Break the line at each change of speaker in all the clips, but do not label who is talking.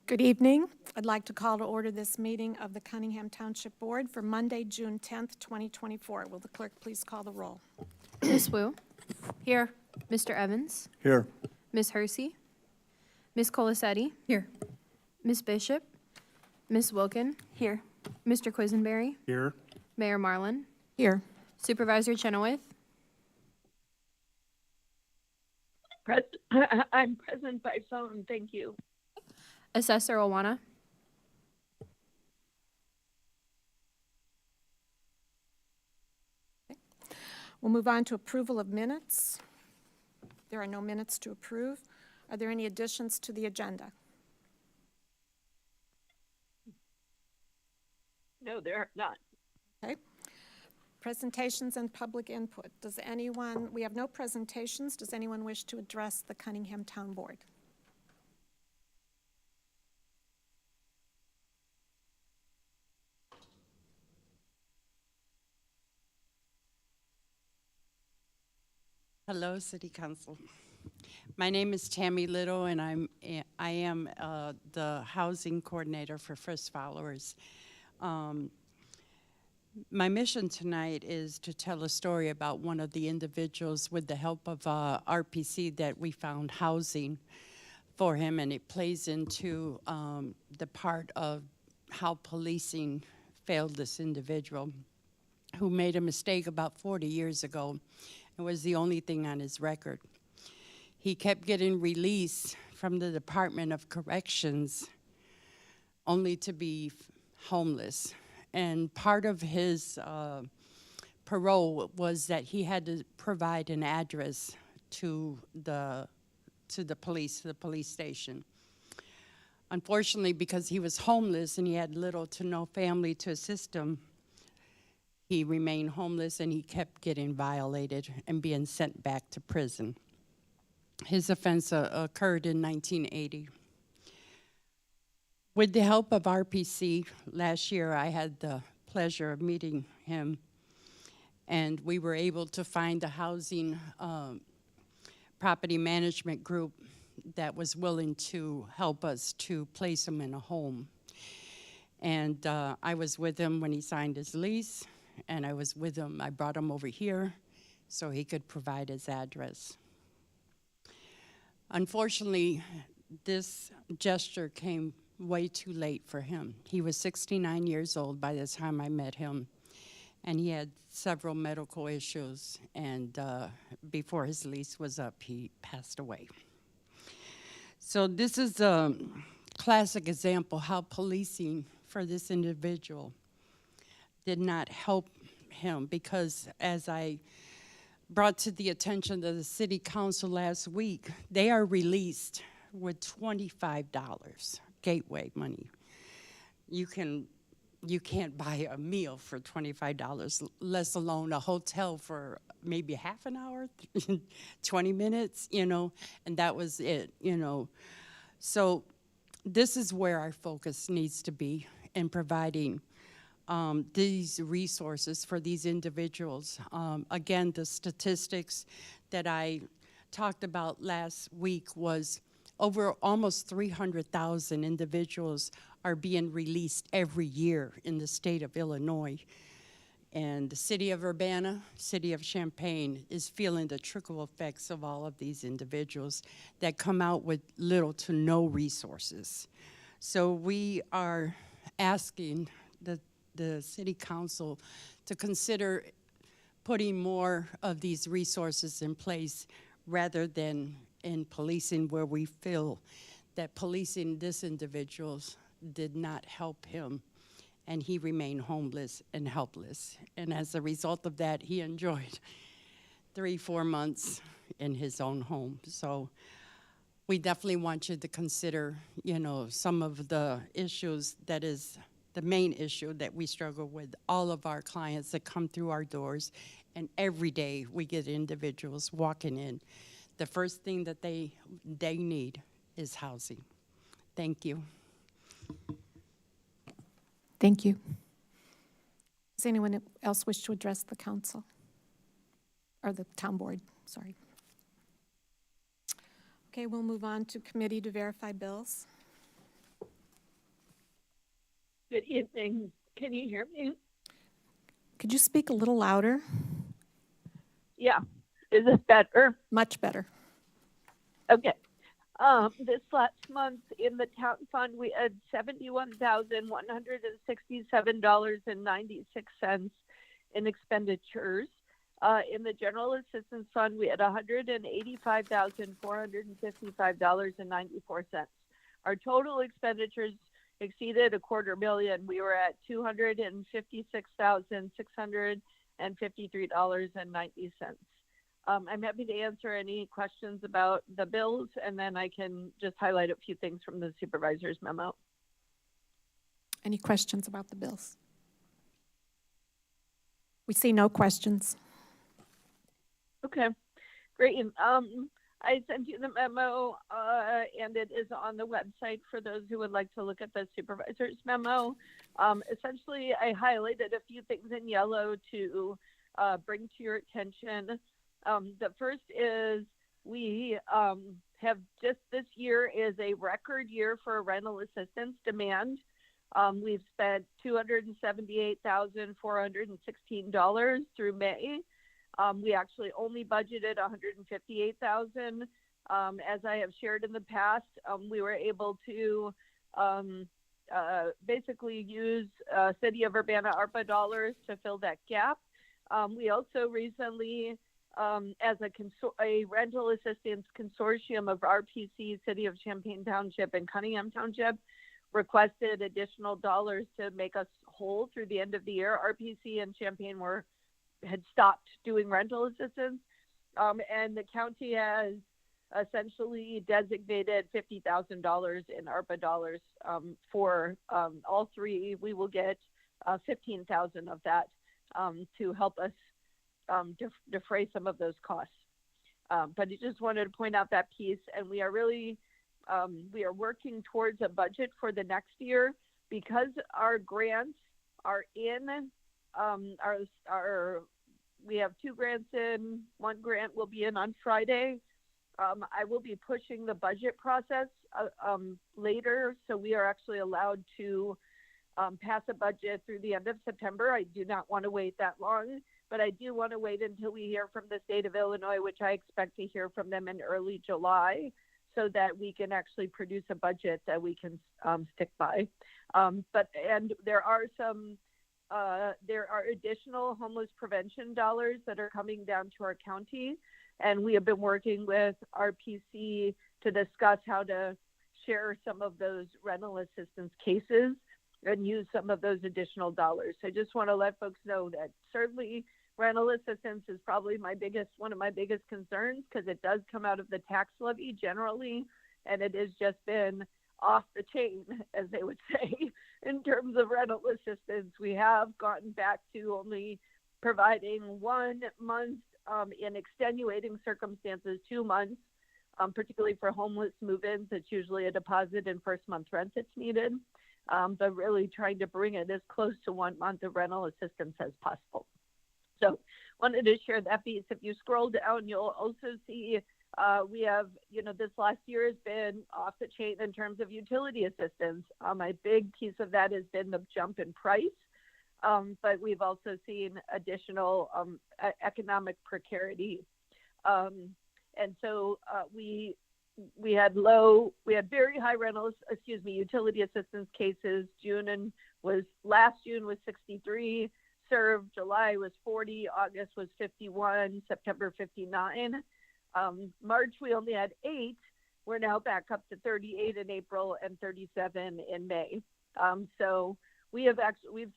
Good evening. I'd like to call to order this meeting of the Cunningham Township Board for Monday, June 10th, 2024. Will the clerk please call the roll?
Ms. Wu? Here. Mr. Evans?
Here.
Ms. Hersey? Ms. Colasetti?
Here.
Ms. Bishop? Ms. Wilkin?
Here.
Mr. Quisenberry?
Here.
Mayor Marlin?
Here.
Supervisor Chenoweth?
I'm present by phone, thank you.
Assessor Owana?
We'll move on to approval of minutes. There are no minutes to approve. Are there any additions to the agenda?
No, there are not.
Okay. Presentations and public input. Does anyone, we have no presentations. Does anyone wish to address the Cunningham Town Board?
Hello, City Council. My name is Tammy Little, and I am the housing coordinator for First Followers. My mission tonight is to tell a story about one of the individuals with the help of RPC that we found housing for him, and it plays into the part of how policing failed this individual who made a mistake about 40 years ago. It was the only thing on his record. He kept getting released from the Department of Corrections only to be homeless. And part of his parole was that he had to provide an address to the police station. Unfortunately, because he was homeless and he had little to no family to assist him, he remained homeless and he kept getting violated and being sent back to prison. His offense occurred in 1980. With the help of RPC, last year I had the pleasure of meeting him, and we were able to find a housing property management group that was willing to help us to place him in a home. And I was with him when he signed his lease, and I was with him, I brought him over here so he could provide his address. Unfortunately, this gesture came way too late for him. He was 69 years old by the time I met him, and he had several medical issues, and before his lease was up, he passed away. So this is a classic example how policing for this individual did not help him, because as I brought to the attention of the City Council last week, they are released with $25 gateway money. You can't buy a meal for $25, let alone a hotel for maybe half an hour, 20 minutes, you know, and that was it, you know. So this is where our focus needs to be in providing these resources for these individuals. Again, the statistics that I talked about last week was over almost 300,000 individuals are being released every year in the state of Illinois. And the city of Urbana, city of Champaign is feeling the trickle effects of all of these individuals that come out with little to no resources. So we are asking the City Council to consider putting more of these resources in place rather than in policing, where we feel that policing this individual did not help him, and he remained homeless and helpless. And as a result of that, he enjoyed 3-4 months in his own home. So we definitely want you to consider, you know, some of the issues that is the main issue that we struggle with all of our clients that come through our doors, and every day we get individuals walking in. The first thing that they need is housing. Thank you.
Thank you. Does anyone else wish to address the council? Or the town board, sorry. Okay, we'll move on to committee to verify bills.
Good evening. Can you hear me?
Could you speak a little louder?
Yeah. Is this better?
Much better.
Okay. This last month in the town fund, we had $71,167.96 in expenditures. In the general assistance fund, we had $185,455.94. Our total expenditures exceeded $250,000. We were at $256,653.90. I'm happy to answer any questions about the bills, and then I can just highlight a few things from the supervisor's memo.
Any questions about the bills? We see no questions.
Okay, great. I sent you the memo, and it is on the website for those who would like to look at the supervisor's memo. Essentially, I highlighted a few things in yellow to bring to your attention. The first is we have just this year is a record year for rental assistance demand. We've spent $278,416 through May. We actually only budgeted $158,000. As I have shared in the past, we were able to basically use City of Urbana ARPA dollars to fill that gap. We also recently, as a rental assistance consortium of RPC, City of Champaign Township, and Cunningham Township, requested additional dollars to make us whole through the end of the year. RPC and Champaign had stopped doing rental assistance, and the county has essentially designated $50,000 in ARPA dollars for all three. We will get $15,000 of that to help us defray some of those costs. But I just wanted to point out that piece, and we are really we are working towards a budget for the next year because our grants are in. We have 2 grants in. 1 grant will be in on Friday. I will be pushing the budget process later, so we are actually allowed to pass a budget through the end of September. I do not want to wait that long, but I do want to wait until we hear from the state of Illinois, which I expect to hear from them in early July, so that we can actually produce a budget that we can stick by. And there are additional homeless prevention dollars that are coming down to our county, and we have been working with RPC to discuss how to share some of those rental assistance cases and use some of those additional dollars. So I just want to let folks know that certainly rental assistance is probably one of my biggest concerns, because it does come out of the tax levy generally, and it has just been off the chain, as they would say, in terms of rental assistance. We have gotten back to only providing 1 month in extenuating circumstances, 2 months, particularly for homeless move-ins. It's usually a deposit and first month rent that's needed, but really trying to bring it as close to 1 month of rental assistance as possible. So wanted to share that piece. If you scroll down, you'll also see we have, this last year has been off the chain in terms of utility assistance. A big piece of that has been the jump in price, but we've also seen additional economic precarity. And so we had very high utility assistance cases. Last June was 63 served, July was 40, August was 51, September 59. March, we only had 8. We're now back up to 38 in April and 37 in May. So we've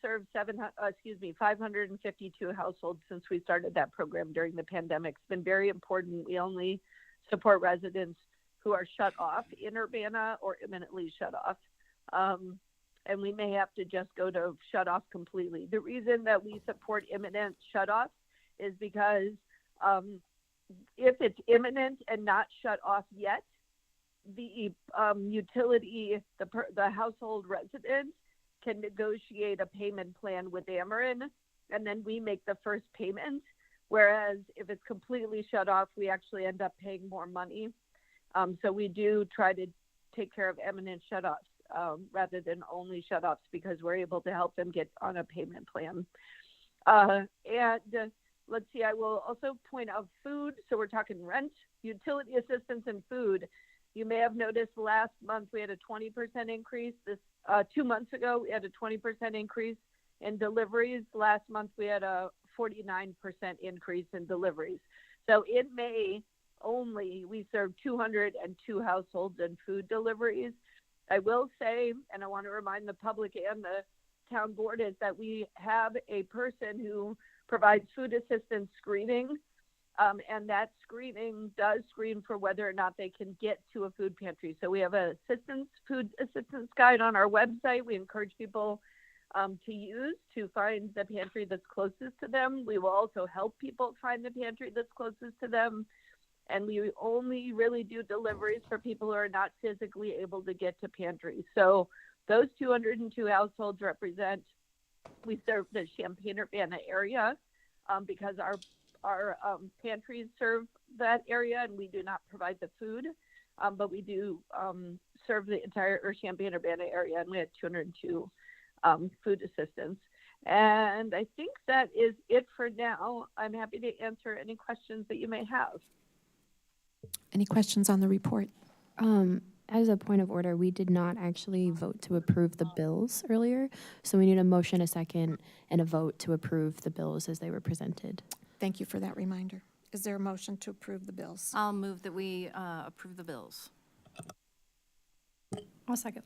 served 552 households since we started that program during the pandemic. It's been very important. We only support residents who are shut off in Urbana or imminently shut off. And we may have to just go to shut off completely. The reason that we support imminent shut off is because if it's imminent and not shut off yet, the the household resident can negotiate a payment plan with Ameren, and then we make the first payment. Whereas if it's completely shut off, we actually end up paying more money. So we do try to take care of imminent shut offs. rather than only shut-offs because we're able to help them get on a payment plan. And let's see, I will also point out food. So we're talking rent, utility assistance, and food. You may have noticed last month we had a 20% increase. 2 months ago, we had a 20% increase in deliveries. Last month, we had a 49% increase in deliveries. So in May only, we served 202 households in food deliveries. I will say, and I want to remind the public and the town board, is that we have a person who provides food assistance screening, and that screening does screen for whether or not they can get to a food pantry. So we have a food assistance guide on our website. We encourage people to use to find the pantry that's closest to them. We will also help people find the pantry that's closest to them. And we only really do deliveries for people who are not physically able to get to pantries. So those 202 households we serve the Champaign-Urbana area because our pantries serve that area, and we do not provide the food, but we do serve the entire Champaign-Urbana area, and we had 202 food assistants. And I think that is it for now. I'm happy to answer any questions that you may have.
Any questions on the report?
As a point of order, we did not actually vote to approve the bills earlier, so we need a motion, a second, and a vote to approve the bills as they were presented.
Thank you for that reminder. Is there a motion to approve the bills?
I'll move that we approve the bills.
I'll second.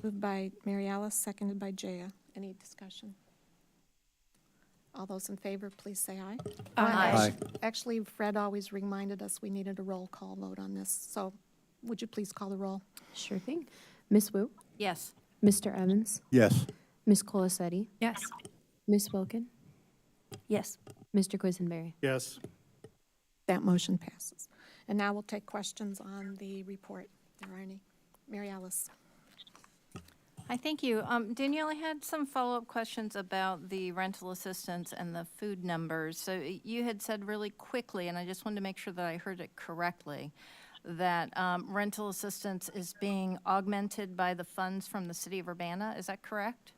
Moved by Mary Alice, seconded by Jaya. Any discussion? All those in favor, please say aye.
Aye.
Actually, Fred always reminded us we needed a roll call vote on this, so would you please call the roll?
Sure thing. Ms. Wu,
Yes.
Mr. Evans,
Yes.
Ms. Colasetti,
Yes.
Ms. Wilkin,
Yes.
Mr. Quisenberry.
Yes.
That motion passes. And now we'll take questions on the report. If there are any. Mary Alice.
Hi, thank you. Danielle, I had some follow-up questions about the rental assistance and the food numbers. So you had said really quickly, and I just wanted to make sure that I heard it correctly, that rental assistance is being augmented by the funds from the city of Urbana. Is that correct?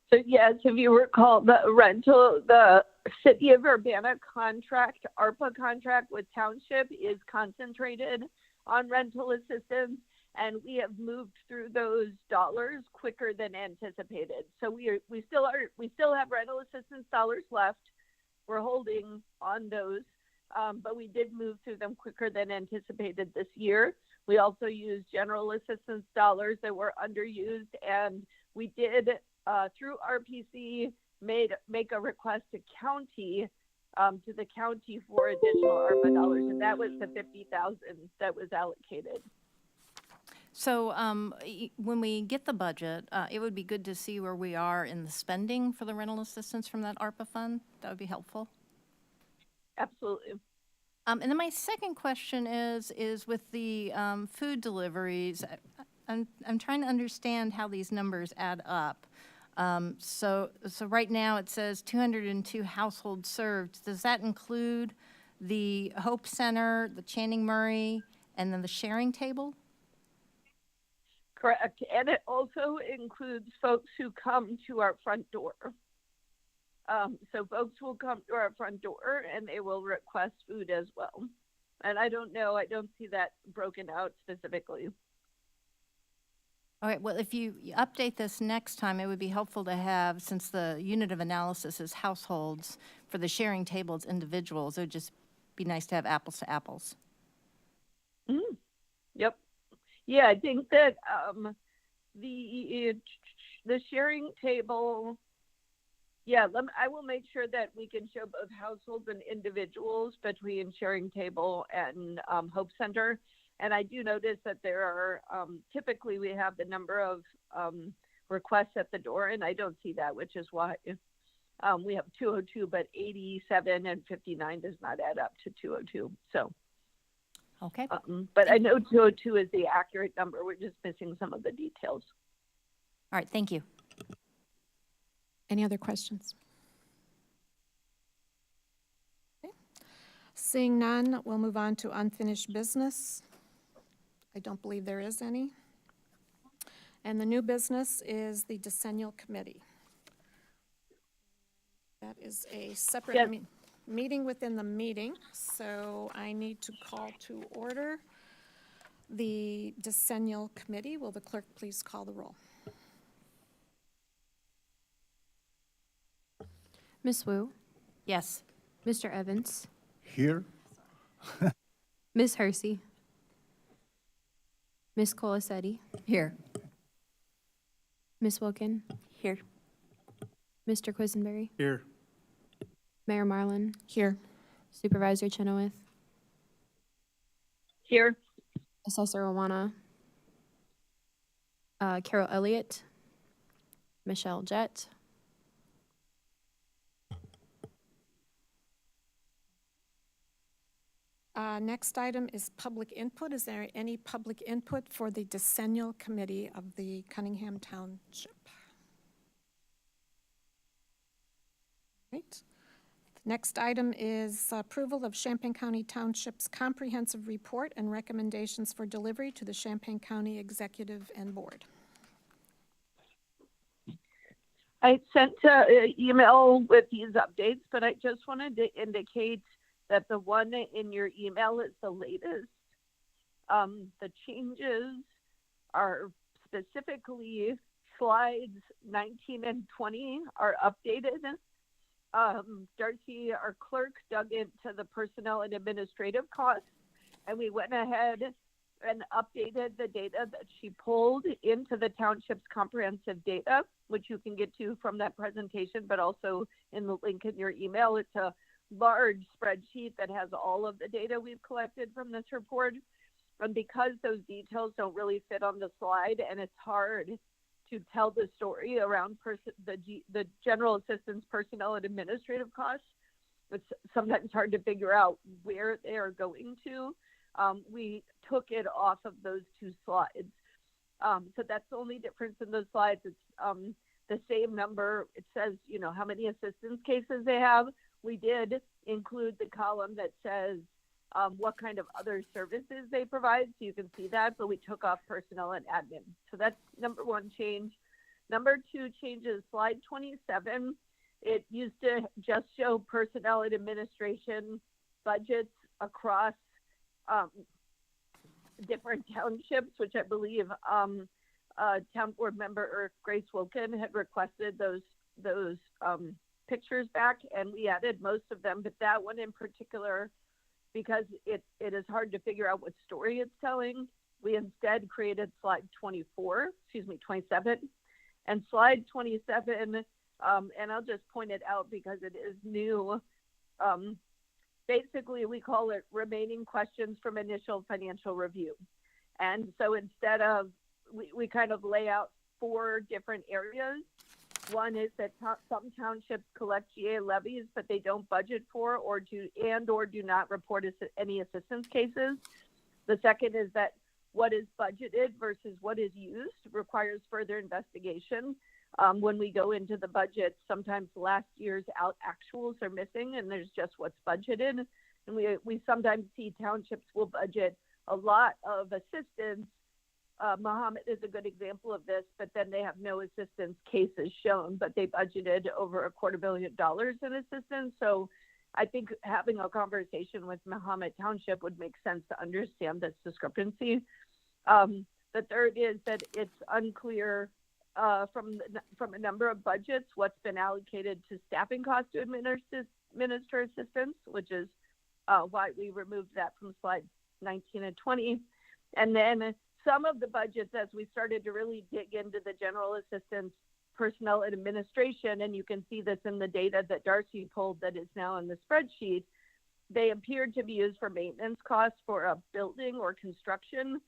So yes, if you recall, the city of Urbana contract, ARPA contract with Township is concentrated on rental assistance, and we have moved through those dollars quicker than anticipated. So we still have rental assistance dollars left. We're holding on those, but we did move through them quicker than anticipated this year. We also used general assistance dollars that were underused, and we did through RPC make a request to the county for additional ARPA dollars, and that was the $50,000 that was allocated.
So when we get the budget, it would be good to see where we are in the spending for the rental assistance from that ARPA fund. That would be helpful.
Absolutely.
And then my second question is with the food deliveries. I'm trying to understand how these numbers add up. So right now it says 202 households served. Does that include the Hope Center, the Channing Murray, and then the sharing table?
Correct. And it also includes folks who come to our front door. So folks will come to our front door and they will request food as well. And I don't see that broken out specifically.
All right, well, if you update this next time, it would be helpful to have, since the unit of analysis is households, for the sharing tables, individuals, it would just be nice to have apples to apples.
Mm-hmm. Yep. Yeah, I think that the sharing table, I will make sure that we can show both households and individuals between sharing table and Hope Center. And I do notice that there are, typically we have the number of requests at the door, and I don't see that, which is why we have 202, but 87 and 59 does not add up to 202. So.
Okay.
But I know 202 is the accurate number. We're just missing some of the details.
All right, thank you.
Any other questions? Okay. Seeing none, we'll move on to unfinished business. I don't believe there is any. And the new business is the decennial committee. That is a separate
Yes.
meeting within the meeting, so I need to call to order the decennial committee. Will the clerk please call the roll?
Ms. Wu,
Yes.
Mr. Evans,
Here?
Ms. Hersey, Ms. Colasetti,
Here.
Ms. Wilkin,
Here.
Mr. Quisenberry,
Here.
Mayor Marlin,
Here.
Supervisor Chenoweth,
Here.
Assessor Awana, Carol Elliott, Michelle Jett,
Next item is public input. Is there any public input for the decennial committee of the Cunningham Township? Right. Next item is approval of Champaign County Township's comprehensive report and recommendations for delivery to the Champaign County Executive and Board.
I sent an email with these updates, but I just wanted to indicate that the one in your email is the latest. The changes are specifically slides 19 and 20 are updated. Darcy, our clerk, dug into the personnel and administrative costs, and we went ahead and updated the data that she pulled into the township's comprehensive data, which you can get to from that presentation, but also in the link in your email. It's a large spreadsheet that has all of the data we've collected from this report. And because those details don't really fit on the slide and it's hard to tell the story around the general assistance personnel and administrative costs, it's sometimes hard to figure out where they are going to. We took it off of those two slides. So that's the only difference in those slides. It's the same number. It says, you know, how many assistance cases they have. We did include the column that says what kind of other services they provide, so you can see that, but we took off personnel and admin. So that's number one change. Number two change is slide 27. It used to just show personnel and administration budgets across different townships, which I believe town board member Grace Wilkin had requested those pictures back, and we added most of them, but that one in particular, because it is hard to figure out what story it's telling, we instead created slide 27. And slide 27, and I'll just point it out because it is new. Basically, we call it remaining questions from initial financial review. And so instead of, we kind of lay out 4 different areas. One is that some townships collect GA levies, but they don't budget for or do not report any assistance cases. The second is that what is budgeted versus what is used requires further investigation. When we go into the budget, sometimes last year's actuals are missing and there's just what's budgeted. And we sometimes see townships will budget a lot of assistance. Mahomet is a good example of this, but then they have no assistance cases shown, but they budgeted over $250 million in assistance. So I think having a conversation with Mahomet Township would make sense to understand this discrepancy. The third is that it's unclear from a number of budgets what's been allocated to staffing costs to administer assistance, which is why we removed that from slides 19 and 20. And then some of the budgets, as we started to really dig into the general assistance personnel and administration, and you can see this in the data that Darcy pulled that is now in the spreadsheet, they appeared to be used for maintenance costs for a building or construction,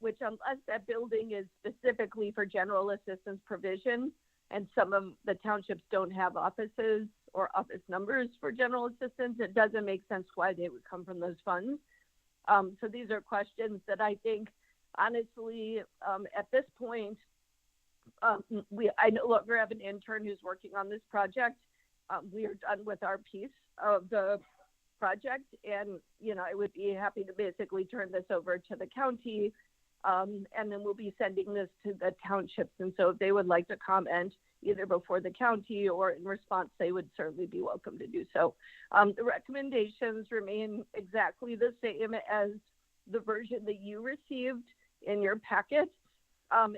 which unless that building is specifically for general assistance provision, and some of the townships don't have offices or office numbers for general assistance, it doesn't make sense why they would come from those funds. So these are questions that I think, honestly, at this point, I no longer have an intern who's working on this project. We are done with our piece of the project, and I would be happy to basically turn this over to the county And then we'll be sending this to the townships. And so if they would like to comment either before the county or in response, they would certainly be welcome to do so. The recommendations remain exactly the same as the version that you received in your packet.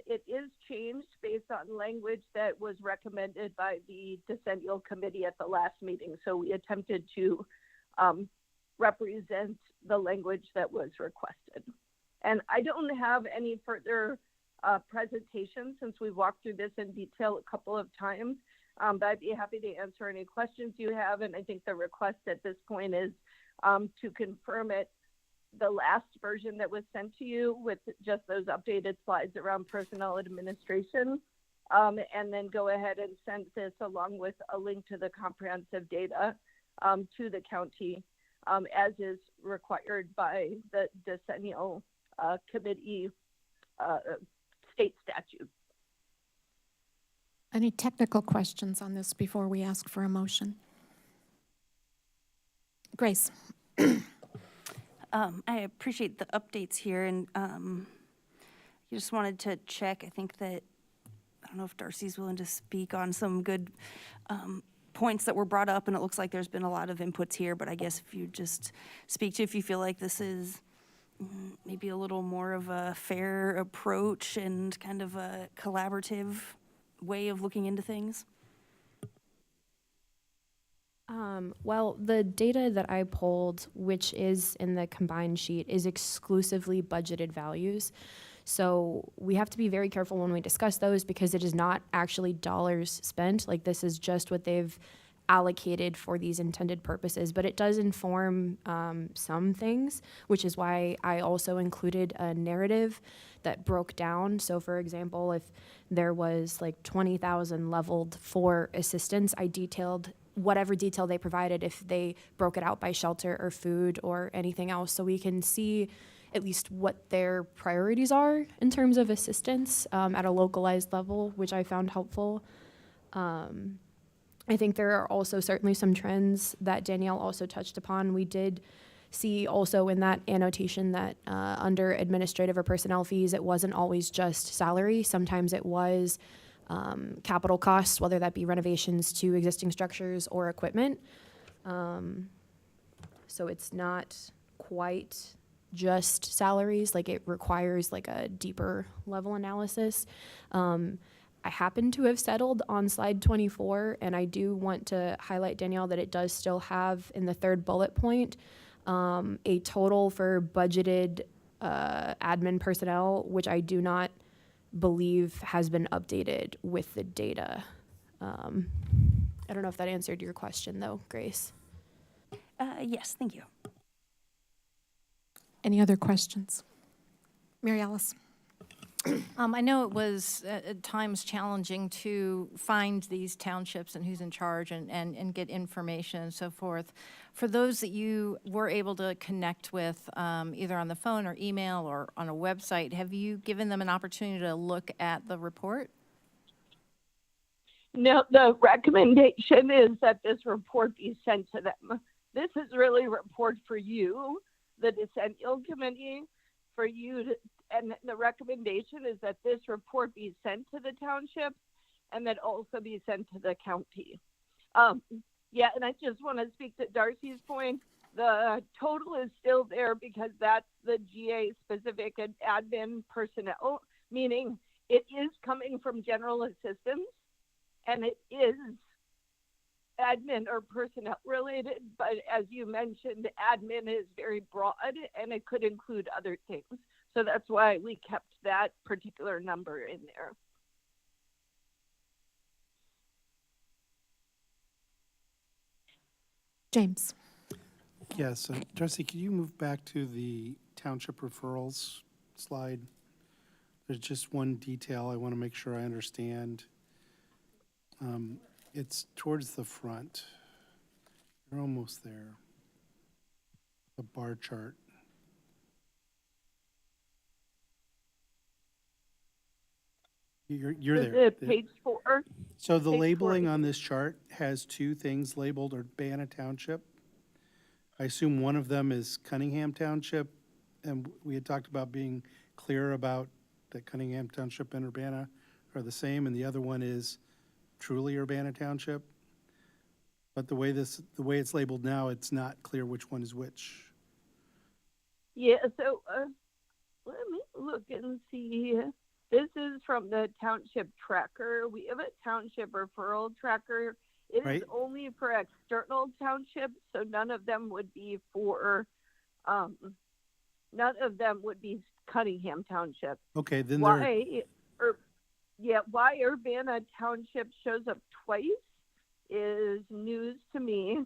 It is changed based on language that was recommended by the decennial committee at the last meeting. So we attempted to represent the language that was requested. And I don't have any further presentation since we've walked through this in detail a couple of times, but I'd be happy to answer any questions you have. And I think the request at this point is to confirm it, the last version that was sent to you with just those updated slides around personnel administration, and then go ahead and send this along with a link to the comprehensive data to the county, as is required by the decennial committee state statute.
Any technical questions on this before we ask for a motion? Grace.
I appreciate the updates here, and you just wanted to check. I think that, I don't know if Darcy's willing to speak on some good points that were brought up, and it looks like there's been a lot of inputs here, but I guess if you just speak to if you feel like this is maybe a little more of a fair approach and kind of a collaborative way of looking into things.
Well, the data that I pulled, which is in the combined sheet, is exclusively budgeted values. So we have to be very careful when we discuss those because it is not actually dollars spent. Like, this is just what they've allocated for these intended purposes, but it does inform some things, which is why I also included a narrative that broke down. So for example, if there was like 20,000 leveled for assistance, I detailed whatever detail they provided if they broke it out by shelter or food or anything else, so we can see at least what their priorities are in terms of assistance at a localized level, which I found helpful. I think there are also certainly some trends that Danielle also touched upon. We did see also in that annotation that under administrative or personnel fees, it wasn't always just salary. Sometimes it was capital costs, whether that be renovations to existing structures or equipment. So it's not quite just salaries, like it requires like a deeper level analysis. I happen to have settled on slide 24, and I do want to highlight, Danielle, that it does still have in the third bullet point a total for budgeted admin personnel, which I do not believe has been updated with the data. I don't know if that answered your question though, Grace.
Yes, thank you.
Any other questions? Mary Alice.
I know it was at times challenging to find these townships and who's in charge and get information and so forth. For those that you were able to connect with either on the phone or email or on a website, have you given them an opportunity to look at the report?
No, the recommendation is that this report be sent to them. This is really a report for you, the decennial committee, for you to, and the recommendation is that this report be sent to the township and that also be sent to the county. Yeah, and I just want to speak to Darcy's point. The total is still there because that's the GA specific and admin personnel, meaning it is coming from general assistance and it is admin or personnel related, but as you mentioned, admin is very broad and it could include other things. So that's why we kept that particular number in there.
James.
Yes, Darcy, could you move back to the township referrals slide? There's just one detail I want to make sure I understand. It's towards the front. You're almost there. The bar chart. You're
Is
there.
it page 4?
So the
page
labeling
4?
on this chart has two things labeled Urbana Township. I assume one of them is Cunningham Township, and we had talked about being clear about that Cunningham Township and Urbana are the same, and the other one is truly Urbana Township. But the way it's labeled now, it's not clear which one is which.
Yeah, so let me look and see. This is from the township tracker. We have a township referral tracker. It is
Right.
only for external townships, so none of them would be for, none of them would be Cunningham Township.
Okay, then there,
Why Urbana Township shows up twice is news to me.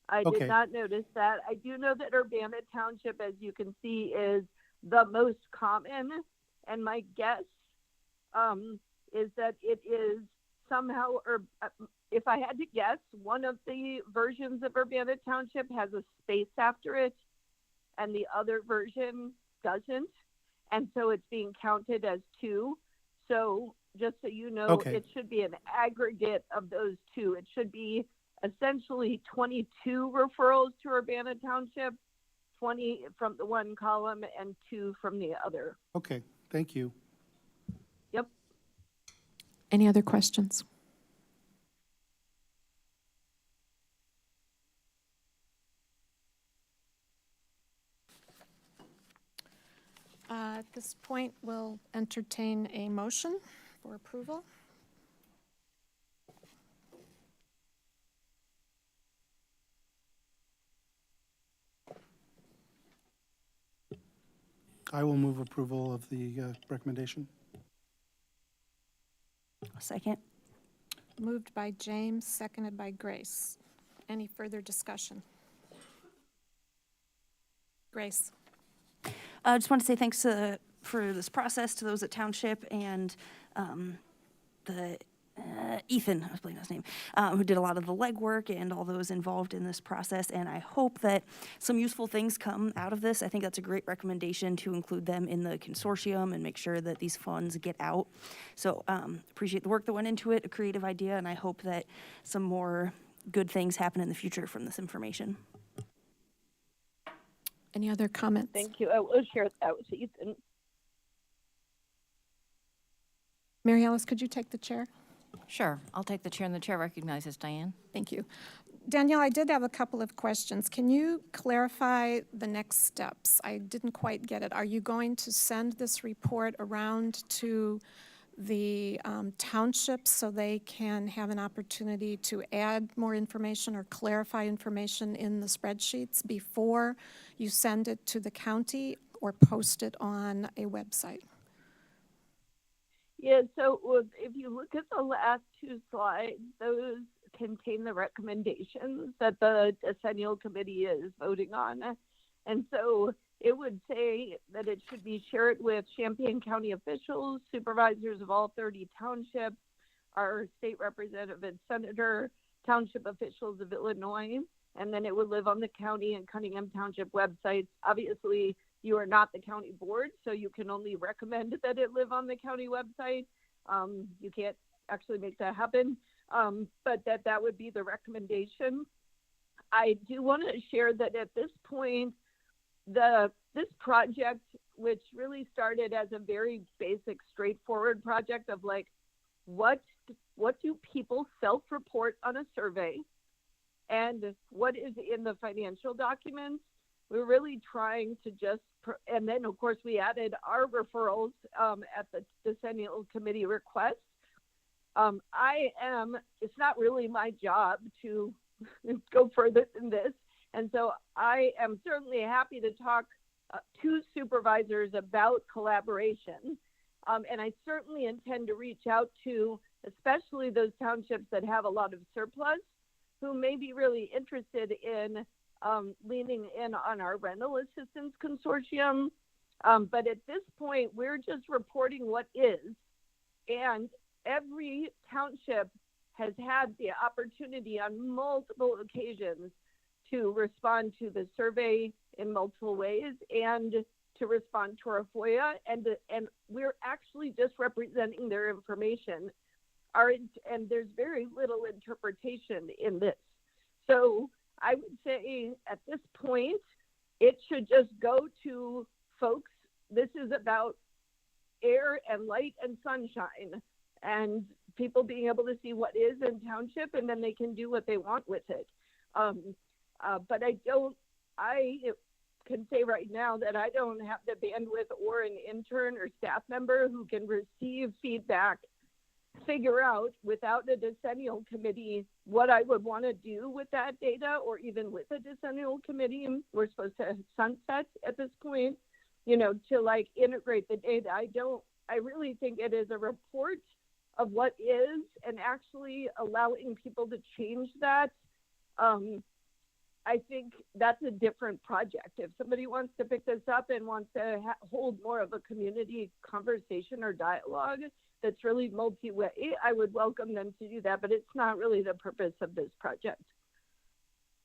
I
Okay.
did not notice that. I do know that Urbana Township, as you can see, is the most common, and my guess is that it is somehow, or if I had to guess, one of the versions of Urbana Township has a space after it, and the other version doesn't, and so it's being counted as two. So just so you know,
Okay.
it should be an aggregate of those two. It should be essentially 22 referrals to Urbana Township, 20 from the one column and 2 from the other.
okay, thank you.
Yep.
Any other questions? At this point, we'll entertain a motion for approval.
I will move approval of the recommendation.
Second.
Moved by James, seconded by Grace. Any further discussion? Grace?
I just want to say thanks for this process to those at Township and the Ethan, I was blanking on his name, who did a lot of the legwork and all those involved in this process. And I hope that some useful things come out of this. I think that's a great recommendation to include them in the consortium and make sure that these funds get out. So appreciate the work that went into it, a creative idea, and I hope that some more good things happen in the future from this information.
Any other comments?
Thank you. I will share that with Ethan.
Mary Alice, could you take the chair?
Sure, I'll take the chair, and the chair recognizes Diane.
Thank you. Danielle, I did have a couple of questions. Can you clarify the next steps? I didn't quite get it. Are you going to send this report around to the townships so they can have an opportunity to add more information or clarify information in the spreadsheets before you send it to the county or post it on a website?
Yeah, so if you look at the last 2 slides, those contain the recommendations that the decennial committee is voting on. And so it would say that it should be shared with Champaign County officials, supervisors of all 30 townships, our state representative and senator, township officials of Illinois, and then it would live on the county and Cunningham Township websites. Obviously, you are not the county board, so you can only recommend that it live on the county website. You can't actually make that happen, but that would be the recommendation. I do want to share that at this point, this project, which really started as a very basic, straightforward project of like, what do people self-report on a survey, and what is in the financial documents? We're really trying to just, and then of course we added our referrals at the decennial committee request. It's not really my job to go further than this. And so I am certainly happy to talk to supervisors about collaboration. And I certainly intend to reach out to especially those townships that have a lot of surplus who may be really interested in leaning in on our rental assistance consortium. But at this point, we're just reporting what is. And every township has had the opportunity on multiple occasions to respond to the survey in multiple ways and to respond to our FOIA. And we're actually just representing their information. And there's very little interpretation in this. So I would say at this point, it should just go to folks this is about air and light and sunshine and people being able to see what is in township, and then they can do what they want with it. But I can say right now that I don't have the bandwidth or an intern or staff member who can receive feedback, figure out without a decennial committee what I would want to do with that data, or even with a decennial committee. We're supposed to sunset at this point, to like integrate the data. I really think it is a report of what is, and actually allowing people to change that. I think that's a different project. If somebody wants to pick this up and wants to hold more of a community conversation or dialogue that's really multi-way, I would welcome them to do that, but it's not really the purpose of this project.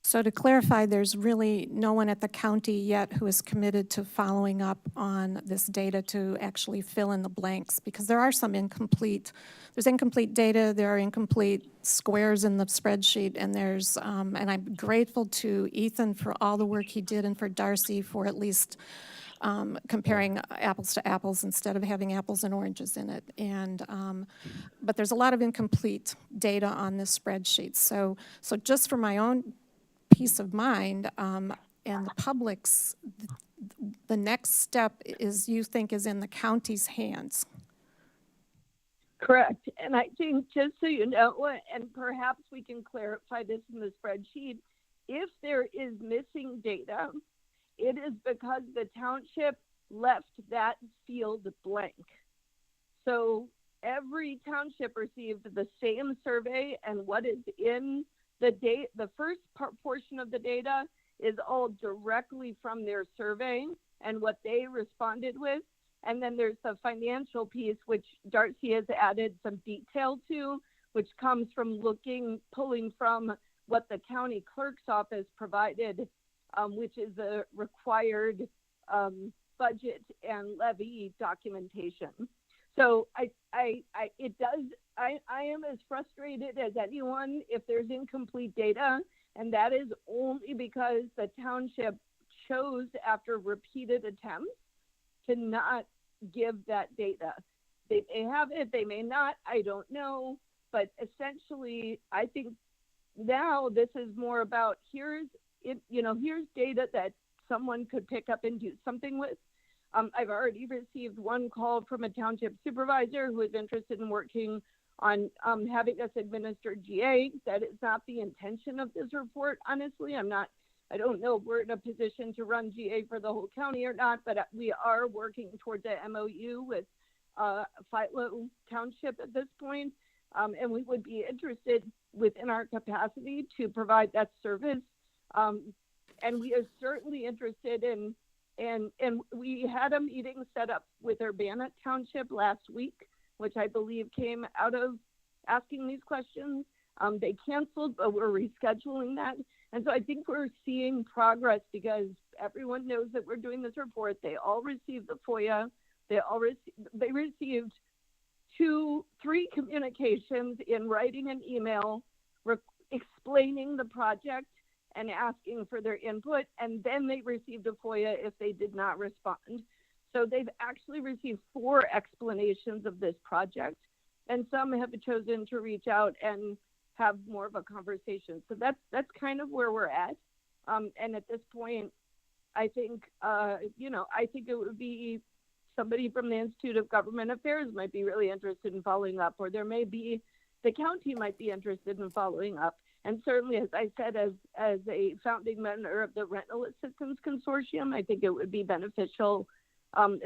So to clarify, there's really no one at the county yet who is committed to following up on this data to actually fill in the blanks, because there are some incomplete data, there are incomplete squares in the spreadsheet, and and I'm grateful to Ethan for all the work he did and for Darcy for at least comparing apples to apples instead of having apples and oranges in it. But there's a lot of incomplete data on this spreadsheet. So just for my own peace of mind and the public's, the next step is, you think, is in the county's hands.
Correct. And I think, just so you know, and perhaps we can clarify this in the spreadsheet, if there is missing data, it is because the township left that field blank. So every township received the same survey, and what is in the first portion of the data is all directly from their survey and what they responded with. And then there's the financial piece, which Darcy has added some detail to, which comes from pulling from what the county clerk's office provided, which is a required budget and levy documentation. So I am as frustrated as anyone if there's incomplete data, and that is only because the township chose, after repeated attempts, to not give that data. They may have it, they may not, I don't know, but essentially I think now this is more about here's data that someone could pick up and do something with. I've already received one call from a township supervisor who is interested in working on having us administer GA. That is not the intention of this report, honestly. I don't know if we're in a position to run GA for the whole county or not, but we are working towards a MOU with Philo Township at this point. And we would be interested within our capacity to provide that service. And we are certainly interested in, and we had a meeting set up with Urbana Township last week, which I believe came out of asking these questions. They canceled, but we're rescheduling that. And so I think we're seeing progress because everyone knows that we're doing this report. They all received the FOIA. They received 3 communications in writing and email explaining the project and asking for their input, and then they received a FOIA if they did not respond. So they've actually received 4 explanations of this project, and some have chosen to reach out and have more of a conversation. So that's kind of where we're at. And at this point, I think I think it would be somebody from the Institute of Government Affairs might be really interested in following up, or the county might be interested in following up. And certainly, as I said, as a founding member of the Rental Assistance Consortium, I think it would be beneficial,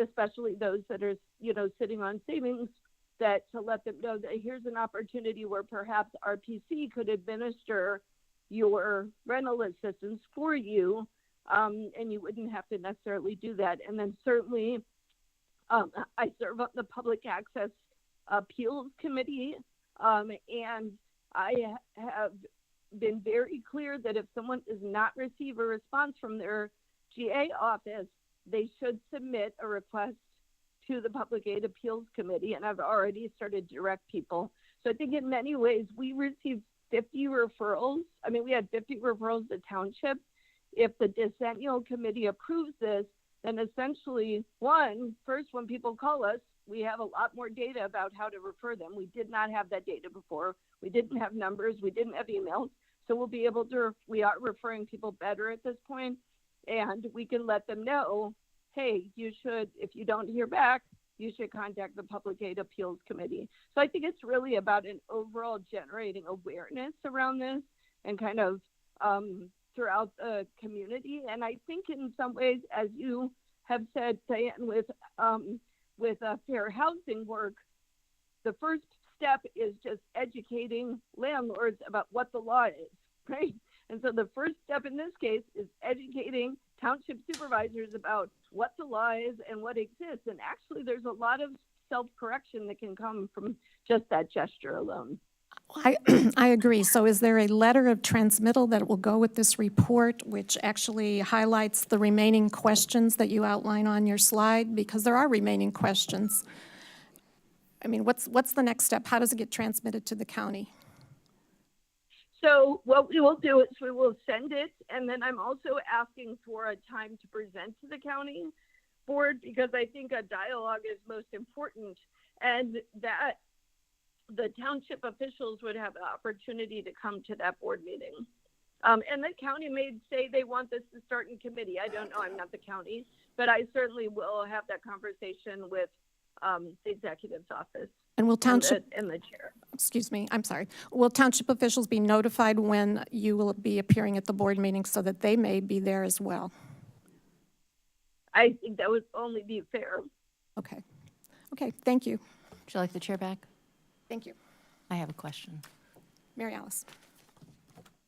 especially those that are, sitting on savings, that to let them know that here's an opportunity where perhaps RPC could administer your rental assistance for you, and you wouldn't have to necessarily do that. And then certainly, I serve on the Public Access Appeals Committee, and I have been very clear that if someone does not receive a response from their GA office, they should submit a request to the Public Aid Appeals Committee, and I've already started to direct people. So I think in many ways we received 50 referrals. We had 50 referrals to Township. If the decennial committee approves this, then essentially, one, first, when people call us, we have a lot more data about how to refer them. We did not have that data before. We didn't have numbers. We didn't have emails. So we'll be able to, we are referring people better at this point, and we can let them know, hey, you should, if you don't hear back, you should contact the Public Aid Appeals Committee. So I think it's really about an overall generating awareness around this and kind of throughout the community. And I think in some ways, as you have said, Diane, with fair housing work, the first step is just educating landlords about what the law is, right? And so the first step in this case is educating township supervisors about what the law is and what exists. And actually, there's a lot of self-correction that can come from just that gesture alone.
I agree. So is there a letter of transmittal that will go with this report, which actually highlights the remaining questions that you outline on your slide? Because there are remaining questions. I mean, what's the next step? How does it get transmitted to the county?
So what we will do is we will send it, and then I'm also asking for a time to present to the county board, because I think a dialogue is most important, and that the township officials would have the opportunity to come to that board meeting. And the county may say they want this to start in committee. I don't know, I'm not the county, but I certainly will have that conversation with the executive's office.
And will township,
and the chair.
excuse me, I'm sorry. Will township officials be notified when you will be appearing at the board meeting so that they may be there as well?
I think that would only be fair.
Okay. Okay, thank you.
Would you like the chair back?
Thank you.
I have a question.
Mary Alice.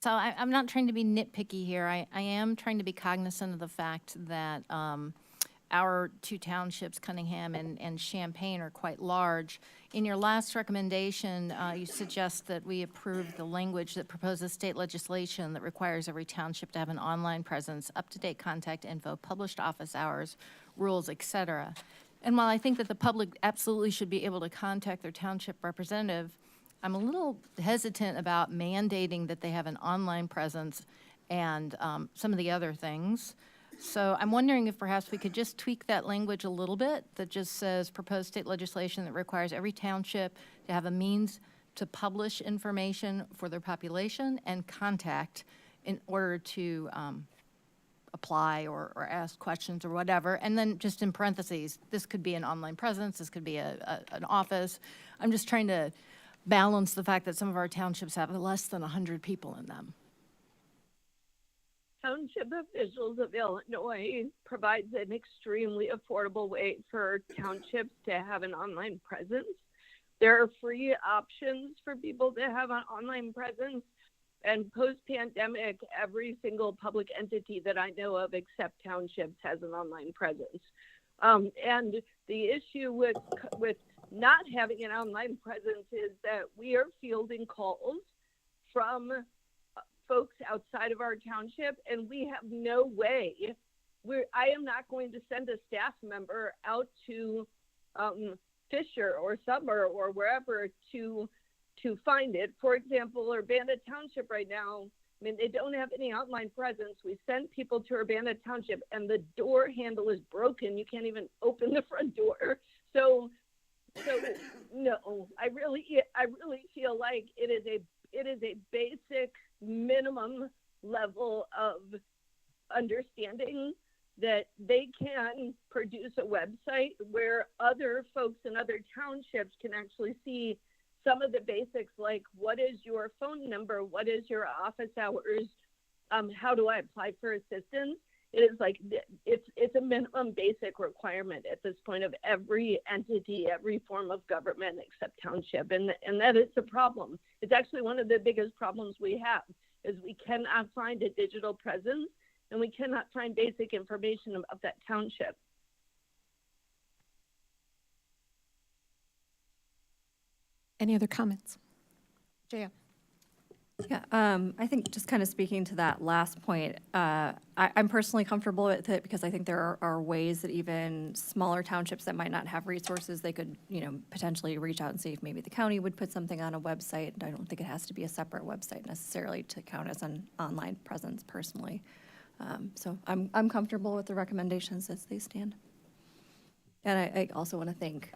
So I'm not trying to be nitpicky here. I am trying to be cognizant of the fact that our two townships, Cunningham and Champaign, are quite large. In your last recommendation, you suggest that we approve the language that proposes state legislation that requires every township to have an online presence, up-to-date contact info, published office hours, rules, et cetera. And while I think that the public absolutely should be able to contact their township representative, I'm a little hesitant about mandating that they have an online presence and some of the other things. So I'm wondering if perhaps we could just tweak that language a little bit that just says proposed state legislation that requires every township to have a means to publish information for their population and contact in order to apply or ask questions or whatever. And then just in parentheses, this could be an online presence, this could be an office. I'm just trying to balance the fact that some of our townships have less than 100 people in them.
Township officials of Illinois provides an extremely affordable way for townships to have an online presence. There are free options for people to have an online presence. And post-pandemic, every single public entity that I know of except townships has an online presence. And the issue with not having an online presence is that we are fielding calls from folks outside of our township, and we have no way. I am not going to send a staff member out to Fisher or Summer or wherever to find it. For example, Urbana Township right now, I mean, they don't have any online presence. We send people to Urbana Township, and the door handle is broken. You can't even open the front door. So no, I really feel like it is a basic minimum level of understanding that they can produce a website where other folks in other townships can actually see some of the basics, like what is your phone number, what is your office hours, how do I apply for assistance. It is like it's a minimum basic requirement at this point of every entity, every form of government except township, and that is a problem. It's actually one of the biggest problems we have is we cannot find a digital presence and we cannot find basic information about that township.
Any other comments? Jaya?
Yeah, I think just kind of speaking to that last point, I'm personally comfortable with it because I think there are ways that even smaller townships that might not have resources, they could, potentially reach out and see if maybe the county would put something on a website. And I don't think it has to be a separate website necessarily to count as an online presence personally. So I'm comfortable with the recommendations as they stand. And I also want to thank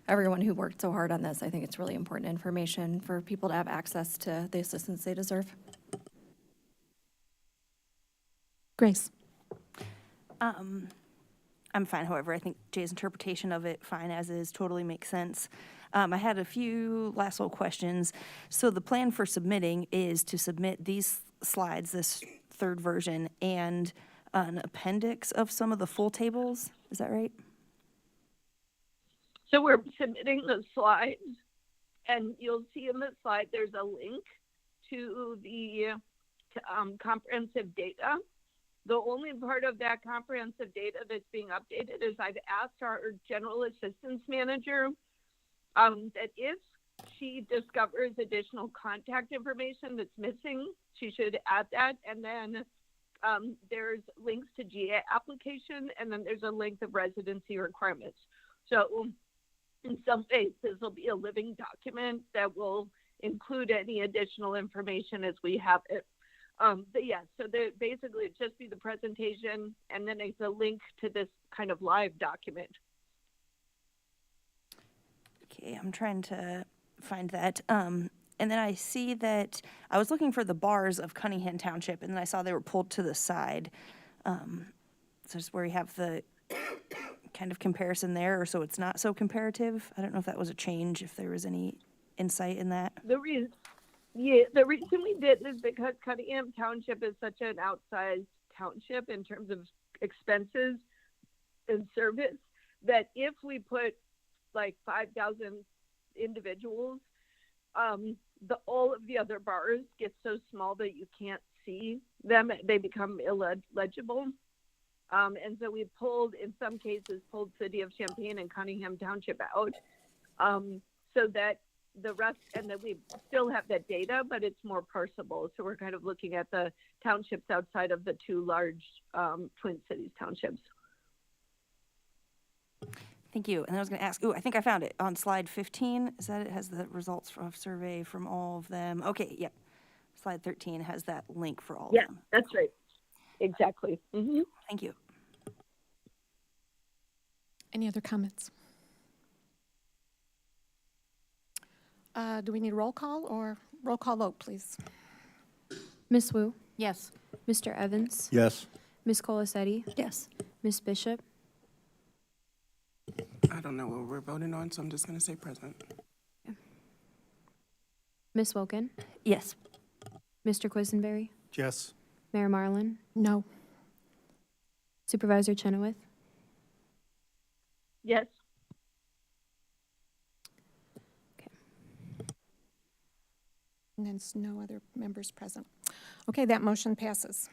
everyone who worked so hard on this. I think it's really important information for people to have access to the assistance they deserve.
Grace?
I'm fine, however, I think Jay's interpretation of it, fine as is, totally makes sense. I had a few last little questions. So the plan for submitting is to submit these slides, this third version, and an appendix of some of the full tables, is that right?
So we're submitting the slides, and you'll see in the slide there's a link to the comprehensive data. The only part of that comprehensive data that's being updated is I've asked our general assistance manager that if she discovers additional contact information that's missing, she should add that. And then there's links to GA application, and then there's a link of residency requirements. So in some ways, this will be a living document that will include any additional information as we have it. But yeah, so basically it'd just be the presentation, and then it's a link to this kind of live document.
Okay, I'm trying to find that. And then I see that I was looking for the bars of Cunningham Township, and then I saw they were pulled to the side. So it's where you have the kind of comparison there, or so it's not so comparative. I don't know if that was a change, if there was any insight in that.
The reason we did is because Cunningham Township is such an outsized township in terms of expenses and service that if we put like 5,000 individuals, all of the other bars get so small that you can't see them. They become illegible. And so we pulled, in some cases, pulled City of Champaign and Cunningham Township out so that the rest, and then we still have that data, but it's more parsable. So we're kind of looking at the townships outside of the two large Twin Cities townships.
Thank you. And I was going to ask, I think I found it on slide 15. Is that it has the results of survey from all of them? Okay, yep. Slide 13 has that link for all of them.
That's right. Exactly. Mm-hmm.
Thank you.
Any other comments? Do we need roll call or roll call vote, please?
Ms. Wu,
Yes.
Mr. Evans,
Yes.
Ms. Colasetti,
Yes.
Ms. Bishop,
I don't know what we're voting on, so I'm just going to say present.
Ms. Wilkin,
Yes.
Mr. Quisenberry,
Yes.
Mayor Marlin,
No.
Supervisor Chenoweth,
Yes.
And there's no other members present. Okay, that motion passes.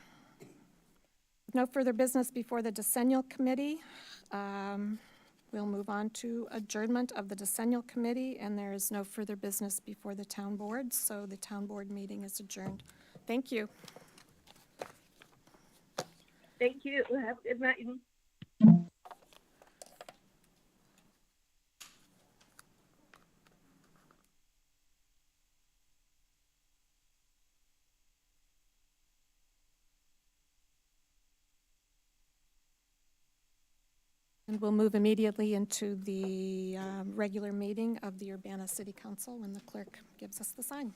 No further business before the Decennial Committee. We'll move on to adjournment of the Decennial Committee, and there is no further business before the Town Board, so the Town Board meeting is adjourned. Thank you.
Thank you. Have a good night.
And we'll move immediately into the regular meeting of the Urbana City Council when the clerk gives us the sign.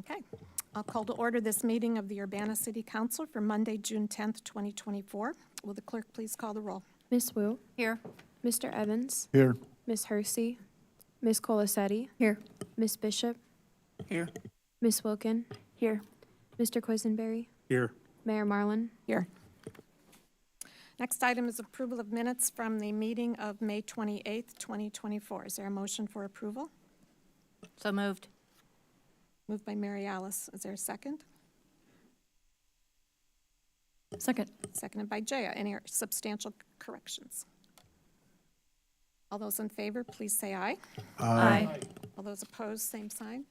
Okay, I'll call to order this meeting of the Urbana City Council for Monday, June 10th, 2024. Will the clerk please call the roll?
Ms. Wu,
Here.
Mr. Evans,
Here.
Ms. Hersey, Ms. Colasetti,
Here.
Ms. Bishop,
Here.
Ms. Wilkin,
Here.
Mr. Quisenberry,
Here.
Mayor Marlin.
Here. Next item is approval of minutes from the meeting of May 28th, 2024. Is there a motion for approval?
So moved.
Moved by Mary Alice. Is there a second?
Second.
Seconded by Jaya. Any substantial corrections? All those in favor, please say aye.
Aye.
All those opposed, same sign.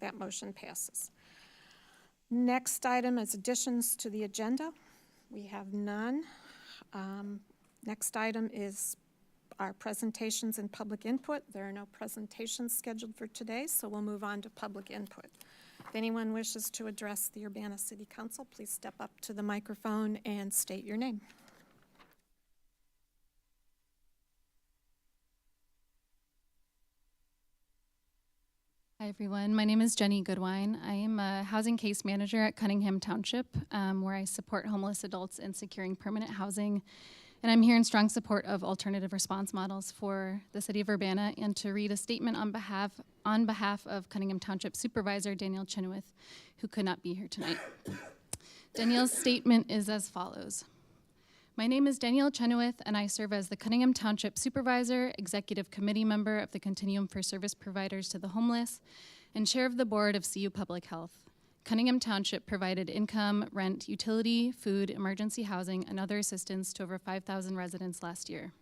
That motion passes. Next item is additions to the agenda. We have none. Next item is our presentations and public input. There are no presentations scheduled for today, so we'll move on to public input. If anyone wishes to address the Urbana City Council, please step up to the microphone and state your name.
Hi, everyone. My name is Jenny Goodwine. I am a housing case manager at Cunningham Township, where I support homeless adults in securing permanent housing. And I'm here in strong support of alternative response models for the city of Urbana, and to read a statement on behalf of Cunningham Township Supervisor Danielle Chenoweth, who could not be here tonight. Danielle's statement is as follows. My name is Danielle Chenoweth, and I serve as the Cunningham Township Supervisor, Executive Committee Member of the Continuum for Service Providers to the Homeless, and Chair of the Board of CU Public Health. Cunningham Township provided income, rent, utility, food, emergency housing, and other assistance to over 5,000 residents last year.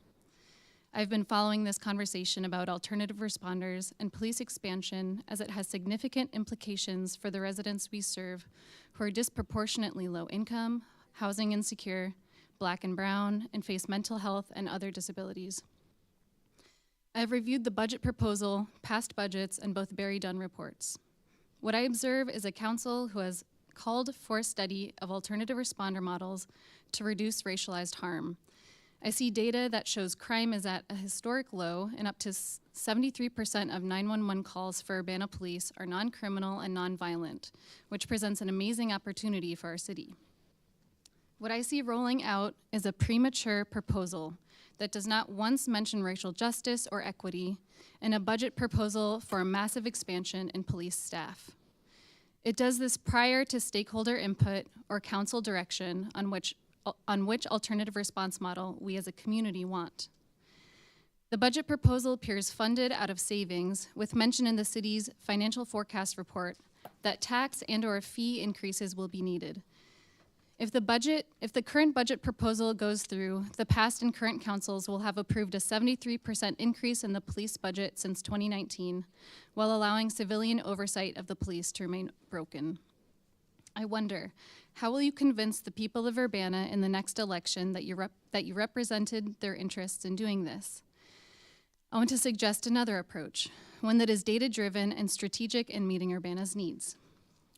I've been following this conversation about alternative responders and police expansion, as it has significant implications for the residents we serve who are disproportionately low income, housing insecure, Black and brown, and face mental health and other disabilities. I have reviewed the budget proposal, past budgets, and both Barry Dunn reports. What I observe is a council who has called for a study of alternative responder models to reduce racialized harm. I see data that shows crime is at a historic low, and up to 73% of 911 calls for Urbana police are non-criminal and non-violent, which presents an amazing opportunity for our city. What I see rolling out is a premature proposal that does not once mention racial justice or equity, and a budget proposal for a massive expansion in police staff. It does this prior to stakeholder input or council direction on which alternative response model we as a community want. The budget proposal appears funded out of savings, with mention in the city's financial forecast report that tax and/or fee increases will be needed. If the current budget proposal goes through, the past and current councils will have approved a 73% increase in the police budget since 2019, while allowing civilian oversight of the police to remain broken. I wonder, how will you convince the people of Urbana in the next election that you represented their interests in doing this? I want to suggest another approach, one that is data-driven and strategic in meeting Urbana's needs.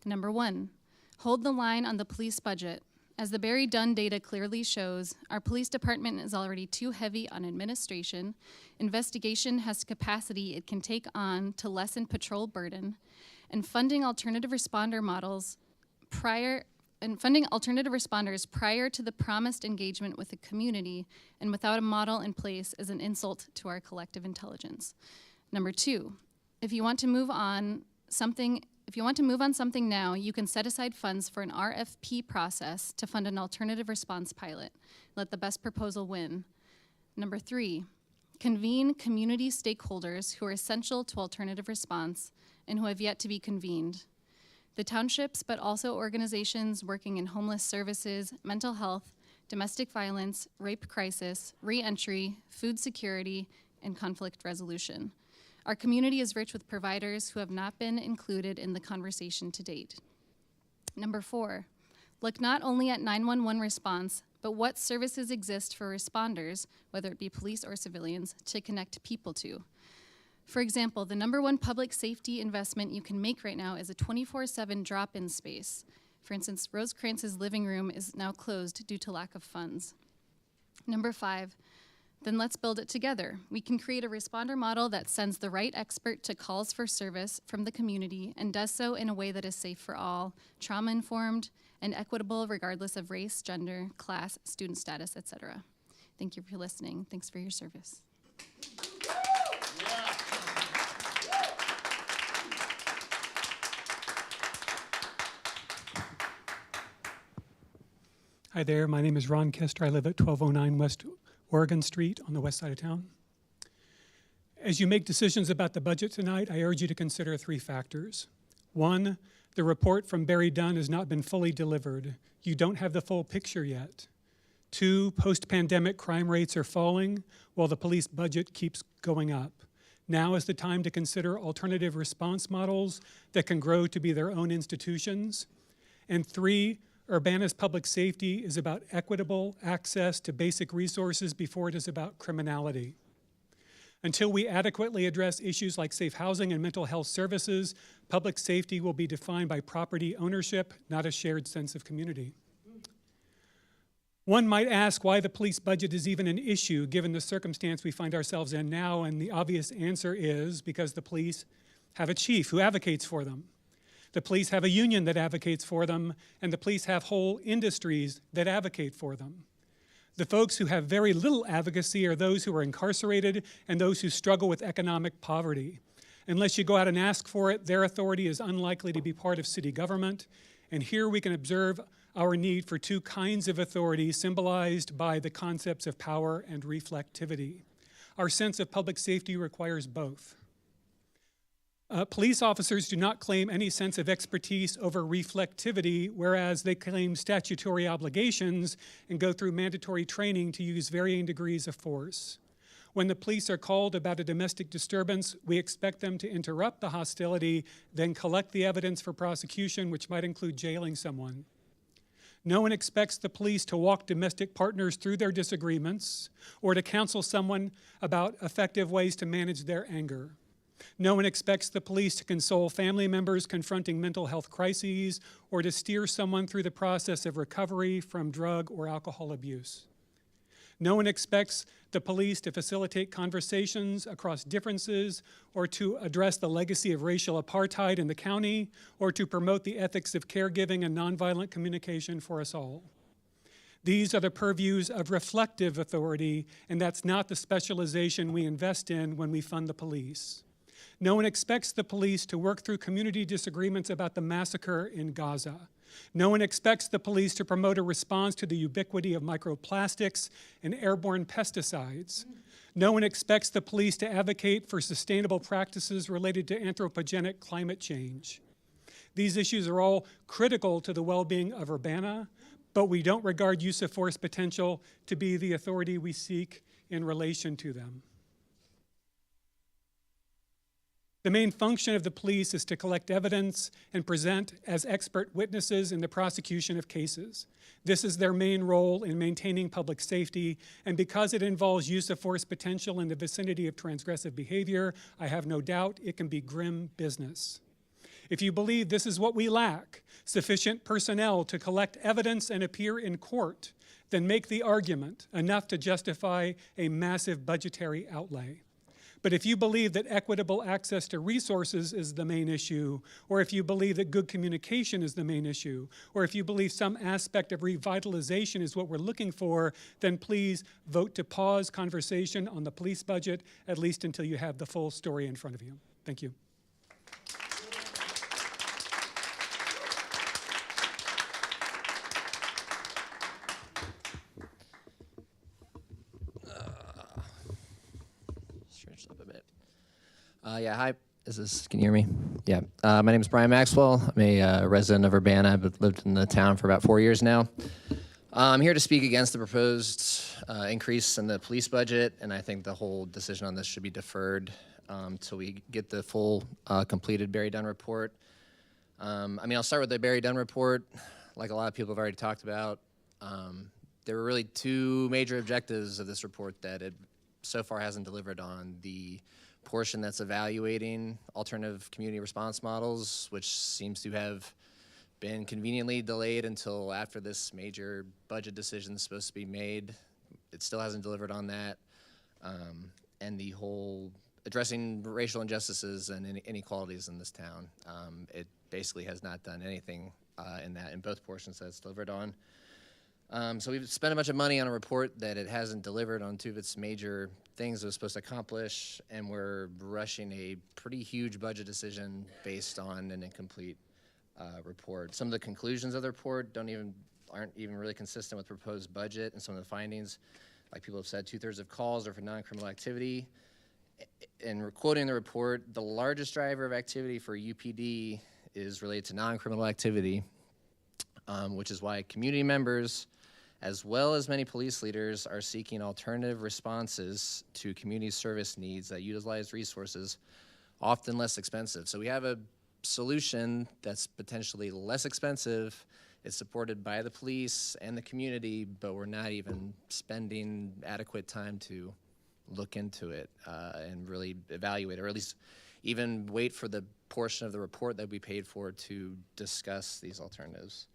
Number one, hold the line on the police budget. As the Barry Dunn data clearly shows, our police department is already too heavy on administration. Investigation has capacity it can take on to lessen patrol burden, and funding alternative responders prior to the promised engagement with the community and without a model in place is an insult to our collective intelligence. Number two, if you want to move on something now, you can set aside funds for an RFP process to fund an alternative response pilot. Let the best proposal win. Number three, convene community stakeholders who are essential to alternative response and who have yet to be convened. The townships, but also organizations working in homeless services, mental health, domestic violence, rape crisis, re-entry, food security, and conflict resolution. Our community is rich with providers who have not been included in the conversation to date. Number four, look not only at 911 response, but what services exist for responders, whether it be police or civilians, to connect people to. For example, the number one public safety investment you can make right now is a 24/7 drop-in space. For instance, Rosecrance's living room is now closed due to lack of funds. Number five, then let's build it together. We can create a responder model that sends the right expert to calls for service from the community and does so in a way that is safe for all, trauma-informed, and equitable regardless of race, gender, class, student status, etc. Thank you for listening. Thanks for your service.
Hi there, my name is Ron Kester. I live at 1209 West Oregon Street on the west side of town. As you make decisions about the budget tonight, I urge you to consider three factors. One, the report from Barry Dunn has not been fully delivered. You don't have the full picture yet. Two, post-pandemic crime rates are falling while the police budget keeps going up. Now is the time to consider alternative response models that can grow to be their own institutions. And three, Urbana's public safety is about equitable access to basic resources before it is about criminality. Until we adequately address issues like safe housing and mental health services, public safety will be defined by property ownership, not a shared sense of community. One might ask why the police budget is even an issue given the circumstance we find ourselves in now, and the obvious answer is because the police have a chief who advocates for them. The police have a union that advocates for them, and the police have whole industries that advocate for them. The folks who have very little advocacy are those who are incarcerated and those who struggle with economic poverty. Unless you go out and ask for it, their authority is unlikely to be part of city government. And here we can observe our need for two kinds of authority symbolized by the concepts of power and reflectivity. Our sense of public safety requires both. Police officers do not claim any sense of expertise over reflectivity, whereas they claim statutory obligations and go through mandatory training to use varying degrees of force. When the police are called about a domestic disturbance, we expect them to interrupt the hostility, then collect the evidence for prosecution, which might include jailing someone. No one expects the police to walk domestic partners through their disagreements or to counsel someone about effective ways to manage their anger. No one expects the police to console family members confronting mental health crises or to steer someone through the process of recovery from drug or alcohol abuse. No one expects the police to facilitate conversations across differences or to address the legacy of racial apartheid in the county or to promote the ethics of caregiving and nonviolent communication for us all. These are the purviews of reflective authority, and that's not the specialization we invest in when we fund the police. No one expects the police to work through community disagreements about the massacre in Gaza. No one expects the police to promote a response to the ubiquity of microplastics and airborne pesticides. No one expects the police to advocate for sustainable practices related to anthropogenic climate change. These issues are all critical to the well-being of Urbana, but we don't regard use of force potential to be the authority we seek in relation to them. The main function of the police is to collect evidence and present as expert witnesses in the prosecution of cases. This is their main role in maintaining public safety, and because it involves use of force potential in the vicinity of transgressive behavior, I have no doubt it can be grim business. If you believe this is what we lack, sufficient personnel to collect evidence and appear in court, then make the argument enough to justify a massive budgetary outlay. But if you believe that equitable access to resources is the main issue, or if you believe that good communication is the main issue, or if you believe some aspect of revitalization is what we're looking for, then please vote to pause conversation on the police budget, at least until you have the full story in front of you. Thank you.
Stretch up a bit. Yeah, hi. Can you hear me? Yeah. My name is Brian Maxwell. I'm a resident of Urbana. I've lived in the town for about 4 years now. I'm here to speak against the proposed increase in the police budget, and I think the whole decision on this should be deferred till we get the full completed Barry Dunn report. I'll start with the Barry Dunn report. Like a lot of people have already talked about, there were really two major objectives of this report that it so far hasn't delivered on. The portion that's evaluating alternative community response models, which seems to have been conveniently delayed until after this major budget decision is supposed to be made. It still hasn't delivered on that. And the whole addressing racial injustices and inequalities in this town. It basically has not done anything in both portions that it's delivered on. So we've spent a bunch of money on a report that it hasn't delivered on two of its major things it was supposed to accomplish, and we're rushing a pretty huge budget decision based on an incomplete report. Some of the conclusions of the report aren't even really consistent with proposed budget, and some of the findings, like people have said, 2/3 of calls are for non-criminal activity. And quoting the report, the largest driver of activity for UPD is related to non-criminal activity, which is why community members, as well as many police leaders, are seeking alternative responses to community service needs that utilize resources often less expensive. So we have a solution that's potentially less expensive. It's supported by the police and the community, but we're not even spending adequate time to look into it and really evaluate, or at least even wait for the portion of the report that we paid for to discuss these alternatives.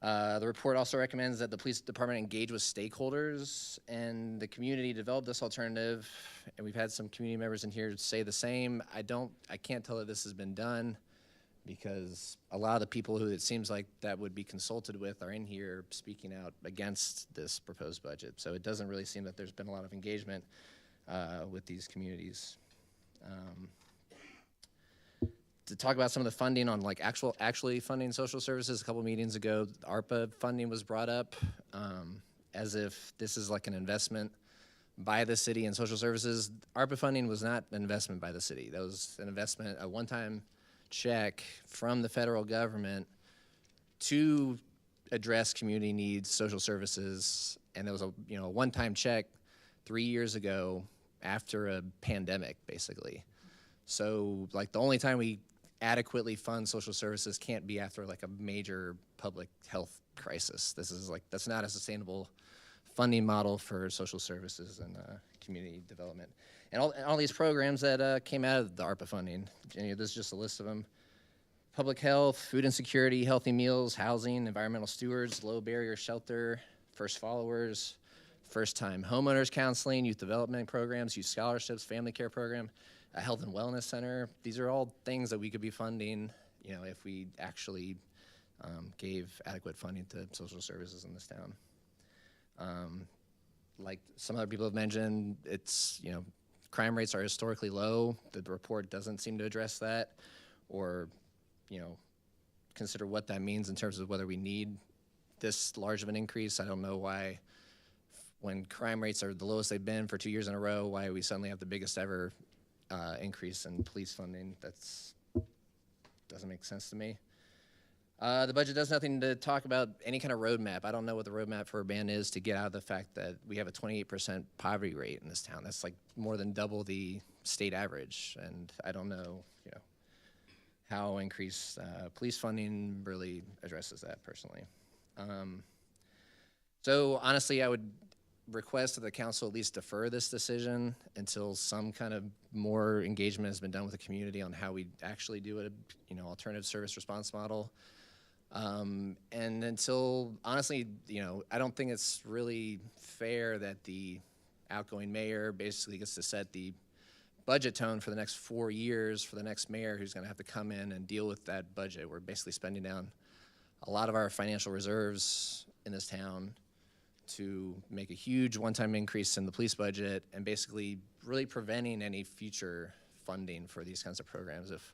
The report also recommends that the police department engage with stakeholders and the community to develop this alternative. And we've had some community members in here say the same. I can't tell that this has been done because a lot of the people who it seems like that would be consulted with are in here speaking out against this proposed budget. So it doesn't really seem that there's been a lot of engagement with these communities. To talk about some of the funding on like actually funding social services, a couple meetings ago, ARPA funding was brought up as if this is like an investment by the city in social services. ARPA funding was not an investment by the city. That was an investment, a one-time check from the federal government to address community needs, social services, and it was a one-time check 3 years ago after a pandemic, basically. So like the only time we adequately fund social services can't be after like a major public health crisis. That's not a sustainable funding model for social services and community development. And all these programs that came out of the ARPA funding, this is just a list of them. Public health, food insecurity, healthy meals, housing, environmental stewards, low barrier shelter, first followers, first time homeowners counseling, youth development programs, youth scholarships, family care program, a health and wellness center. These are all things that we could be funding, if we actually gave adequate funding to social services in this town. Like some other people have mentioned, it's, crime rates are historically low. The report doesn't seem to address that or, consider what that means in terms of whether we need this large of an increase. I don't know why, when crime rates are the lowest they've been for 2 years in a row, why we suddenly have the biggest ever increase in police funding. Doesn't make sense to me. The budget does nothing to talk about any kind of roadmap. I don't know what the roadmap for Urbana is to get out of the fact that we have a 28% poverty rate in this town. That's like more than double the state average, and I don't know, how increased police funding really addresses that personally. So honestly, I would request that the council at least defer this decision until some kind of more engagement has been done with the community on how we actually do a alternative service response model. And until, honestly, I don't think it's really fair that the outgoing mayor basically gets to set the budget tone for the next 4 years for the next mayor who's going to have to come in and deal with that budget. We're basically spending down a lot of our financial reserves in this town to make a huge one-time increase in the police budget and basically really preventing any future funding for these kinds of programs. If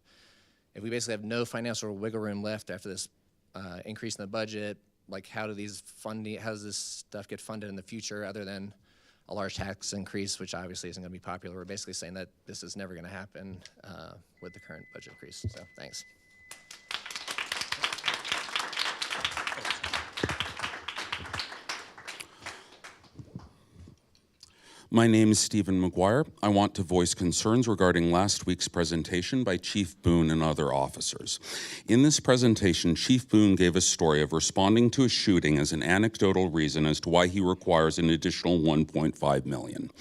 we basically have no financial wiggle room left after this increase in the budget, like how does this stuff get funded in the future other than a large tax increase, which obviously isn't going to be popular. We're basically saying that this is never going to happen with the current budget increase. So thanks.
My name is Stephen McGuire. I want to voice concerns regarding last week's presentation by Chief Boone and other officers. In this presentation, Chief Boone gave a story of responding to a shooting as an anecdotal reason as to why he requires an additional $1.5 million.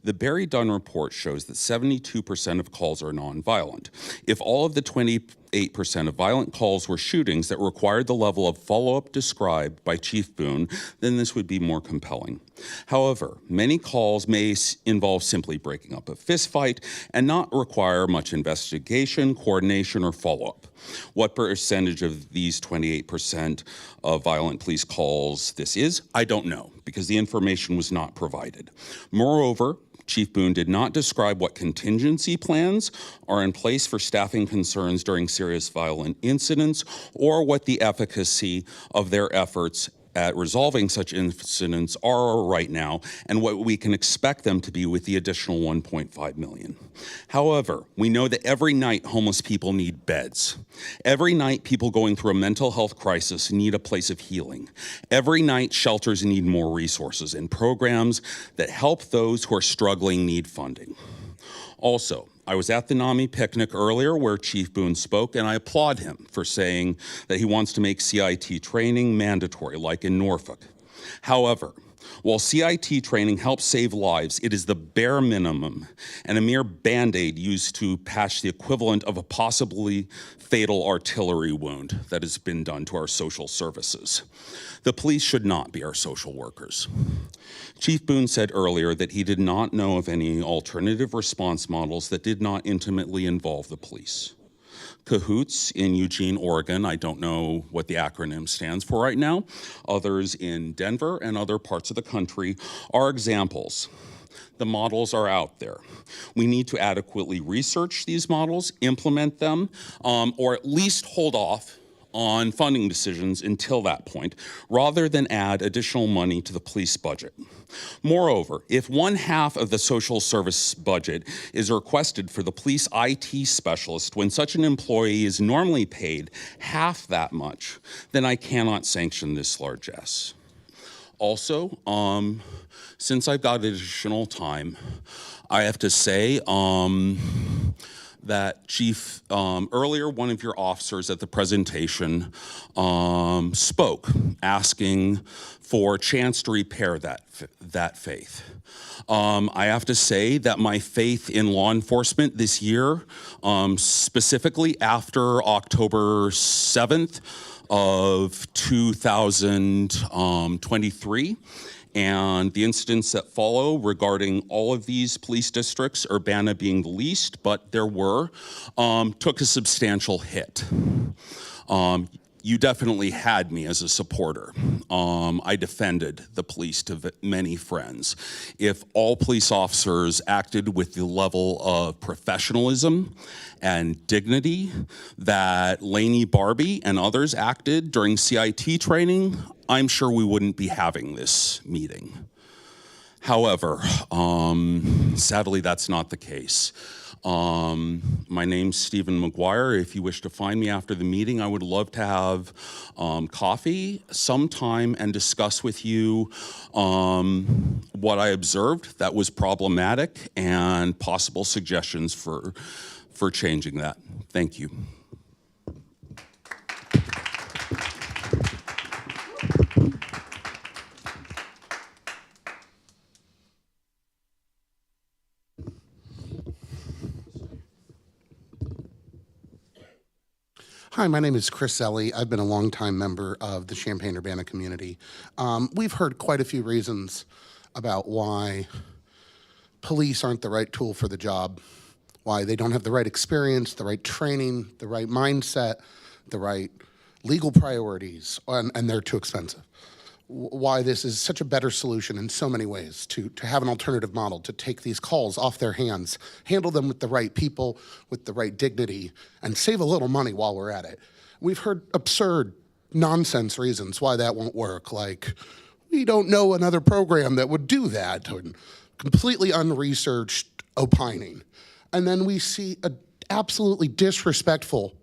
The Barry Dunn report shows that 72% of calls are nonviolent. If all of the 28% of violent calls were shootings that required the level of follow-up described by Chief Boone, then this would be more compelling. However, many calls may involve simply breaking up a fistfight and not require much investigation, coordination, or follow-up. What percentage of these 28% of violent police calls this is, I don't know, because the information was not provided. Moreover, Chief Boone did not describe what contingency plans are in place for staffing concerns during serious violent incidents or what the efficacy of their efforts at resolving such incidents are right now and what we can expect them to be with the additional $1.5 million. However, we know that every night homeless people need beds. Every night people going through a mental health crisis need a place of healing. Every night shelters need more resources and programs that help those who are struggling need funding. Also, I was at the NAMI picnic earlier where Chief Boone spoke, and I applaud him for saying that he wants to make CIT training mandatory, like in Norfolk. However, While CIT training helps save lives, it is the bare minimum and a mere Band-Aid used to patch the equivalent of a possibly fatal artillery wound that has been done to our social services. The police should not be our social workers. Chief Boone said earlier that he did not know of any alternative response models that did not intimately involve the police. Cahoots in Eugene, Oregon, I don't know what the acronym stands for right now, others in Denver and other parts of the country are examples. The models are out there. We need to adequately research these models, implement them, or at least hold off on funding decisions until that point, rather than add additional money to the police budget. Moreover, if 1/2 of the social service budget is requested for the police IT specialist when such an employee is normally paid half that much, then I cannot sanction this largesse. Also, since I've got additional time, I have to say, that Chief, earlier one of your officers at the presentation spoke, asking for a chance to repair that faith. I have to say that my faith in law enforcement this year, specifically after October 7th of 2023, and the incidents that follow regarding all of these police districts, Urbana being the least, but there were, took a substantial hit. You definitely had me as a supporter. I defended the police to many friends. If all police officers acted with the level of professionalism and dignity that Lainey Barbie and others acted during CIT training, I'm sure we wouldn't be having this meeting. However, sadly, that's not the case. My name's Stephen McGuire. If you wish to find me after the meeting, I would love to have coffee sometime and discuss with you what I observed that was problematic and possible suggestions for changing that. Thank you.
Hi, my name is Chris Ellie. I've been a longtime member of the Champaign-Urbana community. We've heard quite a few reasons about why police aren't the right tool for the job, why they don't have the right experience, the right training, the right mindset, the right legal priorities, and they're too expensive. Why this is such a better solution in so many ways, to have an alternative model, to take these calls off their hands, handle them with the right people, with the right dignity, and save a little money while we're at it. We've heard absurd nonsense reasons why that won't work, like, we don't know another program that would do that, and completely unresearched opining. And then we see a absolutely disrespectful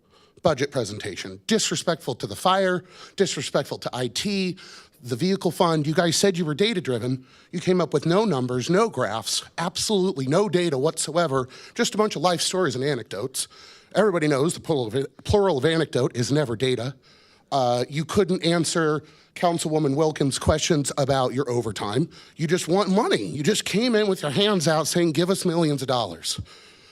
budget presentation, disrespectful to the fire, disrespectful to IT, the vehicle fund. You guys said you were data-driven. You came up with no numbers, no graphs, absolutely no data whatsoever, just a bunch of life stories and anecdotes. Everybody knows the plural of anecdote is never data. You couldn't answer Councilwoman Wilkins' questions about your overtime. You just want money. You just came in with your hands out saying, give us millions of dollars.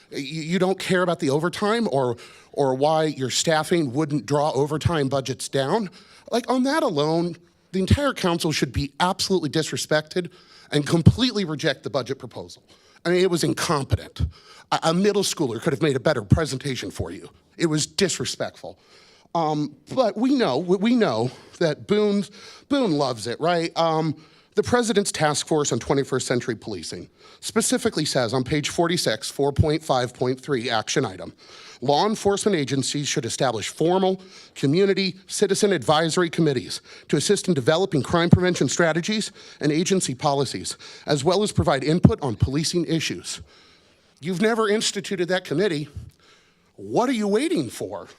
You don't care about the overtime or why your staffing wouldn't draw overtime budgets down. Like, on that alone, the entire council should be absolutely disrespected and completely reject the budget proposal. I mean, it was incompetent. A middle schooler could have made a better presentation for you. It was disrespectful. But we know that Boone loves it, right? The President's Task Force on 21st Century Policing specifically says on page 46, 4.5.3 action item, law enforcement agencies should establish formal community citizen advisory committees to assist in developing crime prevention strategies and agency policies, as well as provide input on policing issues. You've never instituted that committee. What are you waiting for?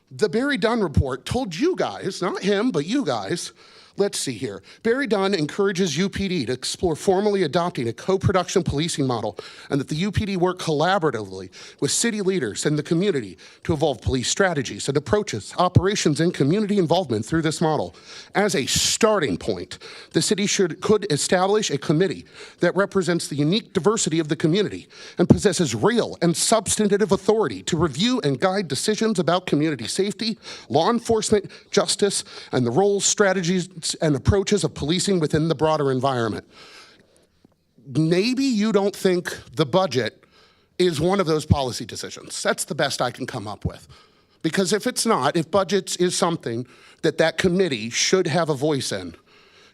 The Barry Dunn report told you guys, not him, but you guys, Let's see here. Barry Dunn encourages UPD to explore formally adopting a co-production policing model, and that the UPD work collaboratively with city leaders and the community to evolve police strategies and approaches, operations, and community involvement through this model. As a starting point, the city could establish a committee that represents the unique diversity of the community and possesses real and substantive authority to review and guide decisions about community safety, law enforcement, justice, and the roles, strategies, and approaches of policing within the broader environment. Maybe you don't think the budget is one of those policy decisions. That's the best I can come up with. Because if it's not, if budgets is something that committee should have a voice in,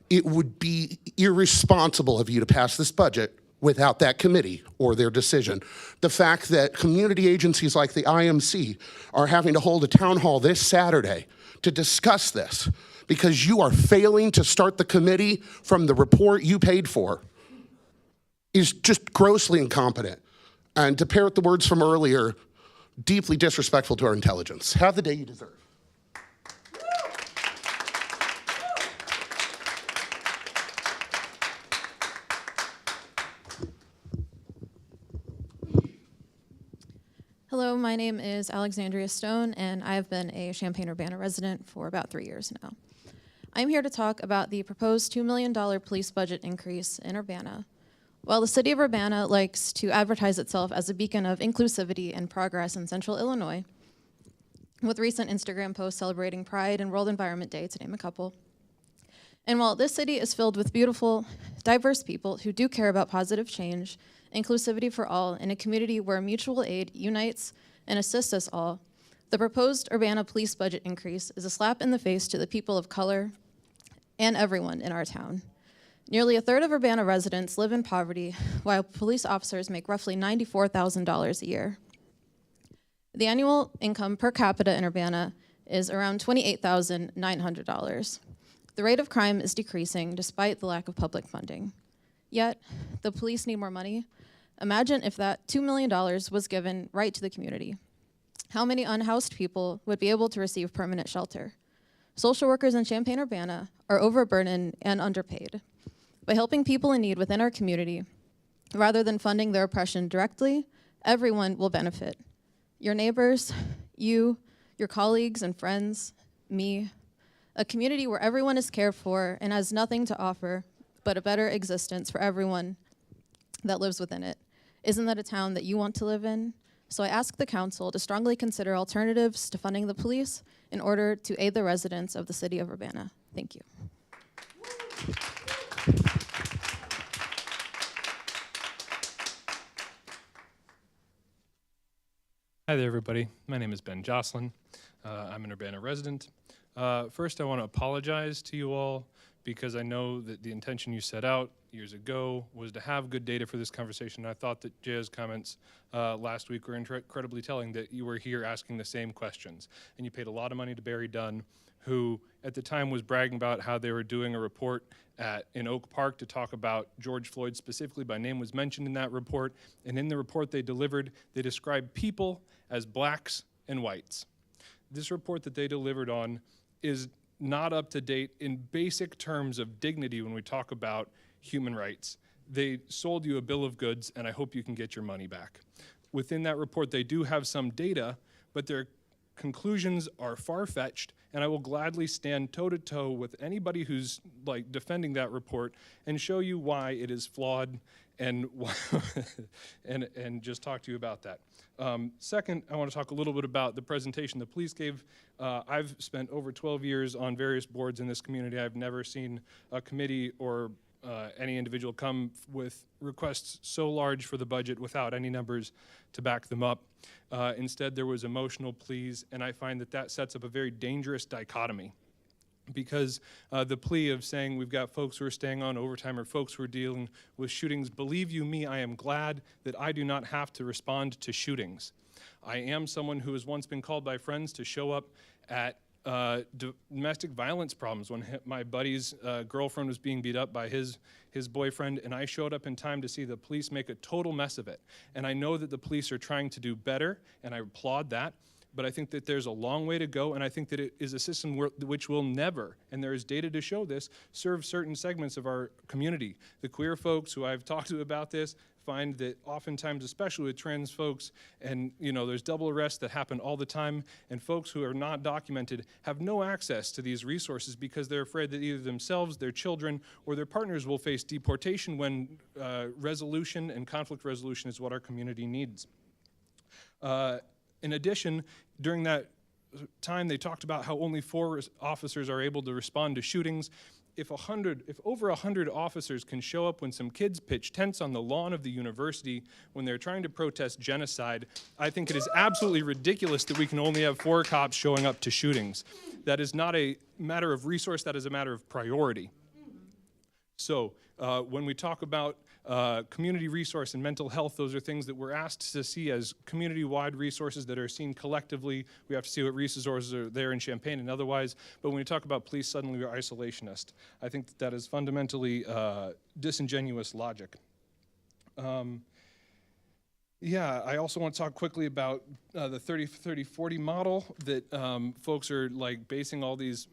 it would be irresponsible of you to pass this budget without that committee or their decision. The fact that community agencies like the IMC are having to hold a town hall this Saturday to discuss this because you are failing to start the committee from the report you paid for is just grossly incompetent. And to parrot the words from earlier, deeply disrespectful to our intelligence. Have the day you deserve.
Hello, my name is Alexandria Stone, and I have been a Champaign-Urbana resident for about 3 years now. I'm here to talk about the proposed $2 million police budget increase in Urbana. While the city of Urbana likes to advertise itself as a beacon of inclusivity and progress in central Illinois, with recent Instagram posts celebrating Pride and World Environment Day, to name a couple, and while this city is filled with beautiful, diverse people who do care about positive change, inclusivity for all, in a community where mutual aid unites and assists us all, the proposed Urbana police budget increase is a slap in the face to the people of color and everyone in our town. Nearly a third of Urbana residents live in poverty, while police officers make roughly $94,000 a year. The annual income per capita in Urbana is around $28,900. The rate of crime is decreasing despite the lack of public funding. Yet, the police need more money. Imagine if that $2 million was given right to the community. How many unhoused people would be able to receive permanent shelter? Social workers in Champaign-Urbana are overburdened and underpaid. By helping people in need within our community, rather than funding their oppression directly, everyone will benefit. Your neighbors, you, your colleagues and friends, me. A community where everyone is cared for and has nothing to offer but a better existence for everyone that lives within it. Isn't that a town that you want to live in? So I ask the council to strongly consider alternatives to funding the police in order to aid the residents of the city of Urbana. Thank you.
Hi there, everybody. My name is Ben Jocelyn. I'm an Urbana resident. First, I want to apologize to you all because I know that the intention you set out years ago was to have good data for this conversation. I thought that Jay's comments last week were incredibly telling, that you were here asking the same questions. And you paid a lot of money to Barry Dunn, who at the time was bragging about how they were doing a report in Oak Park to talk about George Floyd specifically. By name was mentioned in that report. And in the report they delivered, they described people as blacks and whites. This report that they delivered on is not up to date in basic terms of dignity when we talk about human rights. They sold you a bill of goods, and I hope you can get your money back. Within that report, they do have some data, but their conclusions are far-fetched, and I will gladly stand toe-to-toe with anybody who's like defending that report and show you why it is flawed and and just talk to you about that. Second, I want to talk a little bit about the presentation the police gave. I've spent over 12 years on various boards in this community. I've never seen a committee or any individual come with requests so large for the budget without any numbers to back them up. Instead, there was emotional pleas, and I find that that sets up a very dangerous dichotomy. Because the plea of saying we've got folks who are staying on overtime or folks who are dealing with shootings, believe you me, I am glad that I do not have to respond to shootings. I am someone who has once been called by friends to show up at domestic violence problems when my buddy's girlfriend was being beat up by his boyfriend, and I showed up in time to see the police make a total mess of it. And I know that the police are trying to do better, and I applaud that. But I think that there's a long way to go, and I think that it is a system which will never, and there is data to show this, serve certain segments of our community. The queer folks who I've talked to about this find that oftentimes, especially with trans folks, and there's double arrests that happen all the time, and folks who are not documented have no access to these resources because they're afraid that either themselves, their children, or their partners will face deportation when resolution and conflict resolution is what our community needs. In addition, during that time, they talked about how only 4 officers are able to respond to shootings. If over 100 officers can show up when some kids pitch tents on the lawn of the university when they're trying to protest genocide, I think it is absolutely ridiculous that we can only have 4 cops showing up to shootings. That is not a matter of resource, that is a matter of priority. So when we talk about community resource and mental health, those are things that we're asked to see as community-wide resources that are seen collectively. We have to see what resources are there in Champaign and otherwise. But when we talk about police, suddenly we're isolationist. I think that is fundamentally disingenuous logic. Yeah, I also want to talk quickly about the 30-30-40 model that folks are basing all these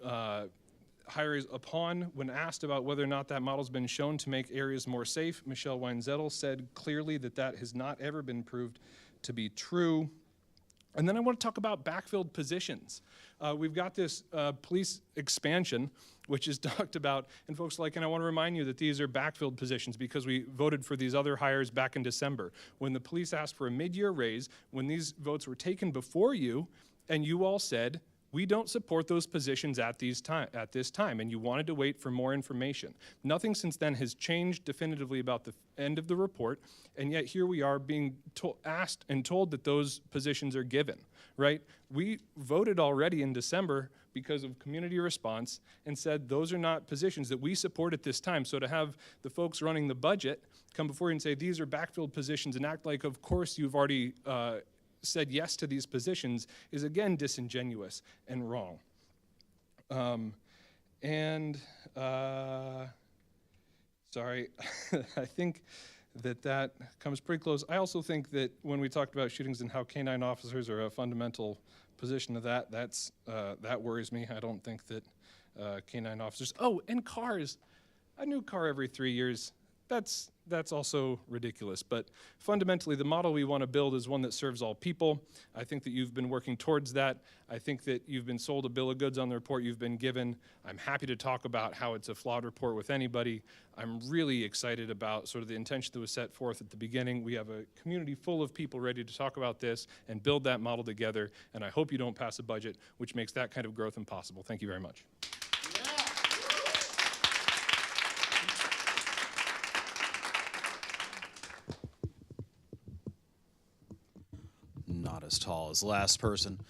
hires upon. When asked about whether or not that model's been shown to make areas more safe, Michelle Weinzettel said clearly that that has not ever been proved to be true. And then I want to talk about backfilled positions. We've got this police expansion, which is talked about, and folks and I want to remind you that these are backfilled positions because we voted for these other hires back in December. When the police asked for a mid-year raise, when these votes were taken before you, and you all said, we don't support those positions at this time, and you wanted to wait for more information. Nothing since then has changed definitively about the end of the report, and yet here we are being asked and told that those positions are given, right? We voted already in December because of community response and said those are not positions that we support at this time. So to have the folks running the budget come before you and say these are backfilled positions and act like, of course, you've already said yes to these positions is again disingenuous and wrong. Sorry, I think that comes pretty close. I also think that when we talked about shootings and how canine officers are a fundamental position of that worries me. I don't think that canine officers, and cars, a new car every 3 years, that's also ridiculous. But fundamentally, the model we want to build is one that serves all people. I think that you've been working towards that. I think that you've been sold a bill of goods on the report you've been given. I'm happy to talk about how it's a flawed report with anybody. I'm really excited about sort of the intention that was set forth at the beginning. We have a community full of people ready to talk about this and build that model together. And I hope you don't pass a budget which makes that kind of growth impossible. Thank you very much.
Not as tall as the last person.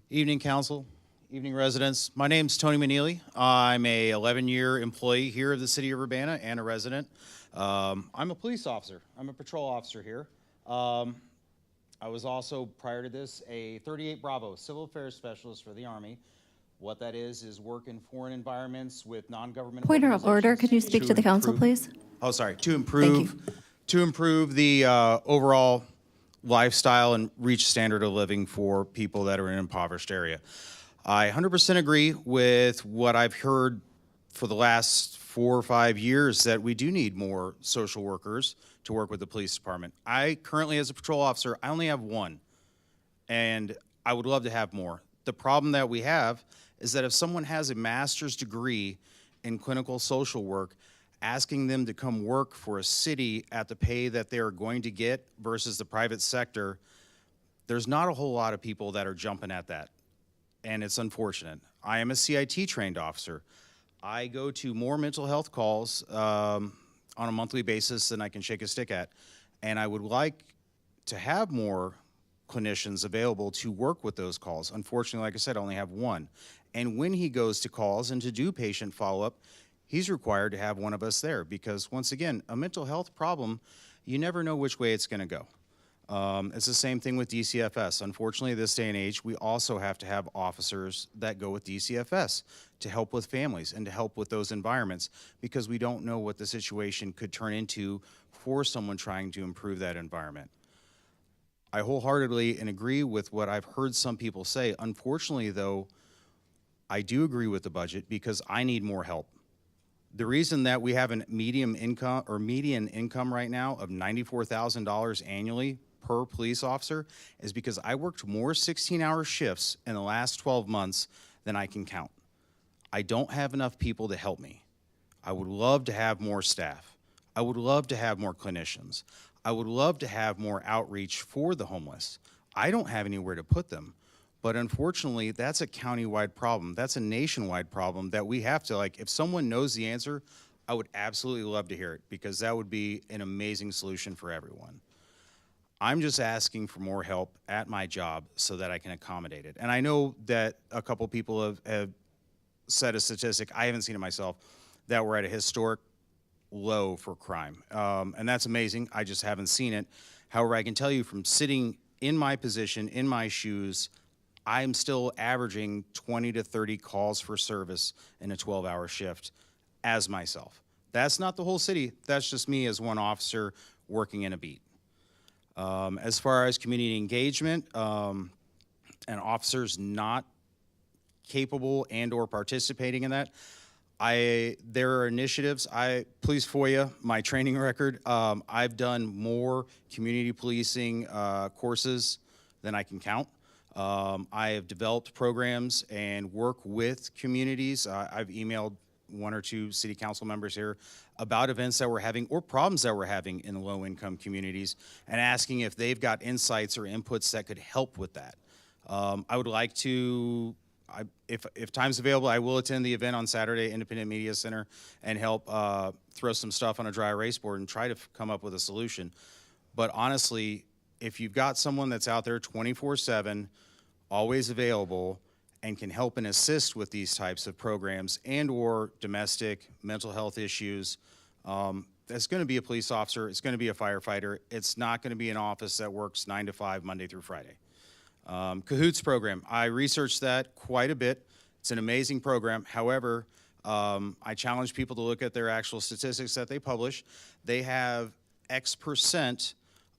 Evening, council. Evening, residents. My name's Tony Manili. I'm a 11-year employee here of the city of Urbana and a resident. I'm a police officer. I'm a patrol officer here. I was also, prior to this, a 38 Bravo civil affairs specialist for the Army. What that is work in foreign environments with non-government
Point of order, could you speak to the council, please?
Oh, sorry. To improve the overall lifestyle and reach standard of living for people that are in an impoverished area. I 100% agree with what I've heard for the last 4 or 5 years that we do need more social workers to work with the police department. I currently, as a patrol officer, I only have one, and I would love to have more. The problem that we have is that if someone has a master's degree in clinical social work, asking them to come work for a city at the pay that they're going to get versus the private sector, there's not a whole lot of people that are jumping at that, and it's unfortunate. I am a CIT trained officer. I go to more mental health calls on a monthly basis than I can shake a stick at, and I would like to have more clinicians available to work with those calls. Unfortunately, like I said, I only have one. And when he goes to calls and to do patient follow-up, he's required to have one of us there because, once again, a mental health problem, you never know which way it's going to go. It's the same thing with DCFS. Unfortunately, this day and age, we also have to have officers that go with DCFS to help with families and to help with those environments because we don't know what the situation could turn into for someone trying to improve that environment. I wholeheartedly and agree with what I've heard some people say. Unfortunately, though, I do agree with the budget because I need more help. The reason that we have a median income right now of $94,000 annually per police officer is because I worked more 16-hour shifts in the last 12 months than I can count. I don't have enough people to help me. I would love to have more staff. I would love to have more clinicians. I would love to have more outreach for the homeless. I don't have anywhere to put them. But unfortunately, that's a countywide problem. That's a nationwide problem that we have to, like, if someone knows the answer, I would absolutely love to hear it because that would be an amazing solution for everyone. I'm just asking for more help at my job so that I can accommodate it. And I know that a couple people have said a statistic, I haven't seen it myself, that we're at a historic low for crime. And that's amazing. I just haven't seen it. However, I can tell you from sitting in my position, in my shoes, I'm still averaging 20 to 30 calls for service in a 12-hour shift as myself. That's not the whole city. That's just me as one officer working in a beat. As far as community engagement and officers not capable and or participating in that, there are initiatives. Please FOIA my training record. I've done more community policing courses than I can count. I have developed programs and work with communities. I've emailed one or two city council members here about events that we're having or problems that we're having in low-income communities and asking if they've got insights or inputs that could help with that. I would like to, if time's available, I will attend the event on Saturday, Independent Media Center, and help throw some stuff on a dry erase board and try to come up with a solution. But honestly, if you've got someone that's out there 24/7, always available, and can help and assist with these types of programs and or domestic mental health issues, it's going to be a police officer, it's going to be a firefighter, it's not going to be an office that works 9 to 5 Monday through Friday. Cahoots program, I researched that quite a bit. It's an amazing program. However, I challenge people to look at their actual statistics that they publish. They have X%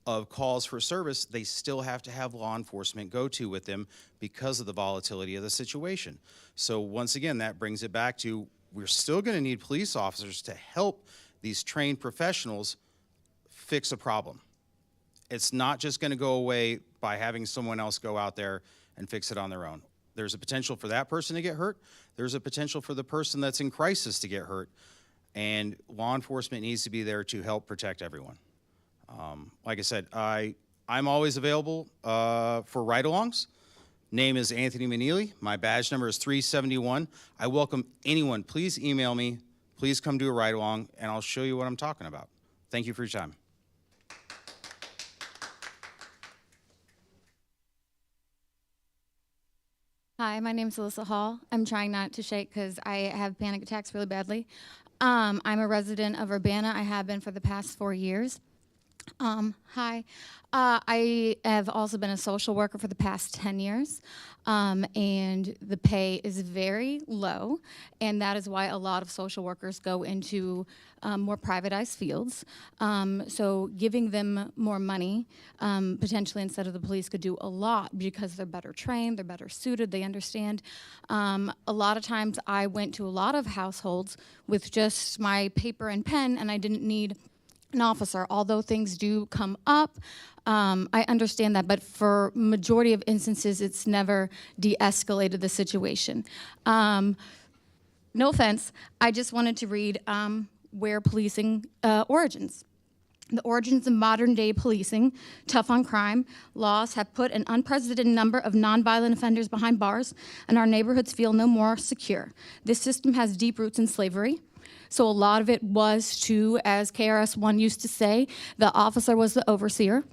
of calls for service they still have to have law enforcement go to with them because of the volatility of the situation. So once again, that brings it back to we're still going to need police officers to help these trained professionals fix a problem. It's not just going to go away by having someone else go out there and fix it on their own. There's a potential for that person to get hurt. There's a potential for the person that's in crisis to get hurt. And law enforcement needs to be there to help protect everyone. Like I said, I'm always available for ride-alongs. Name is Anthony Maneely. My badge number is 371. I welcome anyone. Please email me. Please come do a ride-along, and I'll show you what I'm talking about. Thank you for your time.
Hi, my name's Alyssa Hall. I'm trying not to shake because I have panic attacks really badly. I'm a resident of Urbana. I have been for the past 4 years. Hi. I have also been a social worker for the past 10 years, and the pay is very low, and that is why a lot of social workers go into more privatized fields. So giving them more money, potentially instead of the police, could do a lot because they're better trained, they're better suited, they understand. A lot of times I went to a lot of households with just my paper and pen, and I didn't need an officer. Although things do come up, I understand that, but for majority of instances, it's never de-escalated the situation. No offense, I just wanted to read where policing origins. The origins of modern day policing, tough on crime, laws have put an unprecedented number of nonviolent offenders behind bars, and our neighborhoods feel no more secure. This system has deep roots in slavery. So a lot of it was to, as KRS-One used to say, the officer was the overseer.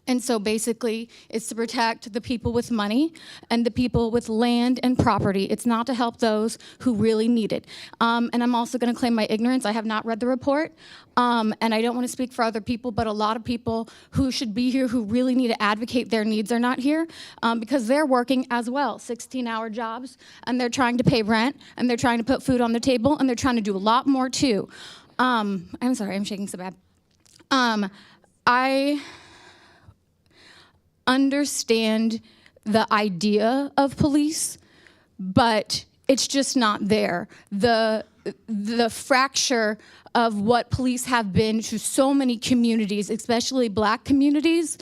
And so basically, it's to protect the people with money and the people with land and property. It's not to help those who really need it. And I'm also going to claim my ignorance. I have not read the report, and I don't want to speak for other people, but a lot of people who should be here who really need to advocate their needs are not here because they're working as well, 16-hour jobs, and they're trying to pay rent, and they're trying to put food on the table, and they're trying to do a lot more too. I'm sorry, I'm shaking so bad. understand the idea of police, but it's just not there. The fracture of what police have been to so many communities, especially Black communities,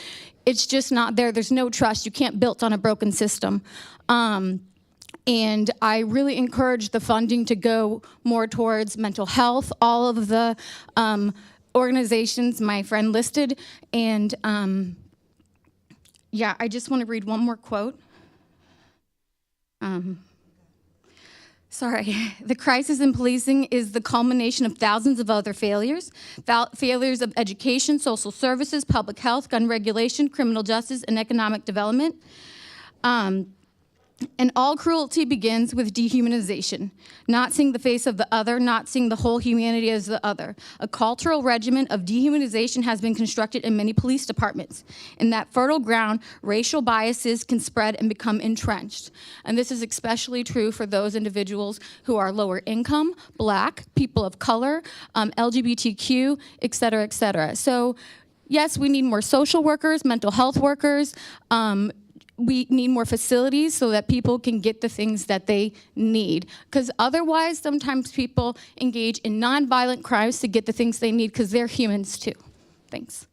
it's just not there. There's no trust. You can't build on a broken system. And I really encourage the funding to go more towards mental health, all of the organizations my friend listed. And yeah, I just want to read one more quote. Sorry. The crisis in policing is the culmination of thousands of other failures. Failures of education, social services, public health, gun regulation, criminal justice, and economic development. And all cruelty begins with dehumanization, not seeing the face of the other, not seeing the whole humanity as the other. A cultural regimen of dehumanization has been constructed in many police departments. In that fertile ground, racial biases can spread and become entrenched. And this is especially true for those individuals who are lower income, Black, people of color, LGBTQ, et cetera, et cetera. So yes, we need more social workers, mental health workers, we need more facilities so that people can get the things that they need. Because otherwise, sometimes people engage in nonviolent crimes to get the things they need because they're humans too. Thanks.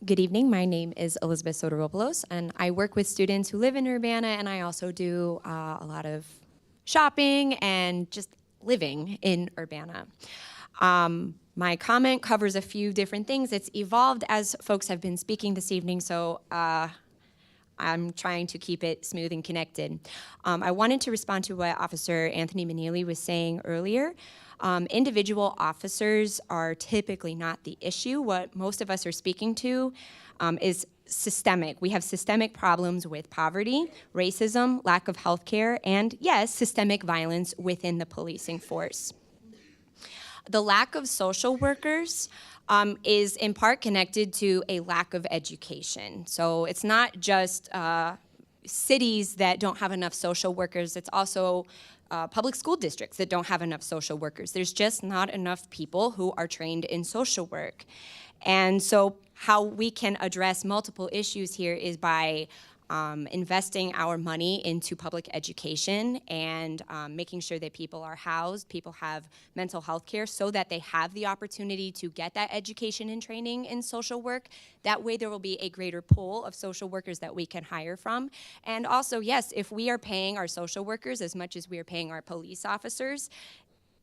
Good evening. My name is Elizabeth Soteropoulos, and I work with students who live in Urbana, and I also do a lot of shopping and just living in Urbana. My comment covers a few different things. It's evolved as folks have been speaking this evening, so I'm trying to keep it smooth and connected. I wanted to respond to what Officer Anthony Manili was saying earlier. Individual officers are typically not the issue. What most of us are speaking to is systemic. We have systemic problems with poverty, racism, lack of health care, and yes, systemic violence within the policing force. The lack of social workers is in part connected to a lack of education. So it's not just cities that don't have enough social workers, it's also public school districts that don't have enough social workers. There's just not enough people who are trained in social work. And so how we can address multiple issues here is by investing our money into public education and making sure that people are housed, people have mental health care so that they have the opportunity to get that education and training in social work. That way there will be a greater pool of social workers that we can hire from. And also, yes, if we are paying our social workers as much as we are paying our police officers,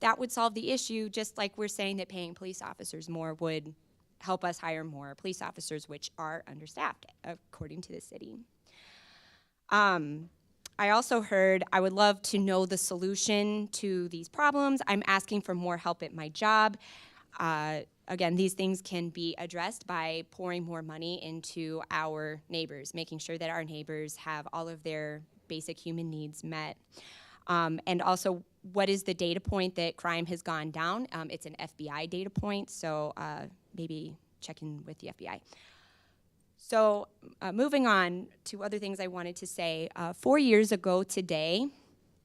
that would solve the issue, just like we're saying that paying police officers more would help us hire more police officers, which are understaffed, according to the city. I also heard, I would love to know the solution to these problems. I'm asking for more help at my job. Again, these things can be addressed by pouring more money into our neighbors, making sure that our neighbors have all of their basic human needs met. And also, what is the data point that crime has gone down? It's an FBI data point, so maybe check in with the FBI. So moving on to other things I wanted to say. 4 years ago today,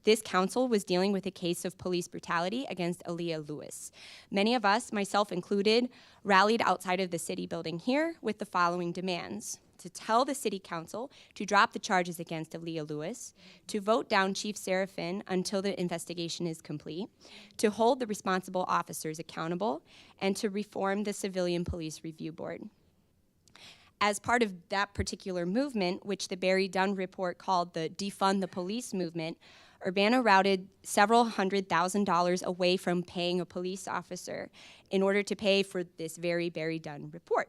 this council was dealing with a case of police brutality against Aaliyah Lewis. Many of us, myself included, rallied outside of the city building here with the following demands: to tell the city council to drop the charges against Aaliyah Lewis, to vote down Chief Serafin until the investigation is complete, to hold the responsible officers accountable, and to reform the Civilian Police Review Board. As part of that particular movement, which the Barry Dunn report called the Defund the Police movement, Urbana routed several $100,000 away from paying a police officer in order to pay for this very Barry Dunn report.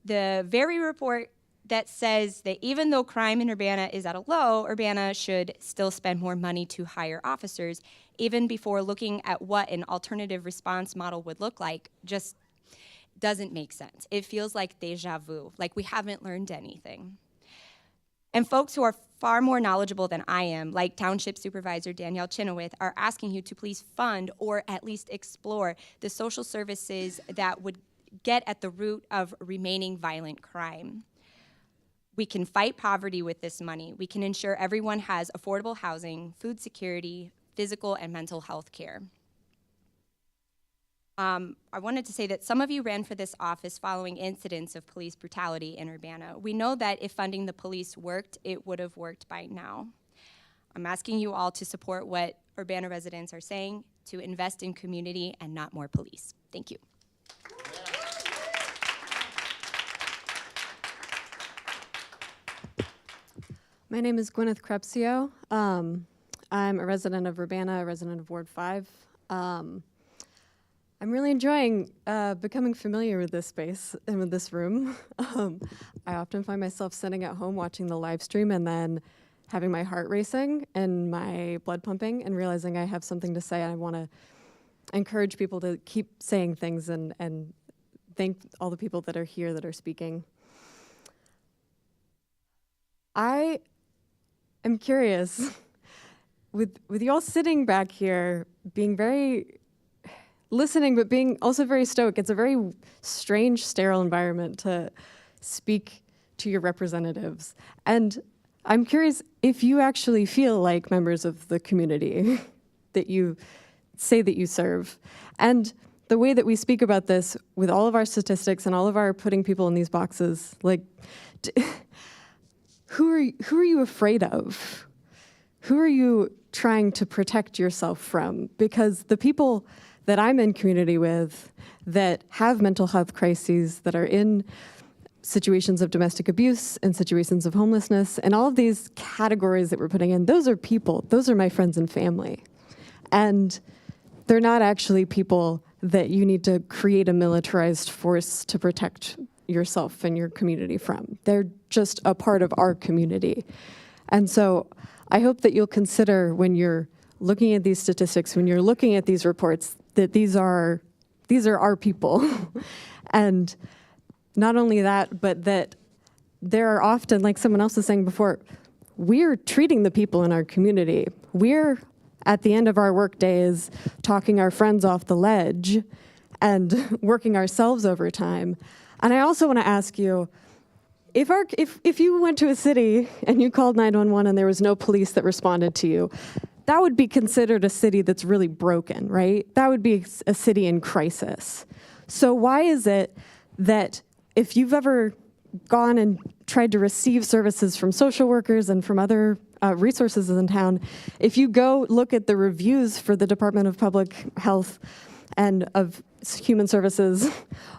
The very report that says that even though crime in Urbana is at a low, Urbana should still spend more money to hire officers, even before looking at what an alternative response model would look like, just doesn't make sense. It feels like deja vu, like we haven't learned anything. And folks who are far more knowledgeable than I am, like Township Supervisor Danielle Chenoweth, are asking you to please fund or at least explore the social services that would get at the root of remaining violent crime. We can fight poverty with this money. We can ensure everyone has affordable housing, food security, physical and mental health care. I wanted to say that some of you ran for this office following incidents of police brutality in Urbana. We know that if funding the police worked, it would have worked by now. I'm asking you all to support what Urbana residents are saying, to invest in community and not more police. Thank you.
My name is Gwyneth Crepsio. I'm a resident of Urbana, a resident of Ward 5. I'm really enjoying becoming familiar with this space and with this room. I often find myself sitting at home watching the live stream and then having my heart racing and my blood pumping and realizing I have something to say. I want to encourage people to keep saying things and thank all the people that are here that are speaking. I am curious, with you all sitting back here, being very listening, but being also very stoic. It's a very strange, sterile environment to speak to your representatives. And I'm curious if you actually feel like members of the community that you say that you serve. And the way that we speak about this with all of our statistics and all of our putting people in these boxes, like, who are you afraid of? Who are you trying to protect yourself from? Because the people that I'm in community with that have mental health crises, that are in situations of domestic abuse and situations of homelessness, and all of these categories that we're putting in, those are people, those are my friends and family. And they're not actually people that you need to create a militarized force to protect yourself and your community from. They're just a part of our community. And so I hope that you'll consider when you're looking at these statistics, when you're looking at these reports, that these are our people. And not only that, but that there are often, like someone else was saying before, we're treating the people in our community. We're, at the end of our work days, talking our friends off the ledge and working ourselves overtime. And I also want to ask you, if you went to a city and you called 911 and there was no police that responded to you, that would be considered a city that's really broken, right? That would be a city in crisis. So why is it that if you've ever gone and tried to receive services from social workers and from other resources in town, if you go look at the reviews for the Department of Public Health and of Human Services,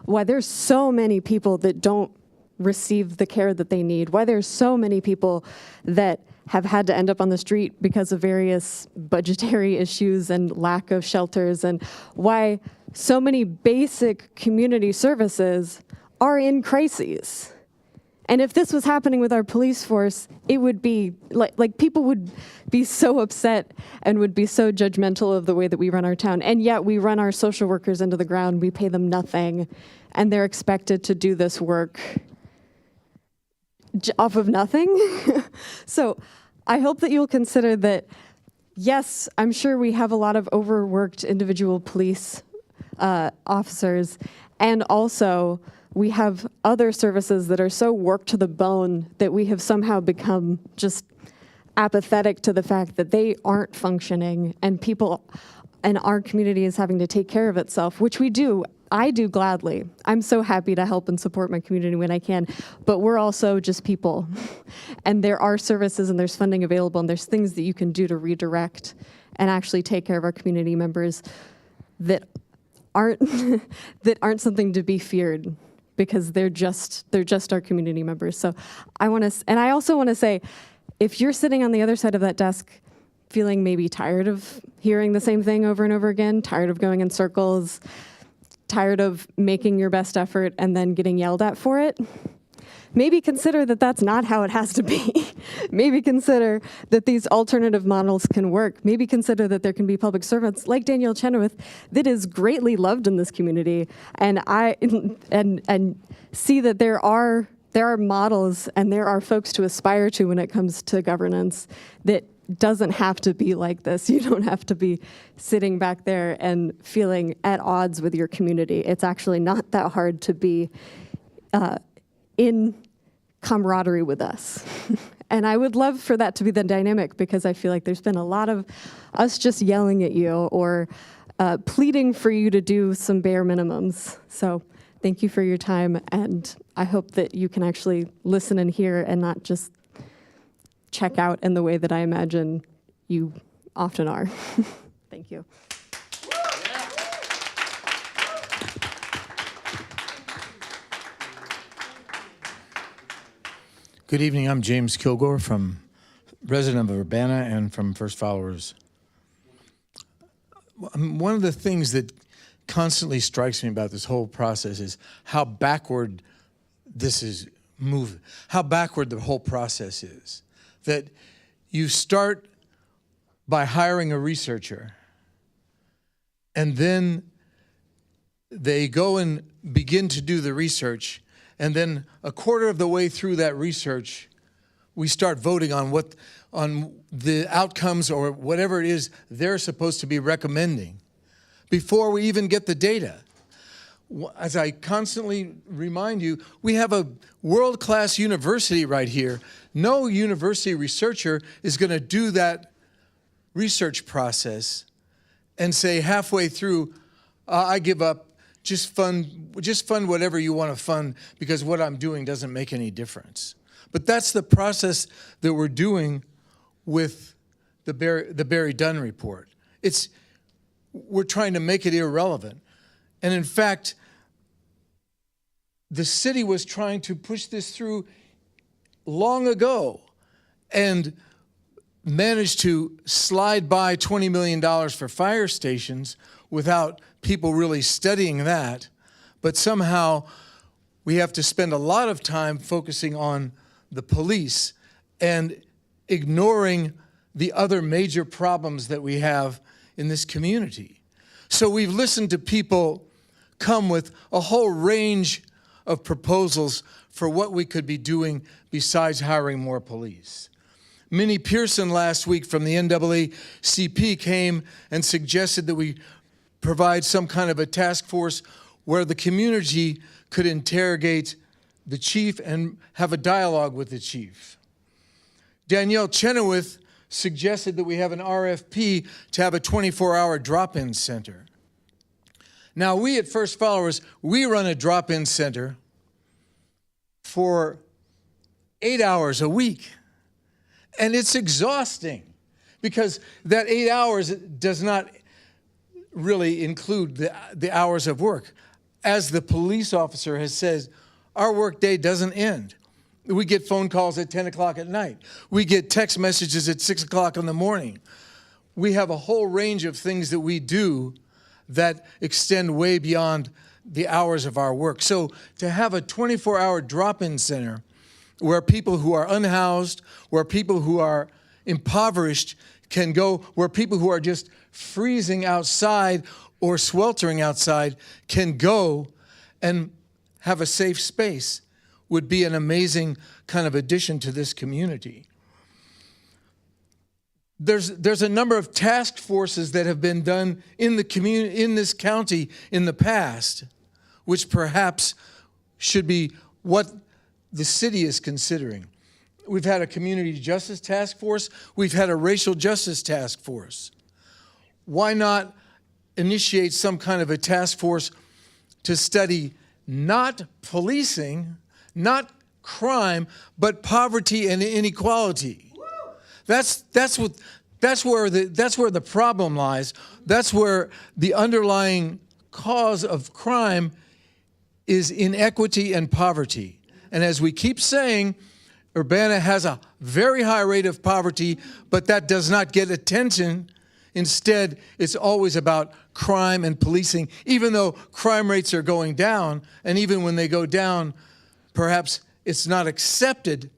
why there's so many people that don't receive the care that they need, why there's so many people that have had to end up on the street because of various budgetary issues and lack of shelters, and why so many basic community services are in crises. And if this was happening with our police force, it would be like people would be so upset and would be so judgmental of the way that we run our town. And yet we run our social workers into the ground, we pay them nothing, and they're expected to do this work off of nothing. So I hope that you'll consider that, yes, I'm sure we have a lot of overworked individual police officers, and also we have other services that are so worked to the bone that we have somehow become just apathetic to the fact that they aren't functioning, and people and our community is having to take care of itself, which we do. I do gladly. I'm so happy to help and support my community when I can, but we're also just people. And there are services and there's funding available and there's things that you can do to redirect and actually take care of our community members that aren't that aren't something to be feared, because they're just our community members. So I also want to say, if you're sitting on the other side of that desk feeling maybe tired of hearing the same thing over and over again, tired of going in circles, tired of making your best effort and then getting yelled at for it, maybe consider that that's not how it has to be. Maybe consider that these alternative models can work. Maybe consider that there can be public servants like Danielle Chenoweth that is greatly loved in this community, and see that there are models and there are folks to aspire to when it comes to governance that doesn't have to be like this. You don't have to be sitting back there and feeling at odds with your community. It's actually not that hard to be in camaraderie with us And I would love for that to be the dynamic, because I feel like there's been a lot of us just yelling at you or pleading for you to do some bare minimums. So thank you for your time, and I hope that you can actually listen and hear and not just check out in the way that I imagine you often are. Thank you.
Good evening. I'm James Kilgore, resident of Urbana and from First Followers. One of the things that constantly strikes me about this whole process is how backward this is moving, how backward the whole process is. That you start by hiring a researcher, and then they go and begin to do the research, and then a quarter of the way through that research, we start voting on the outcomes or whatever it is they're supposed to be recommending before we even get the data. As I constantly remind you, we have a world-class university right here. No university researcher is going to do that research process and say halfway through, I give up, just fund whatever you want to fund, because what I'm doing doesn't make any difference. But that's the process that we're doing with the Barry Dunn report. We're trying to make it irrelevant. And in fact, the city was trying to push this through long ago and managed to slide by $20 million for fire stations without people really studying that. But somehow we have to spend a lot of time focusing on the police and ignoring the other major problems that we have in this community. So we've listened to people come with a whole range of proposals for what we could be doing besides hiring more police. Minnie Pearson last week from the NAACP came and suggested that we provide some kind of a task force where the community could interrogate the chief and have a dialogue with the chief. Danielle Chenoweth suggested that we have an RFP to have a 24-hour drop-in center. Now, we at First Followers, we run a drop-in center for 8 hours a week. And it's exhausting because that 8 hours does not really include the hours of work. As the police officer has said, our workday doesn't end. We get phone calls at 10 o'clock at night. We get text messages at 6 o'clock in the morning. We have a whole range of things that we do that extend way beyond the hours of our work. So to have a 24-hour drop-in center where people who are unhoused, where people who are impoverished can go, where people who are just freezing outside or sweltering outside can go and have a safe space would be an amazing kind of addition to this community. There's a number of task forces that have been done in the community, in this county in the past, which perhaps should be what the city is considering. We've had a community justice task force. We've had a racial justice task force. Why not initiate some kind of a task force to study not policing, not crime, but poverty and inequality? That's where the problem lies. That's where the underlying cause of crime is inequity and poverty. And as we keep saying, Urbana has a very high rate of poverty, but that does not get attention. Instead, it's always about crime and policing, even though crime rates are going down, and even when they go down, perhaps it's not accepted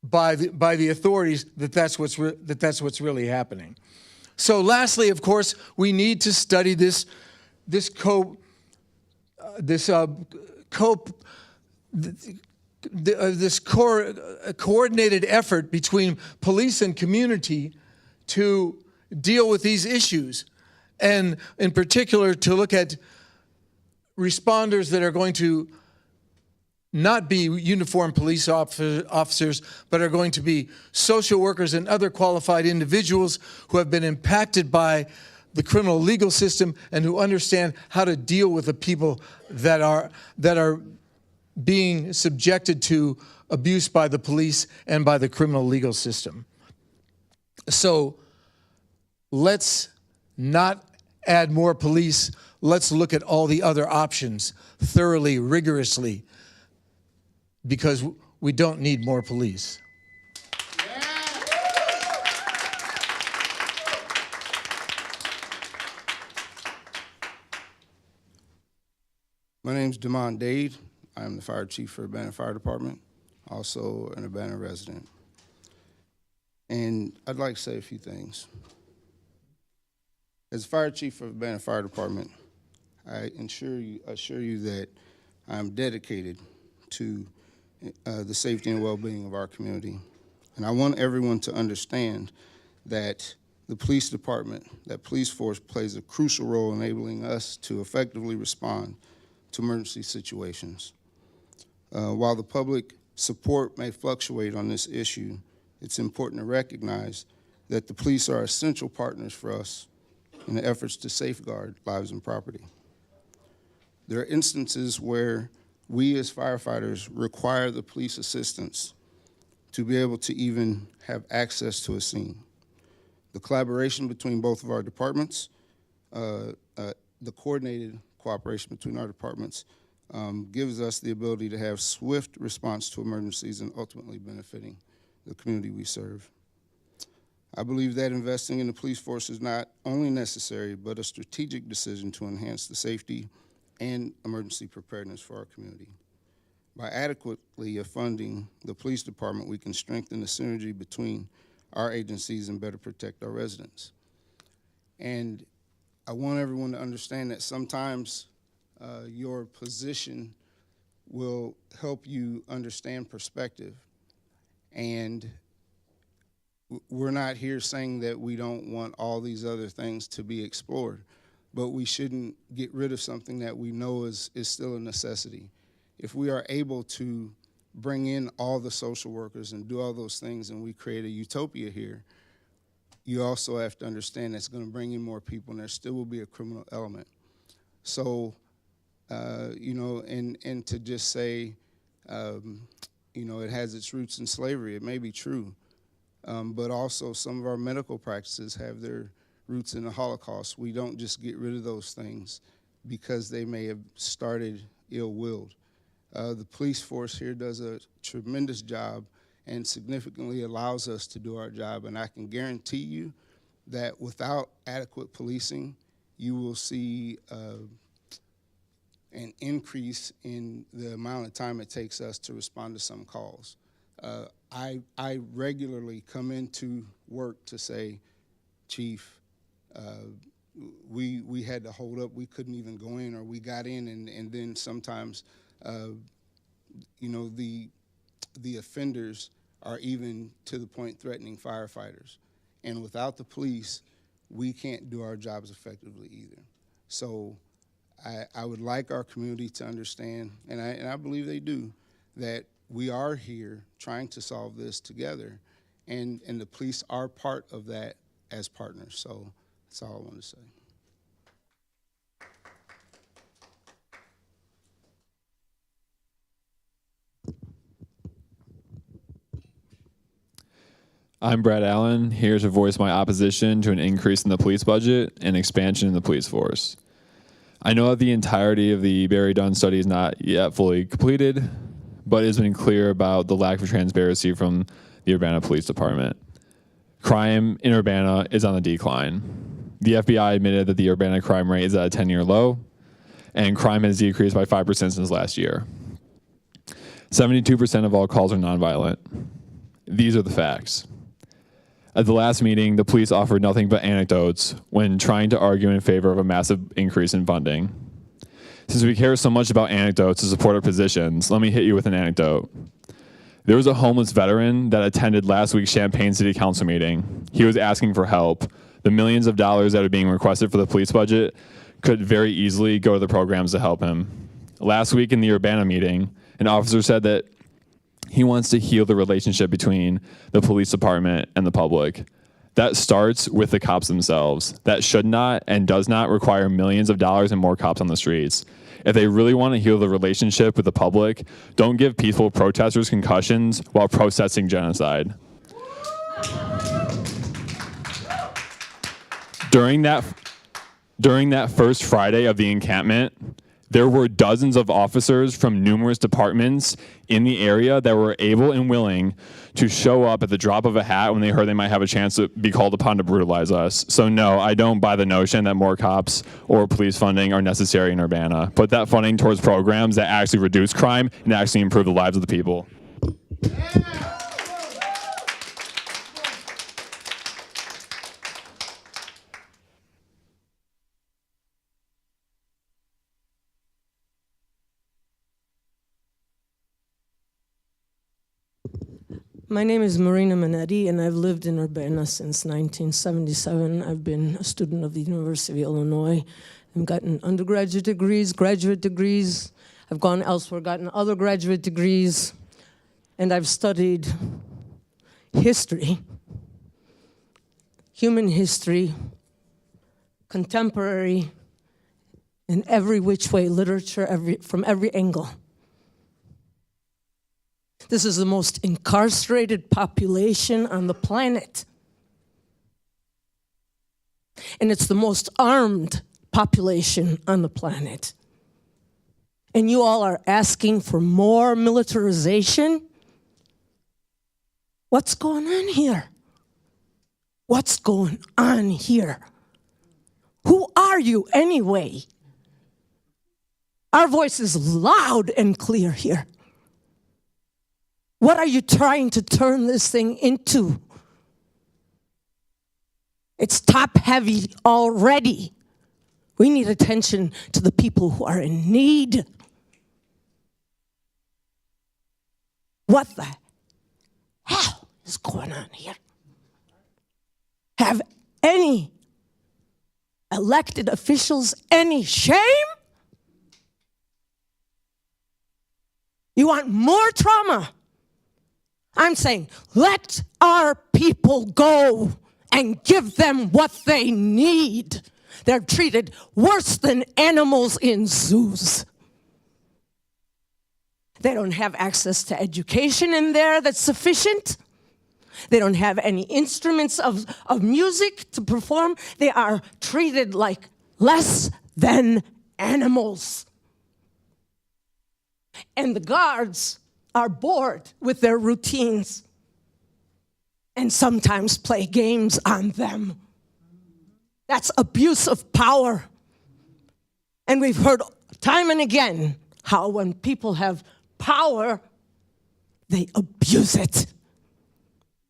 by the authorities that that's what's really happening. So lastly, of course, we need to study this coordinated effort between police and community to deal with these issues, and in particular to look at responders that are going to not be uniformed police officers, but are going to be social workers and other qualified individuals who have been impacted by the criminal legal system and who understand how to deal with the people that are being subjected to abuse by the police and by the criminal legal system. So let's not add more police. Let's look at all the other options thoroughly, rigorously, because we don't need more police.
My name's Damon Dade. I'm the fire chief for Urbana Fire Department, also an Urbana resident. And I'd like to say a few things. As fire chief for Urbana Fire Department, I assure you that I'm dedicated to the safety and well-being of our community. And I want everyone to understand that the police department, that police force plays a crucial role enabling us to effectively respond to emergency situations. While the public support may fluctuate on this issue, it's important to recognize that the police are essential partners for us in the efforts to safeguard lives and property. There are instances where we as firefighters require the police assistance to be able to even have access to a scene. The collaboration between both of our departments, the coordinated cooperation between our departments gives us the ability to have swift response to emergencies and ultimately benefiting the community we serve. I believe that investing in the police force is not only necessary, but a strategic decision to enhance the safety and emergency preparedness for our community. By adequately funding the police department, we can strengthen the synergy between our agencies and better protect our residents. And I want everyone to understand that sometimes your position will help you understand perspective. And we're not here saying that we don't want all these other things to be explored, but we shouldn't get rid of something that we know is still a necessity. If we are able to bring in all the social workers and do all those things and we create a utopia here, you also have to understand that's going to bring in more people and there still will be a criminal element. So, you know, and to just say, you know, it has its roots in slavery, it may be true. But also some of our medical practices have their roots in the Holocaust. We don't just get rid of those things because they may have started ill-willed. The police force here does a tremendous job and significantly allows us to do our job. And I can guarantee you that without adequate policing, you will see an increase in the amount of time it takes us to respond to some calls. I regularly come into work to say, Chief, we had to hold up, we couldn't even go in, or we got in, and then sometimes, you know, the offenders are even to the point threatening firefighters. And without the police, we can't do our jobs effectively either. So I would like our community to understand, and I believe they do, that we are here trying to solve this together, and the police are part of that as partners. So that's all I want to say.
I'm Brad Allen, here to voice my opposition to an increase in the police budget and expansion in the police force. I know that the entirety of the Barry Dunn study is not yet fully completed, but it has been clear about the lack of transparency from the Urbana Police Department. Crime in Urbana is on the decline. The FBI admitted that the Urbana crime rate is at a 10-year low, and crime has decreased by 5% since last year. 72% of all calls are nonviolent. These are the facts. At the last meeting, the police offered nothing but anecdotes when trying to argue in favor of a massive increase in funding. Since we care so much about anecdotes to support our positions, let me hit you with an anecdote. There was a homeless veteran that attended last week's Champaign City Council meeting. He was asking for help. The millions of dollars that are being requested for the police budget could very easily go to the programs to help him. Last week in the Urbana meeting, An officer said that he wants to heal the relationship between the police department and the public. That starts with the cops themselves. That should not and does not require millions of dollars and more cops on the streets. If they really want to heal the relationship with the public, don't give peaceful protesters concussions while protesting genocide. During that first Friday of the encampment, there were dozens of officers from numerous departments in the area that were able and willing to show up at the drop of a hat when they heard they might have a chance to be called upon to brutalize us. So no, I don't buy the notion that more cops or police funding are necessary in Urbana. Put that funding towards programs that actually reduce crime and actually improve the lives of the people.
My name is Marina Manetti, and I've lived in Urbana since 1977. I've been a student of the University of Illinois. I've gotten undergraduate degrees, graduate degrees. I've gone elsewhere, gotten other graduate degrees, and I've studied history, human history, contemporary, in every which way, literature, from every angle. This is the most incarcerated population on the planet. And it's the most armed population on the planet. And you all are asking for more militarization? What's going on here? What's going on here? Who are you anyway? Our voice is loud and clear here. What are you trying to turn this thing into? It's top heavy already. We need attention to the people who are in need. What the hell is going on here? Have any elected officials any shame? You want more trauma? I'm saying, let our people go and give them what they need. They're treated worse than animals in zoos. They don't have access to education in there that's sufficient. They don't have any instruments of music to perform. They are treated like less than animals. And the guards are bored with their routines and sometimes play games on them. That's abuse of power. And we've heard time and again how when people have power, they abuse it.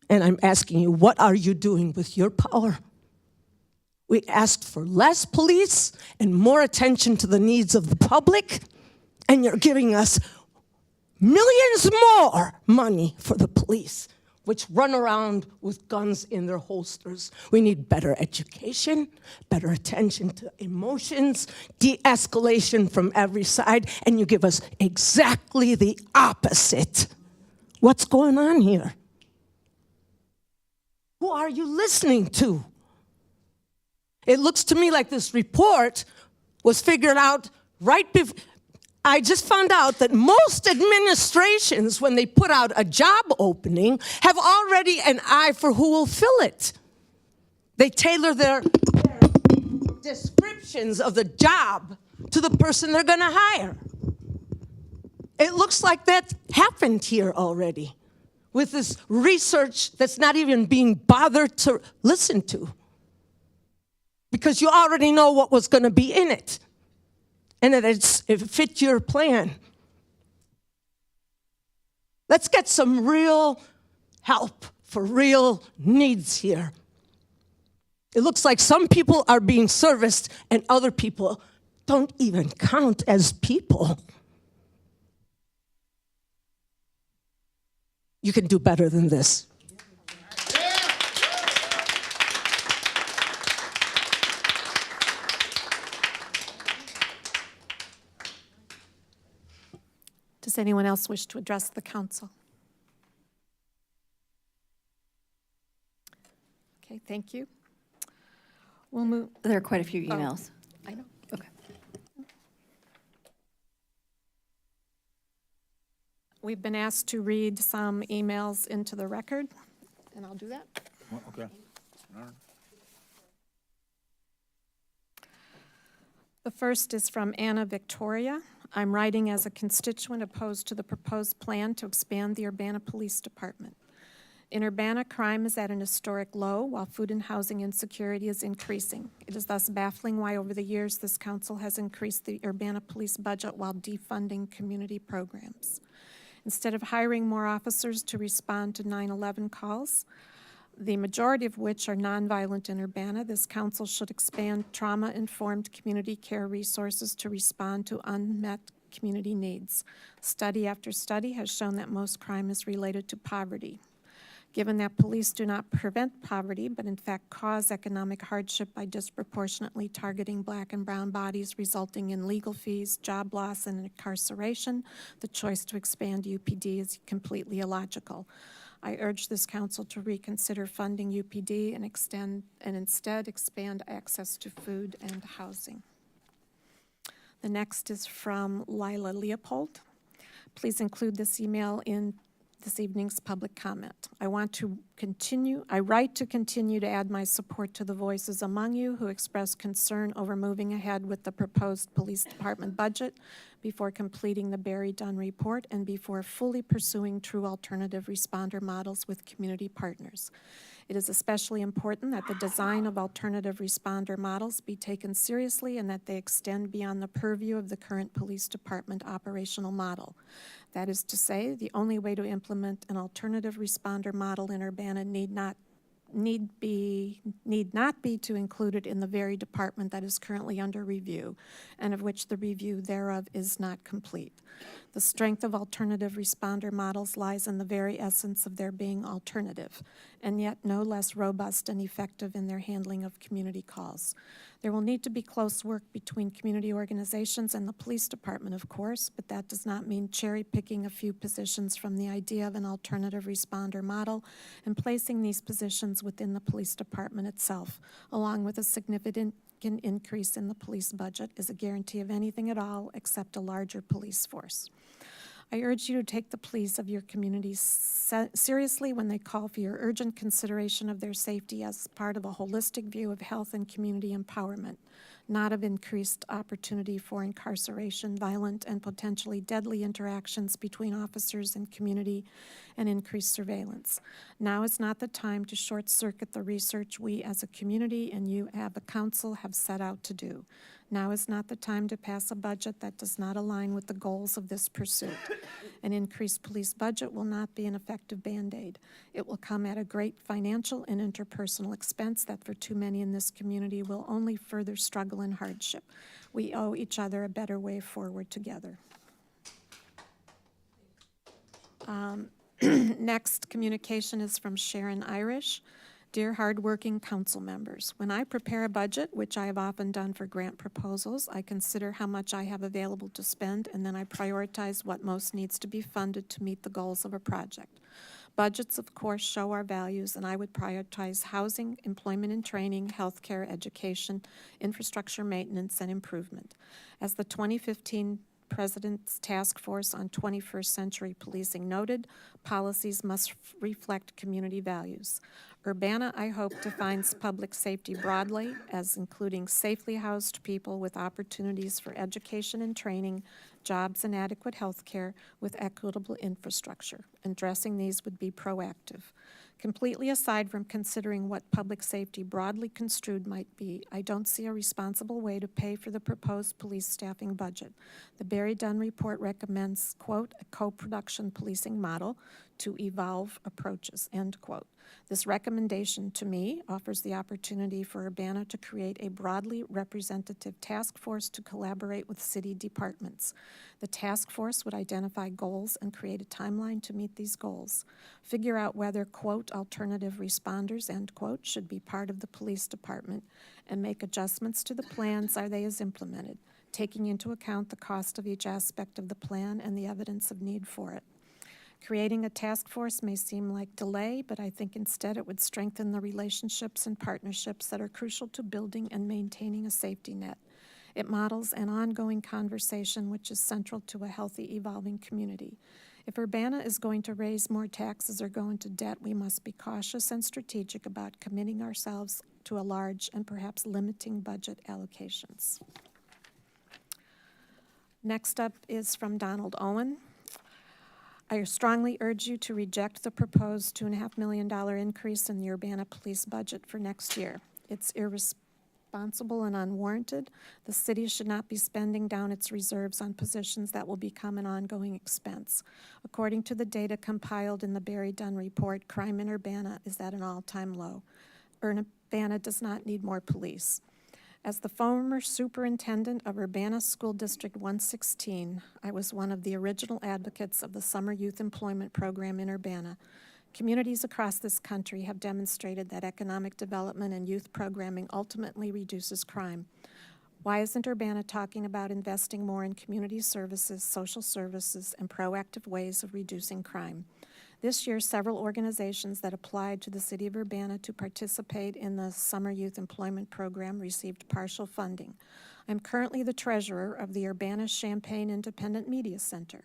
And I'm asking you, what are you doing with your power? We asked for less police and more attention to the needs of the public, and you're giving us millions more money for the police, which run around with guns in their holsters. We need better education, better attention to emotions, de-escalation from every side, and you give us exactly the opposite. What's going on here? Who are you listening to? It looks to me like this report was figured out right before. I just found out that most administrations, when they put out a job opening, have already an eye for who will fill it. They tailor their descriptions of the job to the person they're going to hire. It looks like that happened here already with this research that's not even being bothered to listen to, because you already know what was going to be in it. And that it fit your plan. Let's get some real help for real needs here. It looks like some people are being serviced and other people don't even count as people. You can do better than this.
Does Does anyone else wish to address the council? Okay, thank you. We'll move.
There are quite a few emails.
I know.
Okay.
We've been asked to read some emails into the record, and I'll do that.
Okay.
The first is from Anna Victoria. I'm writing as a constituent opposed to the proposed plan to expand the Urbana Police Department. In Urbana, crime is at an historic low, while food and housing insecurity is increasing. It is thus baffling why over the years this council has increased the Urbana police budget while defunding community programs. Instead of hiring more officers to respond to 9/11 calls, the majority of which are nonviolent in Urbana, this council should expand trauma-informed community care resources to respond to unmet community needs. Study after study has shown that most crime is related to poverty. Given that police do not prevent poverty, but in fact cause economic hardship by disproportionately targeting black and brown bodies, resulting in legal fees, job loss, and incarceration, the choice to expand UPD is completely illogical. I urge this council to reconsider funding UPD and instead expand access to food and housing. The next is from Lila Leopold. Please include this email in this evening's public comment. I write to continue to add my support to the voices among you who express concern over moving ahead with the proposed police department budget before completing the Barry Dunn report and before fully pursuing true alternative responder models with community partners. It is especially important that the design of alternative responder models be taken seriously and that they extend beyond the purview of the current police department operational model. That is to say, the only way to implement an alternative responder model in Urbana need not be to include it in the very department that is currently under review, and of which the review thereof is not complete. The strength of alternative responder models lies in the very essence of their being alternative, and yet no less robust and effective in their handling of community calls. There will need to be close work between community organizations and the police department, of course, but that does not mean cherry-picking a few positions from the idea of an alternative responder model and placing these positions within the police department itself, along with a significant increase in the police budget, is a guarantee of anything at all except a larger police force. I urge you to take the pleas of your communities seriously when they call for your urgent consideration of their safety as part of a holistic view of health and community empowerment, not of increased opportunity for incarceration, violent, and potentially deadly interactions between officers and community, and increased surveillance. Now is not the time to short-circuit the research we as a community and you as a council have set out to do. Now is not the time to pass a budget that does not align with the goals of this pursuit. An increased police budget will not be an effective Band-Aid. It will come at a great financial and interpersonal expense that for too many in this community will only further struggle and hardship. We owe each other a better way forward together. Next communication is from Sharon Irish. Dear hardworking council members, when I prepare a budget, which I have often done for grant proposals, I consider how much I have available to spend, and then I prioritize what most needs to be funded to meet the goals of a project. Budgets, of course, show our values, and I would prioritize housing, employment and training, healthcare, education, infrastructure maintenance, and improvement. As the 2015 President's Task Force on 21st Century Policing noted, policies must reflect community values. Urbana, I hope, defines public safety broadly as including safely housed people with opportunities for education and training, jobs and adequate health care with equitable infrastructure. Addressing these would be proactive. Completely aside from considering what public safety broadly construed might be, I don't see a responsible way to pay for the proposed police staffing budget. The Barry Dunn report recommends, quote, a co-production policing model to evolve approaches, end quote. This recommendation, to me, offers the opportunity for Urbana to create a broadly representative task force to collaborate with city departments. The task force would identify goals and create a timeline to meet these goals. Figure out whether, quote, alternative responders, end quote, should be part of the police department, and make adjustments to the plans as they is implemented. taking into account the cost of each aspect of the plan and the evidence of need for it. Creating a task force may seem like delay, but I think instead it would strengthen the relationships and partnerships that are crucial to building and maintaining a safety net. It models an ongoing conversation which is central to a healthy, evolving community. If Urbana is going to raise more taxes or go into debt, we must be cautious and strategic about committing ourselves to a large and perhaps limiting budget allocations. Next up is from Donald Owen. I strongly urge you to reject the proposed $2.5 million increase in the Urbana police budget for next year. It's irresponsible and unwarranted. The city should not be spending down its reserves on positions that will become an ongoing expense. According to the data compiled in the Barry Dunn report, crime in Urbana is at an all-time low. Urbana does not need more police. As the former superintendent of Urbana School District 116, I was one of the original advocates of the Summer Youth Employment Program in Urbana. Communities across this country have demonstrated that economic development and youth programming ultimately reduces crime. Why isn't Urbana talking about investing more in community services, social services, and proactive ways of reducing crime? This year, several organizations that applied to the City of Urbana to participate in the Summer Youth Employment Program received partial funding. I'm currently the treasurer of the Urbana-Champaign Independent Media Center.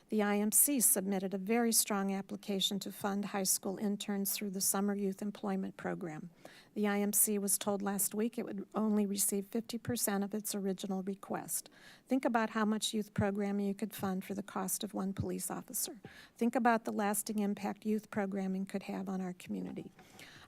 The IMC submitted a very strong application to fund high school interns through the Summer Youth Employment Program. The IMC was told last week it would only receive 50% of its original request. Think about how much youth programming you could fund for the cost of one police officer. Think about the lasting impact youth programming could have on our community.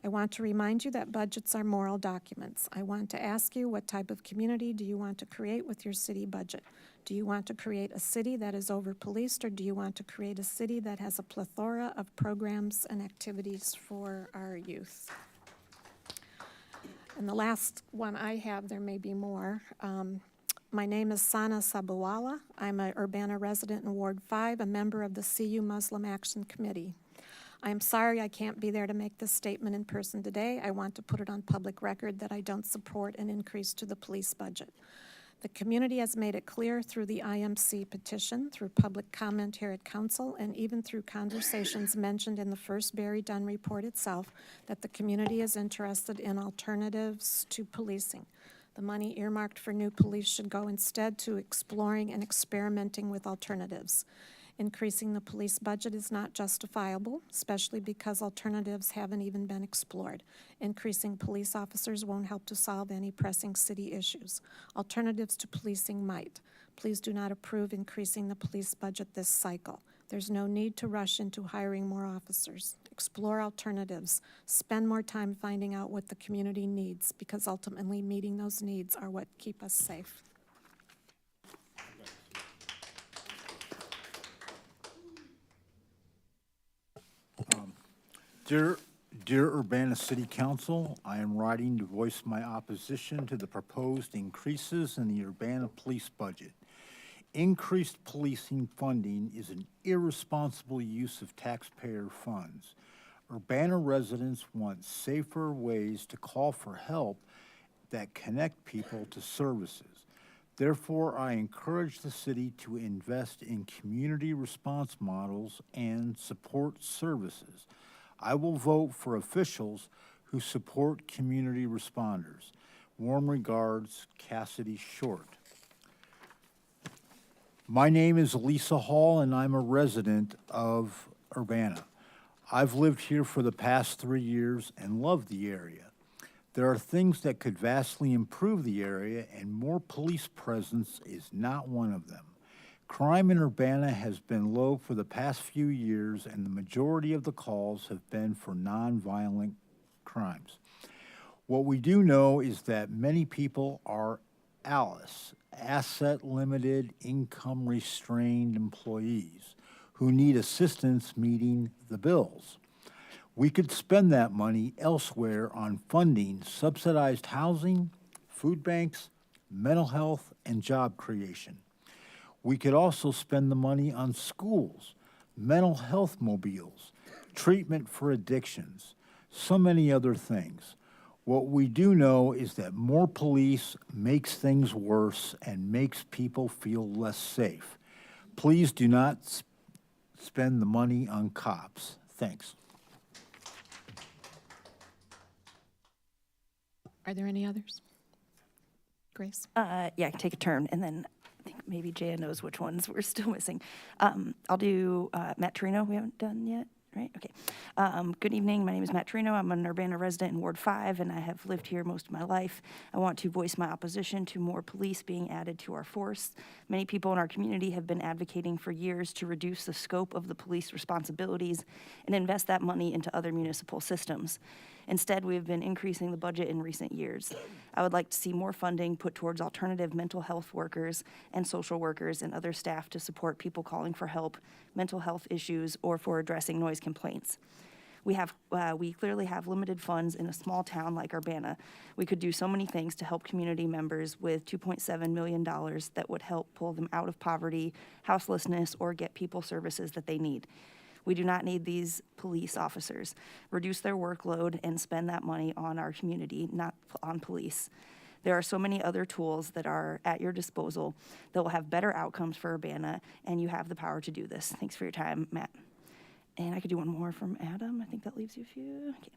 I want to remind you that budgets are moral documents. I want to ask you, what type of community do you want to create with your city budget? Do you want to create a city that is over-policed, or do you want to create a city that has a plethora of programs and activities for our youth? And the last one I have, there may be more. My name is Sana Sabuwala. I'm an Urbana resident in Ward 5, a member of the CU Muslim Action Committee. I'm sorry I can't be there to make this statement in person today. I want to put it on public record that I don't support an increase to the police budget. The community has made it clear through the IMC petition, through public comment here at Council, and even through conversations mentioned in the first Barry Dunn report itself, that the community is interested in alternatives to policing. The money earmarked for new police should go instead to exploring and experimenting with alternatives. Increasing the police budget is not justifiable, especially because alternatives haven't even been explored. Increasing police officers won't help to solve any pressing city issues. Alternatives to policing might. Please do not approve increasing the police budget this cycle. There's no need to rush into hiring more officers. Explore alternatives. Spend more time finding out what the community needs, because ultimately meeting those needs are what keep us safe.
Dear Urbana City Council, I am writing to voice my opposition to the proposed increases in the Urbana police budget. Increased policing funding is an irresponsible use of taxpayer funds. Urbana residents want safer ways to call for help that connect people to services. Therefore, I encourage the city to invest in community response models and support services. I will vote for officials who support community responders. Warm regards, Cassidy Short. My name is Lisa Hall, and I'm a resident of Urbana. I've lived here for the past 3 years and love the area. There are things that could vastly improve the area, and more police presence is not one of them. Crime in Urbana has been low for the past few years, and the majority of the calls have been for nonviolent crimes. What we do know is that many people are ALICE, asset-limited, income-restrained employees, who need assistance meeting the bills. We could spend that money elsewhere on funding subsidized housing, food banks, mental health, and job creation. We could also spend the money on schools, mental health mobiles, treatment for addictions, so many other things. What we do know is that more police makes things worse and makes people feel less safe. Please do not spend the money on cops. Thanks.
Are there any others? Grace?
Yeah, I can take a turn, and then I think maybe Jaya knows which ones we're still missing. I'll do Matt Torino, we haven't done yet, right? Okay. Good evening, my name is Matt Torino. I'm an Urbana resident in Ward 5, and I have lived here most of my life. I want to voice my opposition to more police being added to our force. Many people in our community have been advocating for years to reduce the scope of the police responsibilities and invest that money into other municipal systems. Instead, we have been increasing the budget in recent years. I would like to see more funding put towards alternative mental health workers and social workers and other staff to support people calling for help, mental health issues, or for addressing noise complaints. We clearly have limited funds in a small town like Urbana. We could do so many things to help community members with $2.7 million that would help pull them out of poverty, houselessness, or get people services that they need. We do not need these police officers. Reduce their workload and spend that money on our community, not on police. There are so many other tools that are at your disposal that will have better outcomes for Urbana, and you have the power to do this. Thanks for your time, Matt. And I could do one more from Adam. I think that leaves you a few. Okay.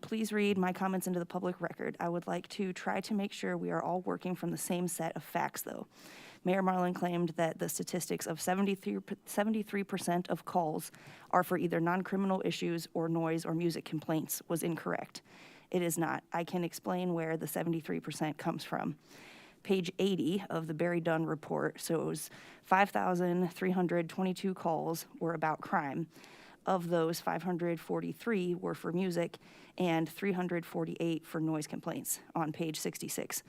Please read my comments into the public record. I would like to try to make sure we are all working from the same set of facts, though. Mayor Marlin claimed that the statistics of 73% of calls are for either non-criminal issues or noise or music complaints was incorrect. It is not. I can explain where the 73% comes from. Page 80 of the Barry Dunn report shows 5,322 calls were about crime. Of those, 543 were for music and 348 for noise complaints on page 66.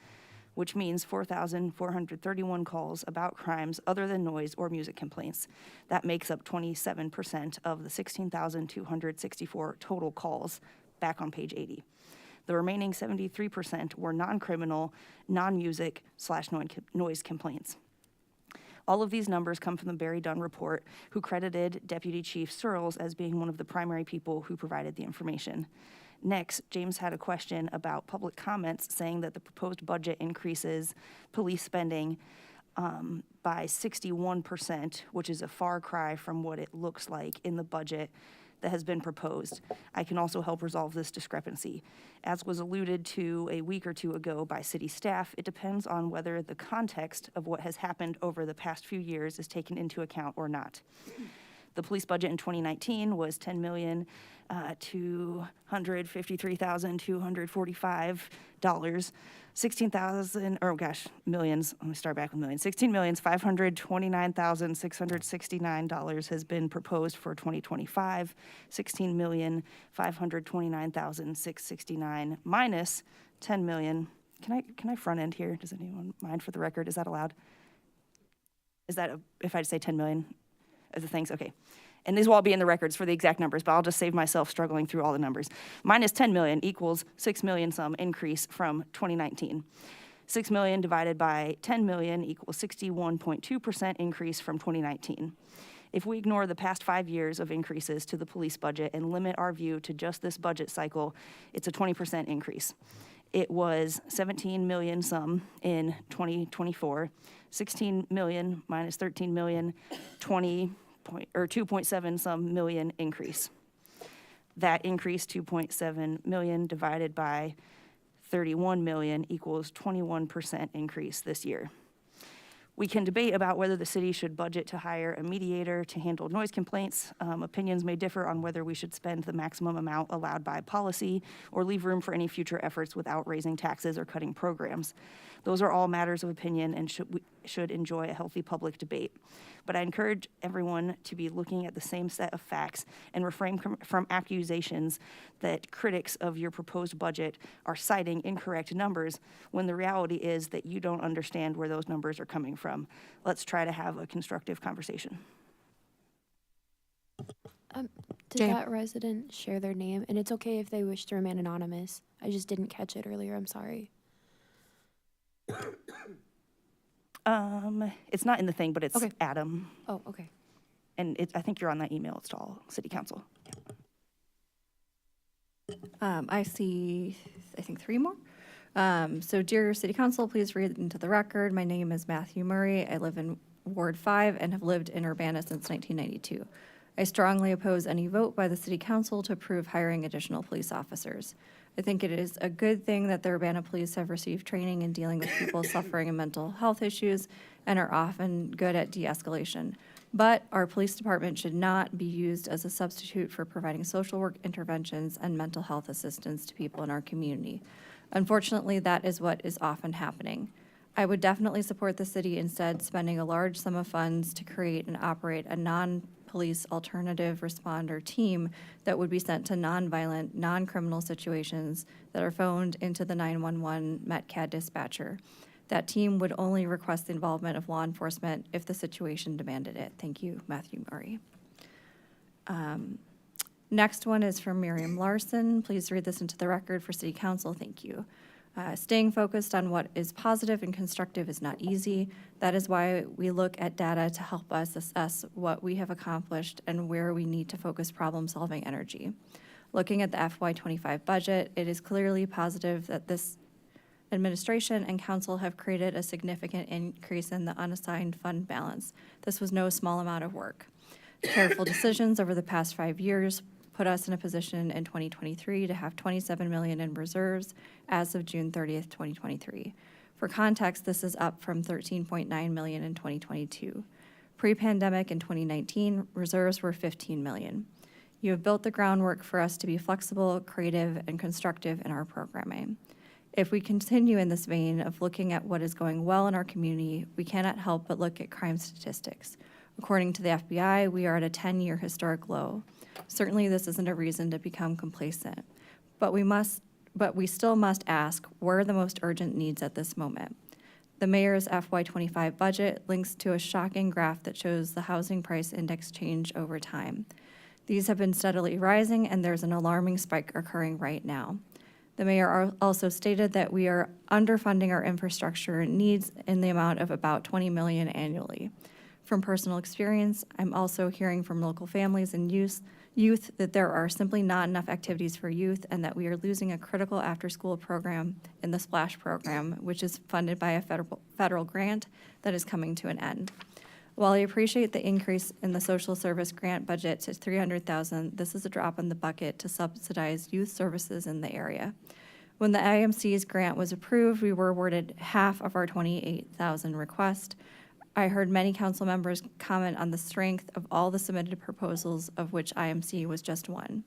Which means 4,431 calls about crimes other than noise or music complaints. That makes up 27% of the 16,264 total calls back on page 80. The remaining 73% were non-criminal, non-music / noise complaints. All of these numbers come from the Barry Dunn report, who credited Deputy Chief Searles as being one of the primary people who provided the information. Next, James had a question about public comments saying that the proposed budget increases police spending by 61%, which is a far cry from what it looks like in the budget that has been proposed. I can also help resolve this discrepancy. As was alluded to a week or two ago by city staff, it depends on whether the context of what has happened over the past few years is taken into account or not. The police budget in 2019 was $10,253,245. 16,000, or gosh, millions. Let me start back with millions. $16,529,669 has been proposed for 2025. $16,529,669 minus $10 million. Can I front end here? Does anyone mind for the record? Is that allowed? Is that if I say 10 million of the things? Okay. And these will all be in the records for the exact numbers, but I'll just save myself struggling through all the numbers. Minus 10 million equals 6 million some increase from 2019. 6 million divided by 10 million equals 61.2% increase from 2019. If we ignore the past 5 years of increases to the police budget and limit our view to just this budget cycle, it's a 20% increase. It was 17 million some in 2024, 16 million minus 13 million, 2.7 some million increase. That increase, 2.7 million divided by 31 million equals 21% increase this year. We can debate about whether the city should budget to hire a mediator to handle noise complaints. Opinions may differ on whether we should spend the maximum amount allowed by policy or leave room for any future efforts without raising taxes or cutting programs. Those are all matters of opinion and should enjoy a healthy public debate. But I encourage everyone to be looking at the same set of facts and refrain from accusations that critics of your proposed budget are citing incorrect numbers when the reality is that you don't understand where those numbers are coming from. Let's try to have a constructive conversation.
Did that resident share their name? And it's okay if they wish to remain anonymous. I just didn't catch it earlier. I'm sorry.
It's not in the thing, but it's
Okay.
Adam.
Oh, okay.
And I think you're on that email. It's to all city council.
I see, I think, 3 more. So dear City Council, please read into the record. My name is Matthew Murray. I live in Ward 5 and have lived in Urbana since 1992. I strongly oppose any vote by the City Council to approve hiring additional police officers. I think it is a good thing that the Urbana police have received training in dealing with people suffering mental health issues and are often good at de-escalation. But our police department should not be used as a substitute for providing social work interventions and mental health assistance to people in our community. Unfortunately, that is what is often happening. I would definitely support the city instead spending a large sum of funds to create and operate a non-police alternative responder team that would be sent to non-violent, non-criminal situations that are phoned into the 911 METCAD dispatcher. That team would only request the involvement of law enforcement if the situation demanded it. Thank you, Matthew Murray. Next one is from Miriam Larson. Please read this into the record for City Council. Thank you. Staying focused on what is positive and constructive is not easy. That is why we look at data to help us assess what we have accomplished and where we need to focus problem-solving energy. Looking at the FY25 budget, it is clearly positive that this administration and council have created a significant increase in the unassigned fund balance. This was no small amount of work. Careful decisions over the past 5 years put us in a position in 2023 to have $27 million in reserves as of June 30th, 2023. For context, this is up from $13.9 million in 2022. Pre-pandemic in 2019, reserves were $15 million. You have built the groundwork for us to be flexible, creative, and constructive in our programming. If we continue in this vein of looking at what is going well in our community, we cannot help but look at crime statistics. According to the FBI, we are at a 10-year historic low. Certainly, this isn't a reason to become complacent, but we still must ask, where are the most urgent needs at this moment? The mayor's FY25 budget links to a shocking graph that shows the housing price index change over time. These have been steadily rising, and there's an alarming spike occurring right now. The mayor also stated that we are underfunding our infrastructure needs in the amount of about $20 million annually. From personal experience, I'm also hearing from local families and youth that there are simply not enough activities for youth and that we are losing a critical after-school program in the SPLASH program, which is funded by a federal grant that is coming to an end. While I appreciate the increase in the social service grant budget to $300,000, this is a drop in the bucket to subsidize youth services in the area. When the IMC's grant was approved, we were awarded half of our $28,000 request. I heard many council members comment on the strength of all the submitted proposals, of which IMC was just one.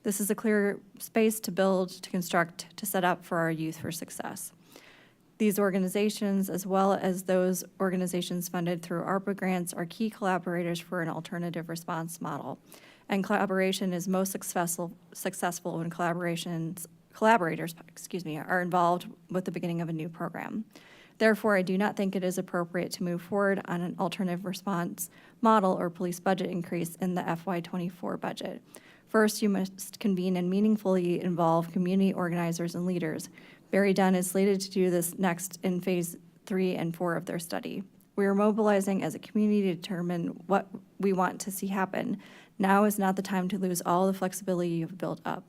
This is a clear space to build, to construct, to set up for our youth for success. These organizations, as well as those organizations funded through ARPA grants, are key collaborators for an alternative response model. And collaboration is most successful when collaborators are involved with the beginning of a new program. Therefore, I do not think it is appropriate to move forward on an alternative response model or police budget increase in the FY24 budget. First, you must convene and meaningfully involve community organizers and leaders. Barry Dunn is slated to do this next in phase 3 and 4 of their study. We are mobilizing as a community to determine what we want to see happen. Now is not the time to lose all the flexibility you've built up.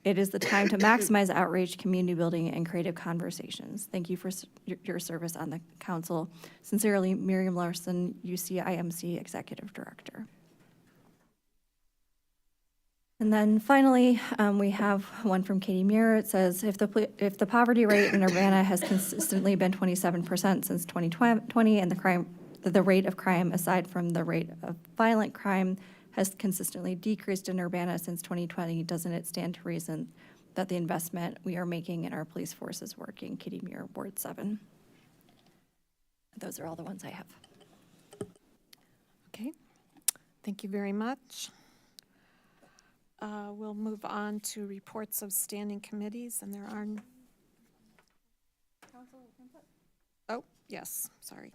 It is the time to maximize outreach, community building, and creative conversations. Thank you for your service on the council. Sincerely, Miriam Larson, UCIMC Executive Director. And then finally, we have one from Katie Muir. It says, if the poverty rate in Urbana has consistently been 27% since 2020, and the rate of crime, aside from the rate of violent crime, has consistently decreased in Urbana since 2020, doesn't it stand to reason that the investment we are making in our police force is working? Katie Muir, Ward 7. Those are all the ones I have.
Okay, thank you very much. We'll move on to reports of standing committees, and there are... Oh, yes, sorry.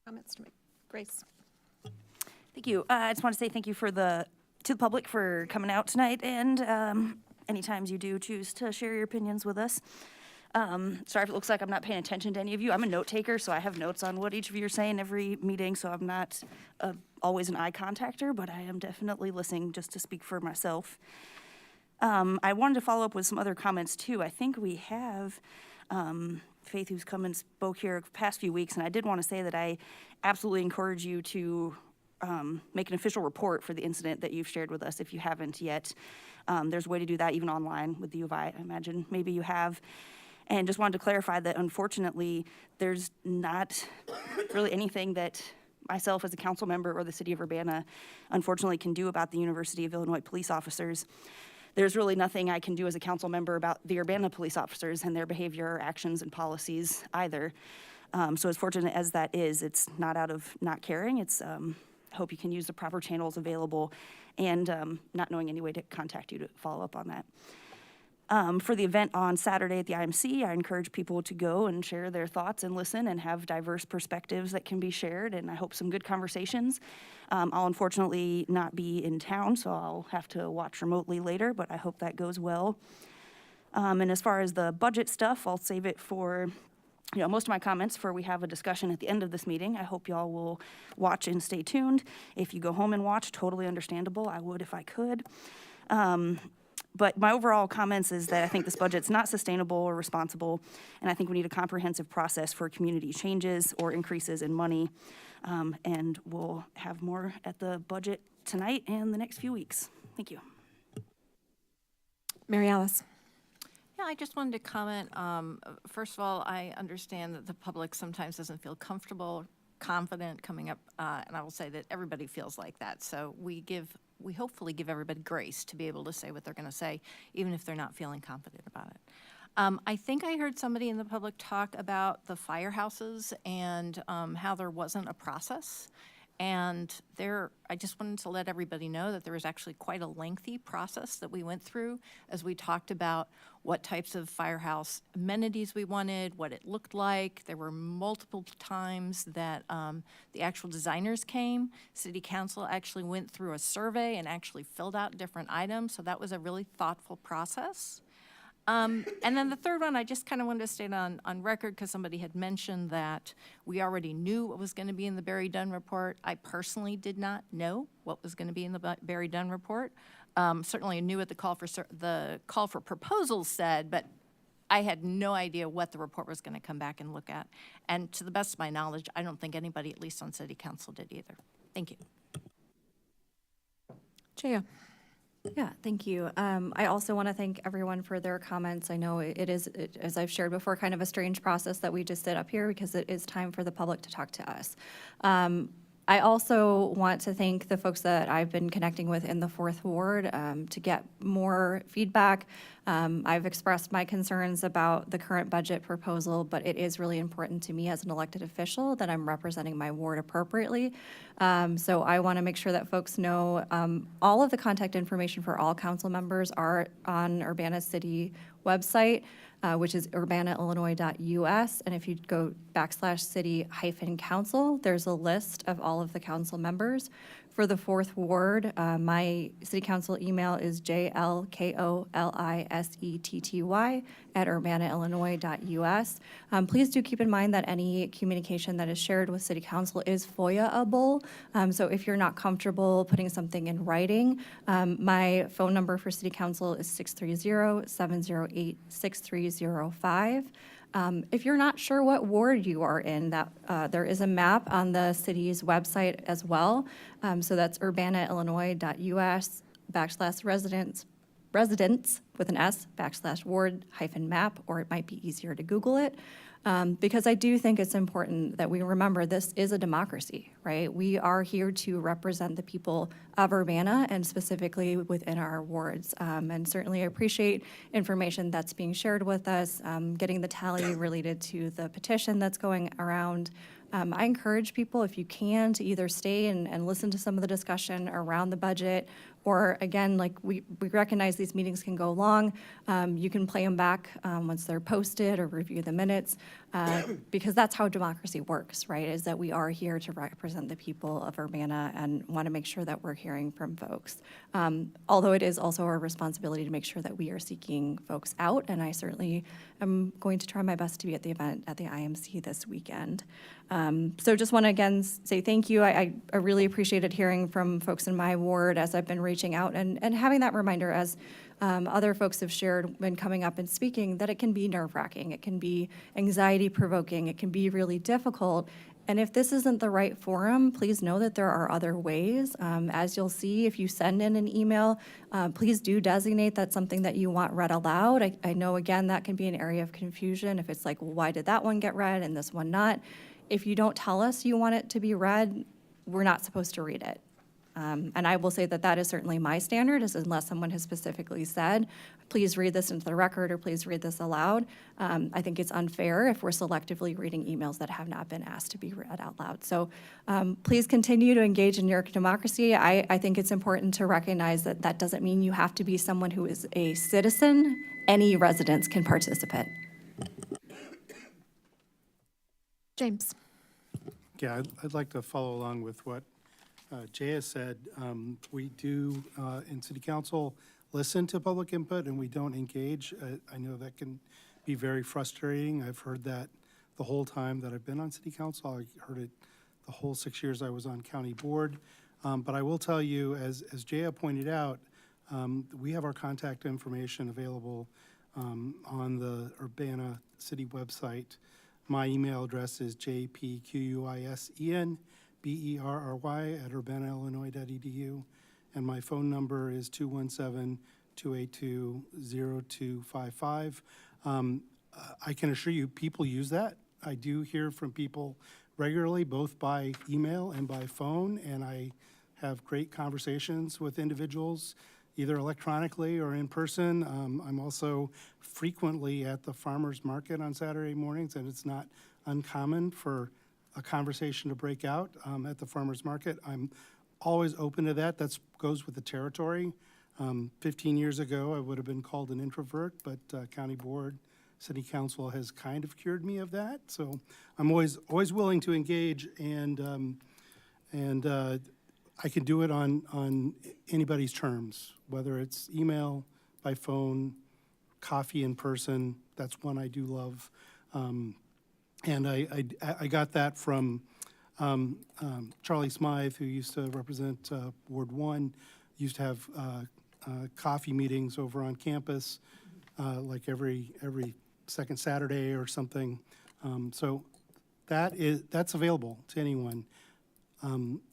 Comments to make. Grace.
Thank you. I just want to say thank you to the public for coming out tonight, and any times you do choose to share your opinions with us. Sorry if it looks like I'm not paying attention to any of you. I'm a note taker, so I have notes on what each of you are saying every meeting, so I'm not always an eye contactor, but I am definitely listening just to speak for myself. I wanted to follow up with some other comments too. I think we have Faith, who's come and spoke here the past few weeks, and I did want to say that I absolutely encourage you to make an official report for the incident that you've shared with us if you haven't yet. There's a way to do that even online with the U of I imagine maybe you have. And just wanted to clarify that unfortunately, there's not really anything that myself as a council member or the city of Urbana unfortunately can do about the University of Illinois police officers. There's really nothing I can do as a council member about the Urbana police officers and their behavior, actions, and policies either. So as fortunate as that is, it's not out of not caring. It's hope you can use the proper channels available and not knowing any way to contact you to follow up on that. For the event on Saturday at the IMC, I encourage people to go and share their thoughts and listen and have diverse perspectives that can be shared, and I hope some good conversations. I'll unfortunately not be in town, so I'll have to watch remotely later, but I hope that goes well. And as far as the budget stuff, I'll save it for most of my comments for we have a discussion at the end of this meeting. I hope y'all will watch and stay tuned. If you go home and watch, totally understandable. I would if I could. But my overall comments is that I think this budget's not sustainable or responsible, and I think we need a comprehensive process for community changes or increases in money. And we'll have more at the budget tonight and the next few weeks. Thank you.
Mary Alice.
Yeah, I just wanted to comment. First of all, I understand that the public sometimes doesn't feel comfortable, confident coming up, and I will say that everybody feels like that. So we hopefully give everybody grace to be able to say what they're going to say, even if they're not feeling confident about it. I think I heard somebody in the public talk about the firehouses and how there wasn't a process. And I just wanted to let everybody know that there was actually quite a lengthy process that we went through as we talked about what types of firehouse amenities we wanted, what it looked like. There were multiple times that the actual designers came. City Council actually went through a survey and actually filled out different items. So that was a really thoughtful process. And then the third one, I just kind of wanted to state on record because somebody had mentioned that we already knew what was going to be in the Barry Dunn report. I personally did not know what was going to be in the Barry Dunn report. Certainly I knew what the call for proposals said, but I had no idea what the report was going to come back and look at. And to the best of my knowledge, I don't think anybody, at least on City Council, did either. Thank you.
Jaya.
Yeah, thank you. I also want to thank everyone for their comments. I know it is, as I've shared before, kind of a strange process that we just did up here because it is time for the public to talk to us. I also want to thank the folks that I've been connecting with in the 4th Ward to get more feedback. I've expressed my concerns about the current budget proposal, but it is really important to me as an elected official that I'm representing my ward appropriately. So I want to make sure that folks know all of the contact information for all council members are on Urbana City website, which is urbanaillinois.us. And if you go /city-council, there's a list of all of the council members. For the 4th Ward, my city council email is jlkolistty@urbanaillinois.us. Please do keep in mind that any communication that is shared with city council is FOIA-able. So if you're not comfortable putting something in writing, my phone number for city council is 630-708-6305. If you're not sure what ward you are in, there is a map on the city's website as well. So that's urbanaillinois.us /residents with an S /ward-map, or it might be easier to Google it. Because I do think it's important that we remember this is a democracy, right? We are here to represent the people of Urbana and specifically within our wards. And certainly I appreciate information that's being shared with us, getting the tally related to the petition that's going around. I encourage people, if you can, to either stay and listen to some of the discussion around the budget Or again, like we recognize these meetings can go long. You can play them back once they're posted or review the minutes, because that's how democracy works, right? Is that we are here to represent the people of Urbana and want to make sure that we're hearing from folks. Although it is also our responsibility to make sure that we are seeking folks out, and I certainly am going to try my best to be at the event at the IMC this weekend. So just want to again say thank you. I really appreciated hearing from folks in my ward as I've been reaching out and having that reminder as other folks have shared when coming up and speaking, that it can be nerve-wracking, it can be anxiety-provoking, it can be really difficult. And if this isn't the right forum, please know that there are other ways. As you'll see, if you send in an email, please do designate that's something that you want read aloud. I know, again, that can be an area of confusion if it's like, well, why did that one get read and this one not? If you don't tell us you want it to be read, we're not supposed to read it. And I will say that that is certainly my standard, is unless someone has specifically said, please read this into the record or please read this aloud. I think it's unfair if we're selectively reading emails that have not been asked to be read out loud. So please continue to engage in your democracy. I think it's important to recognize that that doesn't mean you have to be someone who is a citizen. Any residents can participate.
James.
Yeah, I'd like to follow along with what Jay has said. We do, in City Council, listen to public input and we don't engage. I know that can be very frustrating. I've heard that the whole time that I've been on City Council. I heard it the whole 6 years I was on County Board. But I will tell you, as Jaya pointed out, we have our contact information available on the Urbana City website. My email address is jpquisenberry@urbanaillinois.edu, and my phone number is 217-282-0255. I can assure you people use that. I do hear from people regularly, both by email and by phone, and I have great conversations with individuals, either electronically or in person. I'm also frequently at the farmers market on Saturday mornings, and it's not uncommon for a conversation to break out at the farmers market. I'm always open to that. That goes with the territory. 15 years ago, I would have been called an introvert, but County Board, City Council has kind of cured me of that. So I'm always willing to engage, and I can do it on anybody's terms, whether it's email, by phone, coffee in person. That's one I do love. And I got that from Charlie Smythe, who used to represent Ward 1, used to have coffee meetings over on campus, like every second Saturday or something. So that's available to anyone.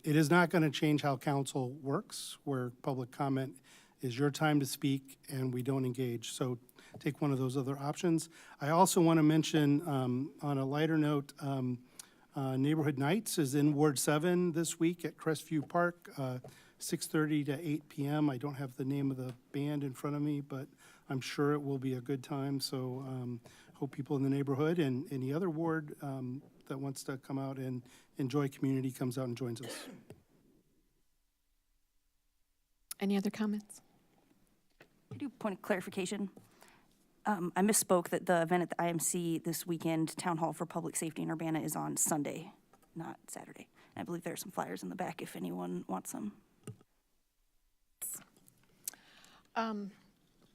It is not going to change how council works, where public comment is your time to speak and we don't engage. So take one of those other options. I also want to mention, on a lighter note, Neighborhood Nights is in Ward 7 this week at Crestview Park, 6:30 to 8 p.m. I don't have the name of the band in front of me, but I'm sure it will be a good time. So hope people in the neighborhood and any other ward that wants to come out and enjoy community comes out and joins us.
Any other comments?
I do point of clarification. I misspoke that the event at the IMC this weekend, Town Hall for Public Safety in Urbana, is on Sunday, not Saturday. And I believe there are some flyers in the back if anyone wants them.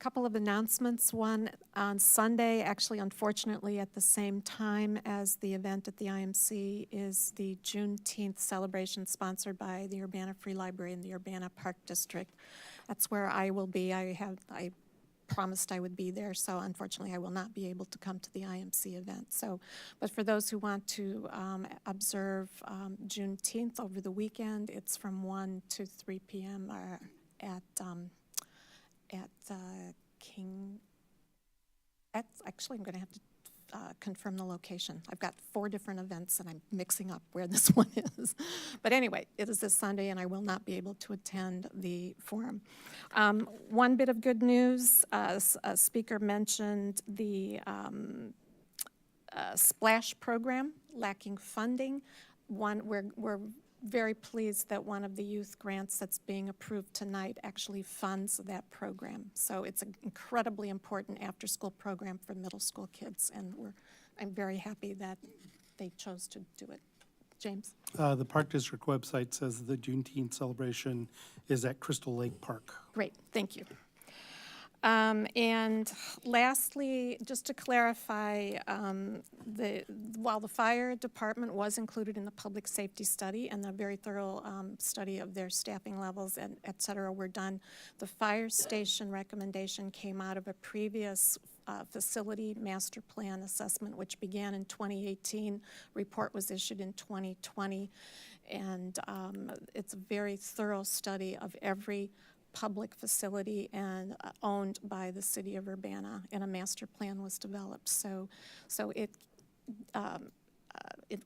Couple of announcements. One on Sunday, actually, unfortunately, at the same time as the event at the IMC, is the Juneteenth celebration sponsored by the Urbana Free Library and the Urbana Park District. That's where I will be. I promised I would be there, so unfortunately I will not be able to come to the IMC event. So, but for those who want to observe Juneteenth over the weekend, it's from 1 to 3 p.m. At King. Actually, I'm going to have to confirm the location. I've got 4 different events and I'm mixing up where this one is. But anyway, it is this Sunday and I will not be able to attend the forum. One bit of good news, a speaker mentioned the SPLASH program lacking funding. We're very pleased that one of the youth grants that's being approved tonight actually funds that program. So it's an incredibly important after-school program for middle school kids, and I'm very happy that they chose to do it. James?
The Park District website says the Juneteenth celebration is at Crystal Lake Park.
Great, thank you. And lastly, just to clarify, while the fire department was included in the public safety study and the very thorough study of their staffing levels and et cetera were done, the fire station recommendation came out of a previous facility master plan assessment, which began in 2018. Report was issued in 2020. And it's a very thorough study of every public facility and owned by the city of Urbana, and a master plan was developed. So it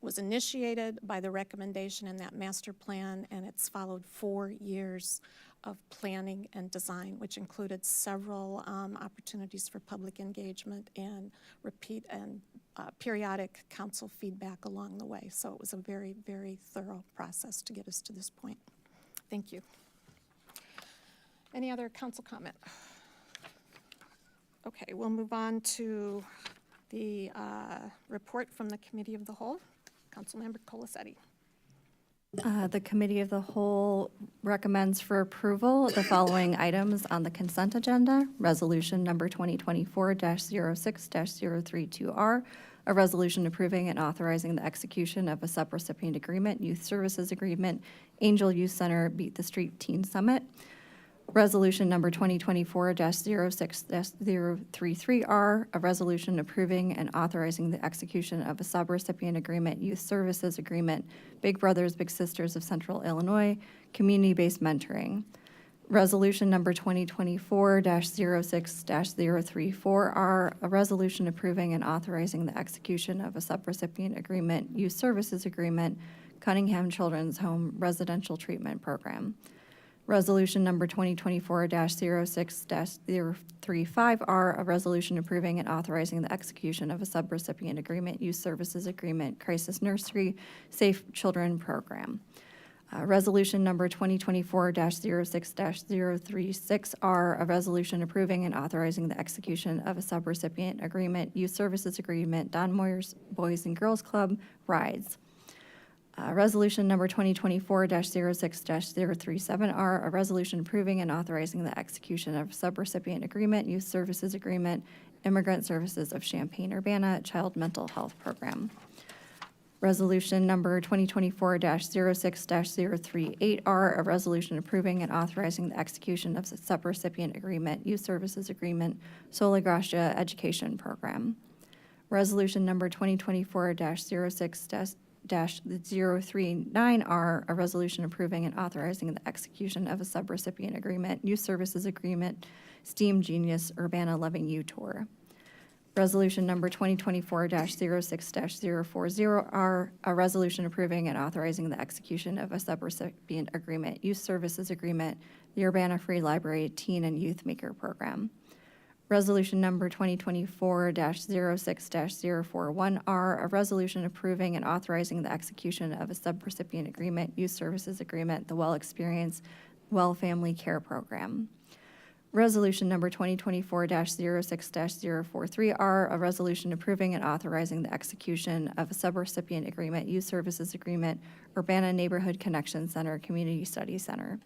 was initiated by the recommendation in that master plan, and it's followed 4 years of planning and design, which included several opportunities for public engagement and repeat and periodic council feedback along the way. So it was a very, very thorough process to get us to this point. Thank you. Any other council comment? Okay, we'll move on to the report from the Committee of the Whole. Councilmember Colasetti.
The Committee of the Whole recommends for approval the following items on the consent agenda. Resolution number 2024-06-032R, a resolution approving and authorizing the execution of a subrecipient agreement, Youth Services Agreement, Angel Youth Center, Beat the Street Teen Summit. Resolution number 2024-06-033R, a resolution approving and authorizing the execution of a subrecipient agreement, Youth Services Agreement, Big Brothers Big Sisters of Central Illinois, community-based mentoring. Resolution number 2024-06-034R, a resolution approving and authorizing the execution of a subrecipient agreement, Youth Services Agreement, Cunningham Children's Home Residential Treatment Program. Resolution number 2024-06-035R, a resolution approving and authorizing the execution of a subrecipient agreement, Youth Services Agreement, Crisis Nursery, Safe Children Program. Resolution number 2024-06-036R, a resolution approving and authorizing the execution of a subrecipient agreement, Youth Services Agreement, Don Moyer's Boys and Girls Club, RIDES. Resolution number 2024-06-037R, a resolution approving and authorizing the execution of subrecipient agreement, Youth Services Agreement, Immigrant Services of Champaign-Urbana, Child Mental Health Program. Resolution number 2024-06-038R, a resolution approving and authorizing the execution of subrecipient agreement, Youth Services Agreement, Sola Gracia Education Program. Resolution number 2024-06-039R, a resolution approving and authorizing the execution of a subrecipient agreement, Youth Services Agreement, STEAM Genius Urbana Loving You Tour. Resolution number 2024-06-040R, a resolution approving and authorizing the execution of a subrecipient agreement, Youth Services Agreement, the Urbana Free Library Teen and Youth Maker Program. Resolution number 2024-06-041R, a resolution approving and authorizing the execution of a subrecipient agreement, Youth Services Agreement, the Well Experience Well Family Care Program. Resolution number 2024-06-043R, a resolution approving and authorizing the execution of a subrecipient agreement, Youth Services Agreement, Urbana Neighborhood Connection Center, Community Study Center.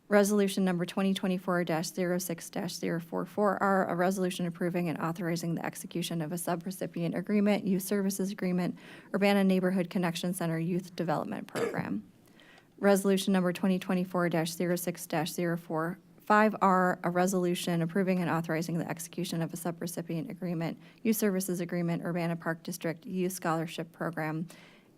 Resolution number 2024-06-044R, a resolution approving and authorizing the execution of a subrecipient agreement, Youth Services Agreement, Urbana Neighborhood Connection Center Youth Development Program. Resolution number 2024-06-045R, a resolution approving and authorizing the execution of a subrecipient agreement, Youth Services Agreement, Urbana Park District Youth Scholarship Program.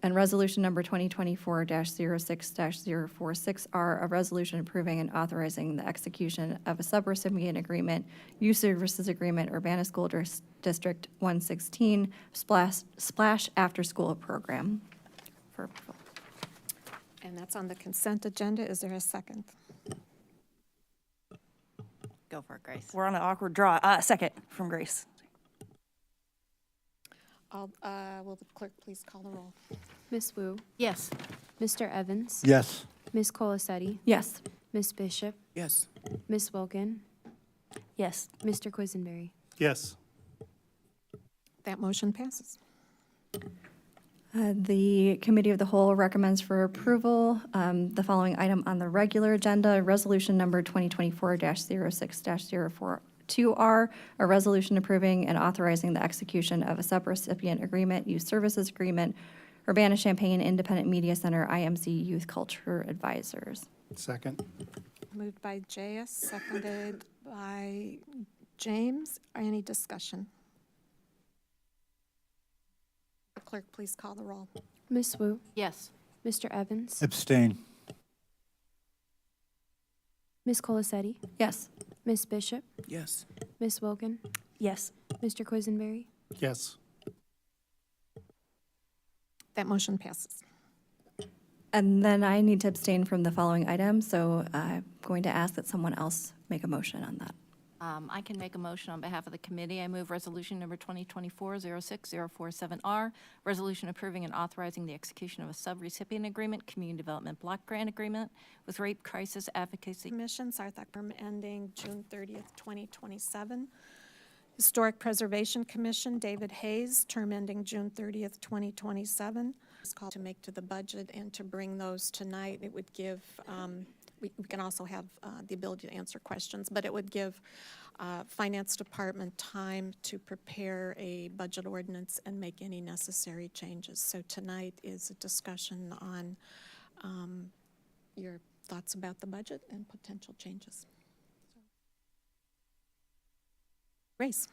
And resolution number 2024-06-046R, a resolution approving and authorizing the execution of a subrecipient agreement, Youth Services Agreement, Urbana School District 116, Splash After School Program. For approval.
And that's on the consent agenda. Is there a second?
Go for it, Grace.
We're on an awkward draw. Second from Grace.
Will the clerk please call the roll?
Ms. Wu,
Yes.
Mr. Evans?
Yes.
Ms. Colasetti?
Yes.
Ms. Bishop?
Yes.
Ms. Wilkin?
Yes.
Mr. Quisenberry?
Yes.
That motion passes.
The Committee of the Whole recommends for approval the following item on the regular agenda, Resolution Number 2024-06-042R, a resolution approving and authorizing the execution of a subrecipient agreement, youth services agreement, Urbana-Champaign Independent Media Center, IMC Youth Culture Advisors.
Second.
Moved by J.S., seconded by James. Any discussion? Clerk, please call the roll.
Ms. Wu?
Yes.
Mr. Evans?
Abstain.
Ms. Colasetti?
Yes.
Ms. Bishop?
Yes.
Ms. Wilkin?
Yes.
Mr. Quisenberry?
Yes.
That motion passes.
And then I need to abstain from the following item, so I'm going to ask that someone else make a motion on that.
I can make a motion on behalf of the committee. I move resolution number 2024-06047R, resolution approving and authorizing the execution of a subrecipient agreement, community development block grant agreement with Rape Crisis Advocacy
Commission, Sarthak term ending June 30th, 2027. Historic Preservation Commission, David Hayes, term ending June 30th, 2027. It's called to make to the budget and to bring those tonight. It would give, we can also have the ability to answer questions, but it would give Finance Department time to prepare a budget ordinance and make any necessary changes. So tonight is a discussion on your thoughts about the budget and potential changes. Grace.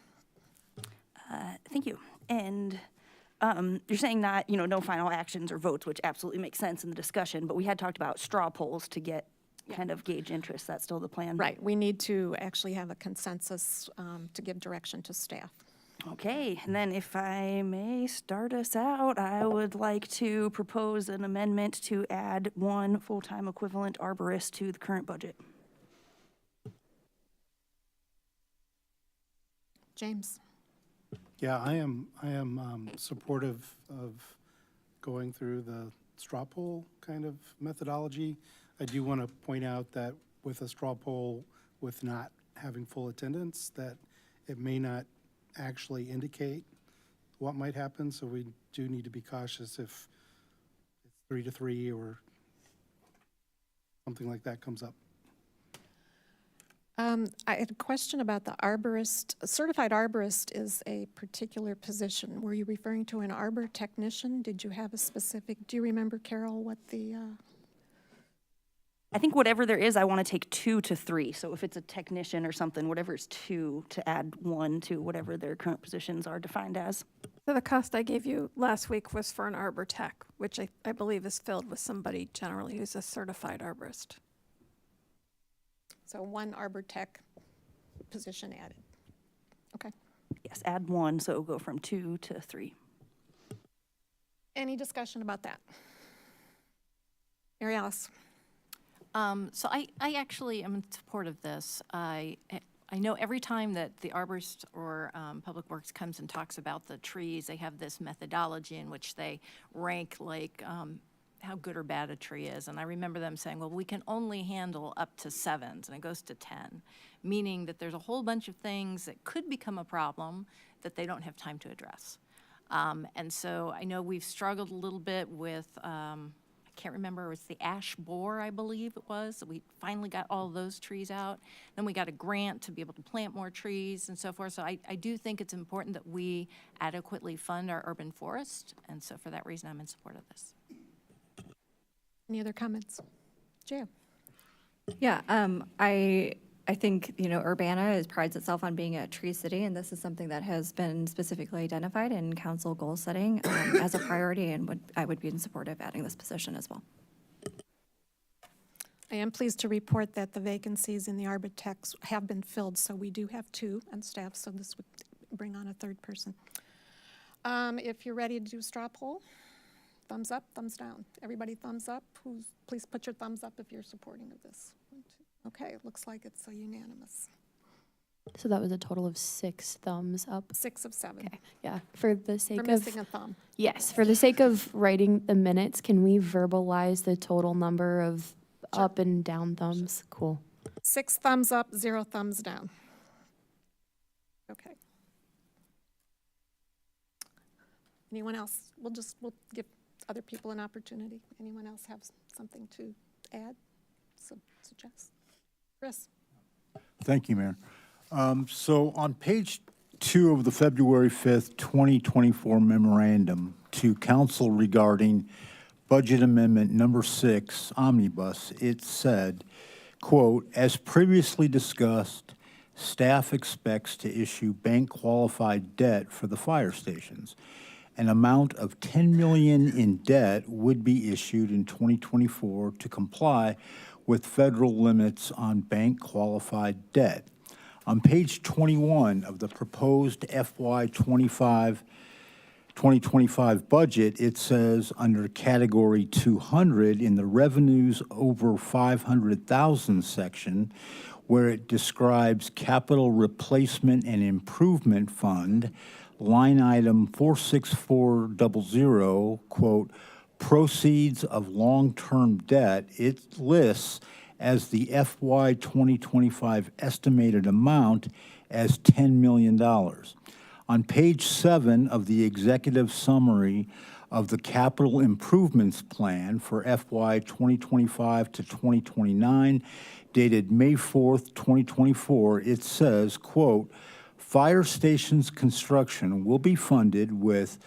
Thank you. And you're saying not, no final actions or votes, which absolutely makes sense in the discussion, but we had talked about straw polls to get kind of gauge interest. That's still the plan?
Right. We need to actually have a consensus to give direction to staff.
Okay, and then if I may start us out, I would like to propose an amendment to add one full-time equivalent arborist to the current budget.
James.
Yeah, I am supportive of going through the straw poll kind of methodology. I do want to point out that with a straw poll with not having full attendance, that it may not actually indicate what might happen, so we do need to be cautious if it's 3-3 or something like that comes up.
I had a question about the arborist. A certified arborist is a particular position. Were you referring to an arbor technician? Did you have a specific, do you remember, Carol, what the...
I think whatever there is, I want to take 2 to 3. So if it's a technician or something, whatever is 2 to add 1 to whatever their current positions are defined as.
So the cost I gave you last week was for an arbor tech, which I believe is filled with somebody generally who's a certified arborist.
So one arbor tech position added. Okay.
Yes, add 1, so it'll go from 2 to 3.
Any discussion about that? Mary Alice?
So I actually am in support of this. I know every time that the arborist or Public Works comes and talks about the trees, they have this methodology in which they rank like how good or bad a tree is. And I remember them saying, well, we can only handle up to 7s, and it goes to 10, meaning that there's a whole bunch of things that could become a problem that they don't have time to address. And so I know we've struggled a little bit with, I can't remember, it was the ash borer, I believe it was. We finally got all those trees out. Then we got a grant to be able to plant more trees and so forth. So I do think it's important that we adequately fund our urban forest. And so for that reason, I'm in support of this.
Any other comments? Gio?
Yeah, I think, Urbana prides itself on being a tree city, and this is something that has been specifically identified in council goal setting as a priority, and I would be in support of adding this position as well.
I am pleased to report that the vacancies in the arbor techs have been filled, so we do have 2 on staff, so this would bring on a 3rd person. If you're ready to do straw poll, thumbs up, thumbs down. Everybody thumbs up. Please put your thumbs up if you're supporting of this. 1, 2. Okay, it looks like it's unanimous.
So that was a total of 6 thumbs up.
6 of 7.
Okay, yeah. For the
For
sake of
missing a thumb.
yes, for the sake of writing the minutes, can we verbalize the total number of up and down thumbs? Cool.
6 thumbs up, 0 thumbs down. Okay. Anyone else? We'll give other people an opportunity. Anyone else have something to add, suggest? Chris?
Thank you, Mayor. So on page 2 of the February 5th, 2024 memorandum to council regarding budget amendment number 6, omnibus, it said, quote, as previously discussed, staff expects to issue bank-qualified debt for the fire stations. An amount of $10 million in debt would be issued in 2024 to comply with federal limits on bank-qualified debt. On page 21 of the proposed FY 2025 budget, it says under category 200 in the revenues over 500,000 section, where it describes capital replacement and improvement fund, line item 46400, quote, proceeds of long-term debt, it lists as the FY 2025 estimated amount as $10 million. On page 7 of the executive summary of the capital improvements plan for FY 2025 to 2029, dated May 4th, 2024, it says, quote, fire stations construction will be funded with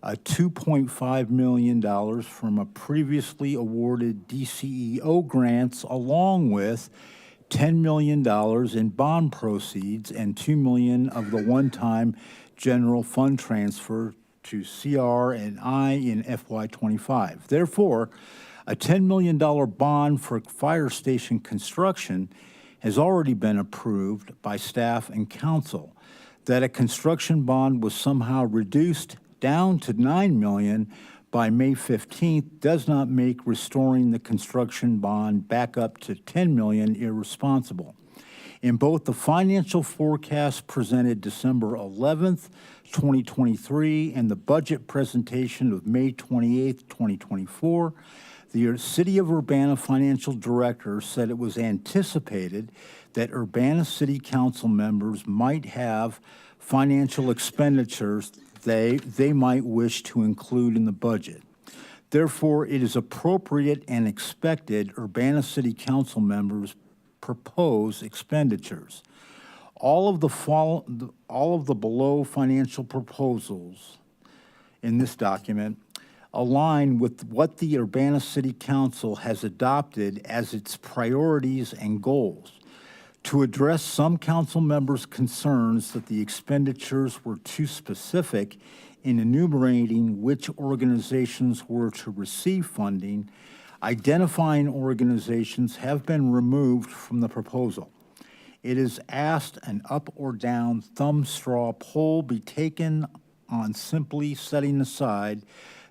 $2.5 million from a previously awarded DCEO grants, along with $10 million in bond proceeds and $2 million of the one-time general fund transfer to CR and I in FY25. Therefore, a $10 million bond for fire station construction has already been approved by staff and council. That a construction bond was somehow reduced down to $9 million by May 15th does not make restoring the construction bond back up to $10 million irresponsible. In both the financial forecast presented December 11th, 2023, and the budget presentation of May 28th, 2024, the City of Urbana Financial Director said it was anticipated that Urbana City Council members might have financial expenditures they might wish to include in the budget. Therefore, it is appropriate and expected Urbana City Council members propose expenditures. All of the below financial proposals in this document align with what the Urbana City Council has adopted as its priorities and goals. To address some council members' concerns that the expenditures were too specific in enumerating which organizations were to receive funding, identifying organizations have been removed from the proposal. It is asked an up or down thumb straw poll be taken on simply setting aside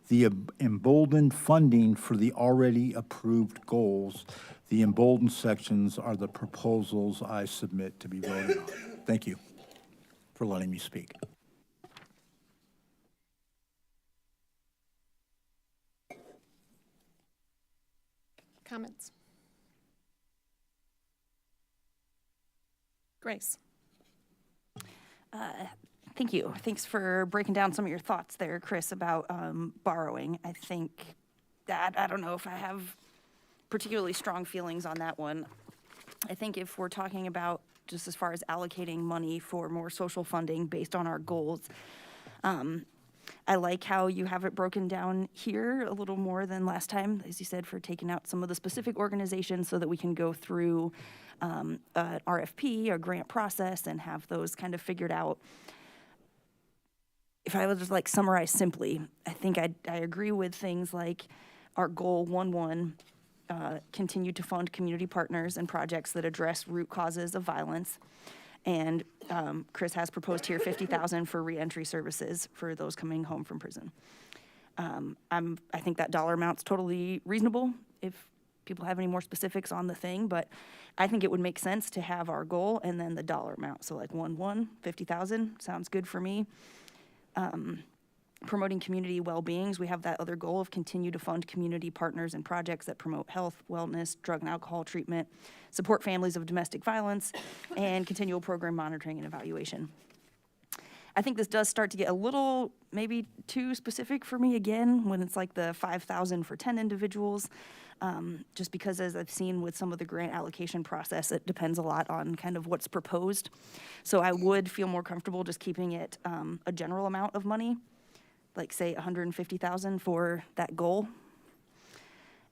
the emboldened funding for the already approved goals. The emboldened sections are the proposals I submit to be voted on. Thank you for letting me speak.
Comments? Grace?
Thank you. Thanks for breaking down some of your thoughts there, Chris, about borrowing. I think that, I don't know if I have particularly strong feelings on that one. I think if we're talking about just as far as allocating money for more social funding based on our goals, I like how you have it broken down here a little more than last time, as you said, for taking out some of the specific organizations so that we can go through an RFP or grant process and have those kind of figured out. If I would just like summarize simply, I think I agree with things like our goal 1.1, continue to fund community partners and projects that address root causes of violence. And Chris has proposed here $50,000 for reentry services for those coming home from prison. I think that dollar amount's totally reasonable if people have any more specifics on the thing, but I think it would make sense to have our goal and then the dollar amount. So like 50,000 sounds good for me. Promoting community well-beings, we have that other goal of continue to fund community partners and projects that promote health, wellness, drug and alcohol treatment, support families of domestic violence, and continual program monitoring and evaluation. I think this does start to get a little maybe too specific for me again when it's like the 5,000 for 10 individuals, just because as I've seen with some of the grant allocation process, it depends a lot on kind of what's proposed. So I would feel more comfortable just keeping it a general amount of money, like say 150,000 for that goal.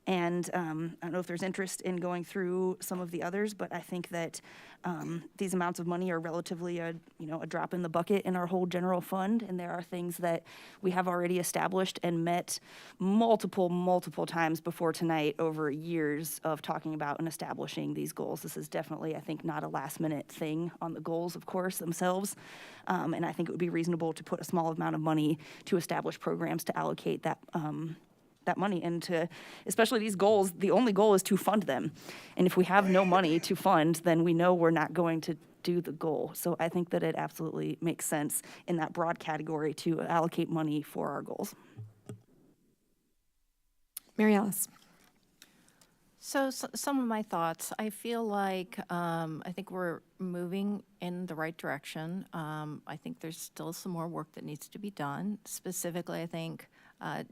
And I don't know if there's interest in going through some of the others, but I think that these amounts of money are relatively a drop in the bucket in our whole general fund. And there are things that we have already established and met multiple times before tonight over years of talking about and establishing these goals. This is definitely, I think, not a last minute thing on the goals, of course, themselves. And I think it would be reasonable to put a small amount of money to establish programs to allocate that money, and to, especially these goals, the only goal is to fund them. And if we have no money to fund, then we know we're not going to do the goal. So I think that it absolutely makes sense in that broad category to allocate money for our goals.
Mary Alice.
So some of my thoughts, I feel like I think we're moving in the right direction. I think there's still some more work that needs to be done. Specifically, I think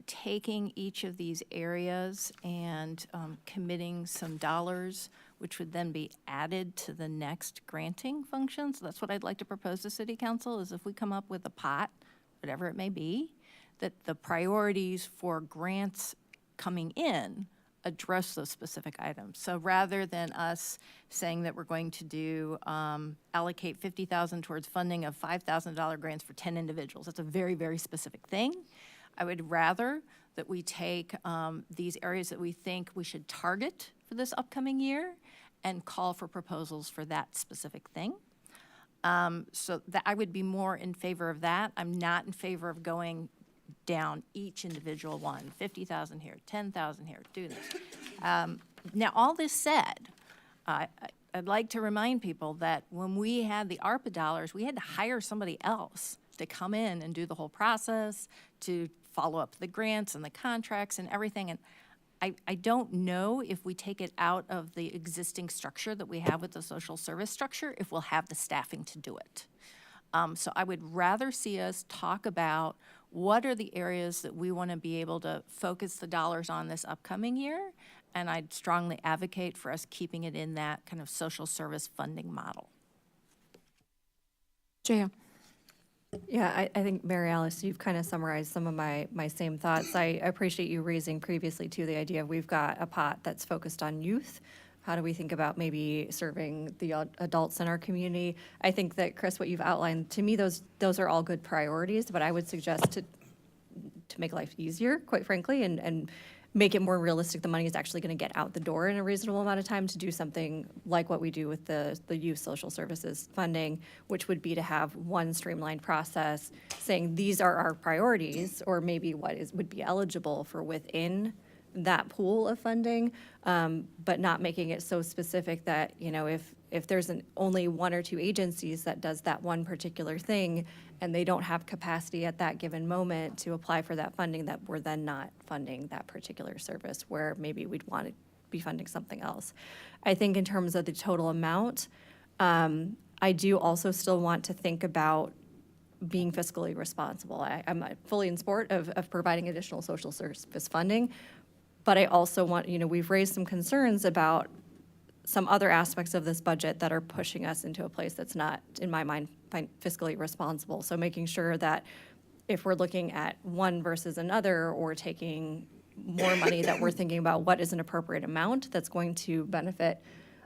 taking each of these areas and committing some dollars, which would then be added to the next granting function. So that's what I'd like to propose to City Council, is if we come up with a pot, whatever it may be, that the priorities for grants coming in address those specific items. So rather than us saying that we're going to do, allocate 50,000 towards funding of $5,000 grants for 10 individuals, that's a very, very specific thing. I would rather that we take these areas that we think we should target for this upcoming year and call for proposals for that specific thing. So that I would be more in favor of that. I'm not in favor of going down each individual one, 50,000 here, 10,000 here, do this. Now, all this said, I'd like to remind people that when we had the ARPA dollars, we had to hire somebody else to come in and do the whole process, to follow up the grants and the contracts and everything. And I don't know if we take it out of the existing structure that we have with the social service structure, if we'll have the staffing to do it. So I would rather see us talk about what are the areas that we want to be able to focus the dollars on this upcoming year, and I'd strongly advocate for us keeping it in that kind of social service funding model.
Jaya.
Yeah, I think, Mary Alice, you've kind of summarized some of my same thoughts. I appreciate you raising previously, too, the idea of we've got a pot that's focused on youth. How do we think about maybe serving the adults in our community? I think that, Chris, what you've outlined, to me, those are all good priorities, but I would suggest to make life easier, quite frankly, and make it more realistic the money is actually going to get out the door in a reasonable amount of time, to do something like what we do with the youth social services funding, which would be to have one streamlined process saying these are our priorities, or maybe what would be eligible for within that pool of funding, but not making it so specific that, if there's only one or two agencies that does that one particular thing and they don't have capacity at that given moment to apply for that funding, that we're then not funding that particular service where maybe we'd want to be funding something else. I think in terms of the total amount, I do also still want to think about being fiscally responsible. I'm fully in support of providing additional social service funding, but I also want, we've raised some concerns about some other aspects of this budget that are pushing us into a place that's not, in my mind, fiscally responsible. So making sure that if we're looking at one versus another, or taking more money, that we're thinking about what is an appropriate amount that's going to benefit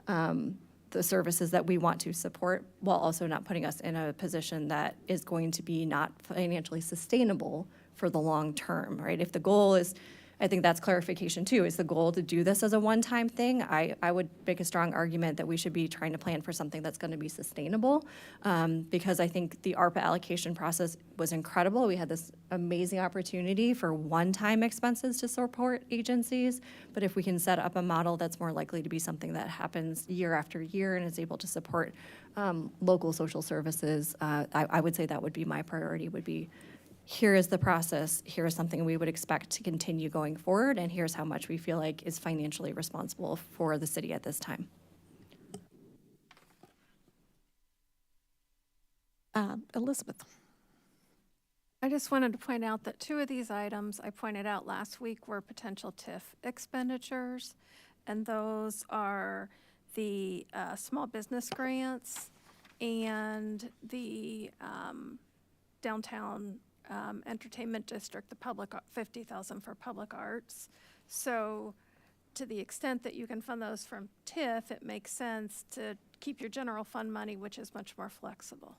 the services that we want to support, while also not putting us in a position that is going to be not financially sustainable for the long term, right? If the goal is I think that's clarification too. Is the goal to do this as a one-time thing? I would make a strong argument that we should be trying to plan for something that's going to be sustainable, because I think the ARPA allocation process was incredible. We had this amazing opportunity for one-time expenses to support agencies, but if we can set up a model that's more likely to be something that happens year after year and is able to support local social services, I would say that would be my priority, would be here is the process, here is something we would expect to continue going forward, and here's how much we feel like is financially responsible for the city at this time.
Elizabeth.
I just wanted to point out that 2 of these items I pointed out last week were potential TIF expenditures, and those are the small business grants and the downtown entertainment district, the public, $50,000 for public arts. So to the extent that you can fund those from TIF, it makes sense to keep your general fund money, which is much more flexible.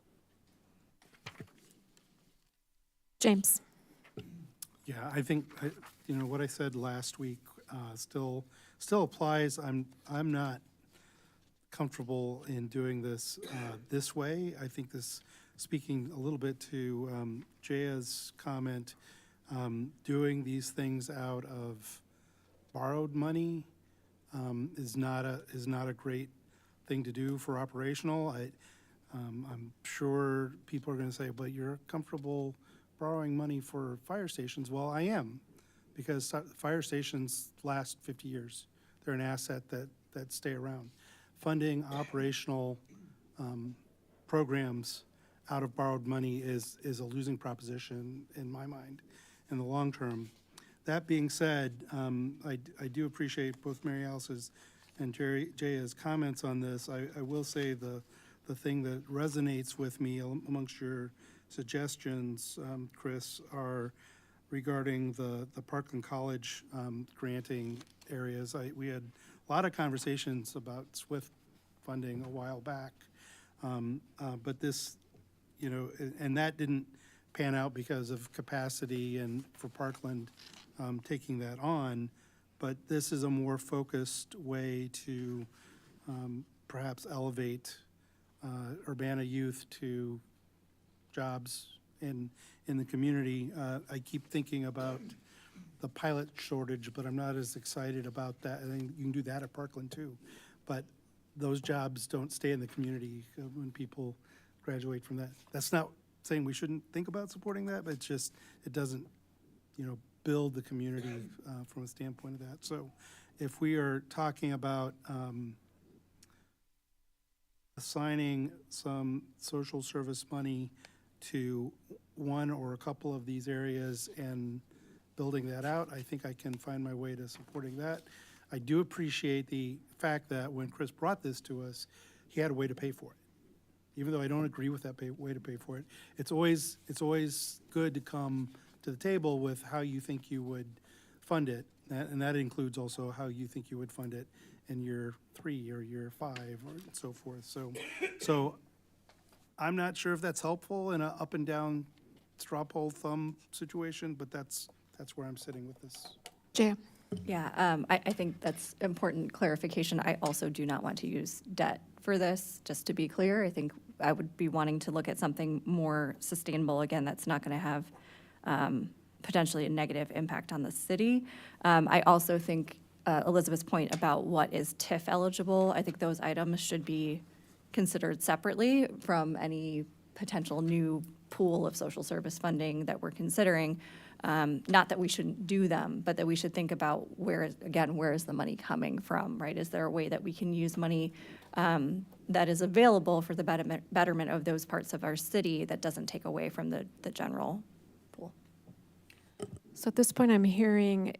James.
Yeah, I think, what I said last week still applies. I'm not comfortable in doing this this way. I think this, speaking a little bit to Jaya's comment, doing these things out of borrowed money is not a great thing to do for operational. I'm sure people are going to say, but you're comfortable borrowing money for fire stations. Well, I am, because fire stations last 50 years. They're an asset that stay around. Funding operational programs out of borrowed money is a losing proposition in my mind in the long term. That being said, I do appreciate both Mary Alice's and Jaya's comments on this. I will say the thing that resonates with me amongst your suggestions, Chris, are regarding the Parkland College granting areas. We had a lot of conversations about SWIFT funding a while back, but this, and that didn't pan out because of capacity and for Parkland taking that on. But this is a more focused way to perhaps elevate Urbana youth to jobs in the community. I keep thinking about the pilot shortage, but I'm not as excited about that. I think you can do that at Parkland too. But those jobs don't stay in the community when people graduate from that. That's not saying we shouldn't think about supporting that, but it's just, it doesn't, build the community from a standpoint of that. So if we are talking about assigning some social service money to one or a couple of these areas and building that out, I think I can find my way to supporting that. I do appreciate the fact that when Chris brought this to us, he had a way to pay for it. Even though I don't agree with that way to pay for it, it's always good to come to the table with how you think you would fund it, and that includes also how you think you would fund it in year 3 or year 5 or so forth. So I'm not sure if that's helpful in an up and down straw poll thumb situation, but that's where I'm sitting with this.
Jaya.
Yeah, I think that's important clarification. I also do not want to use debt for this, just to be clear. I think I would be wanting to look at something more sustainable. Again, that's not going to have potentially a negative impact on the city. I also think Elizabeth's point about what is TIF eligible, I think those items should be considered separately from any potential new pool of social service funding that we're considering. Not that we shouldn't do them, but that we should think about where is the money coming from, right? Is there a way that we can use money that is available for the betterment of those parts of our city that doesn't take away from the general pool?
So at this point, I'm hearing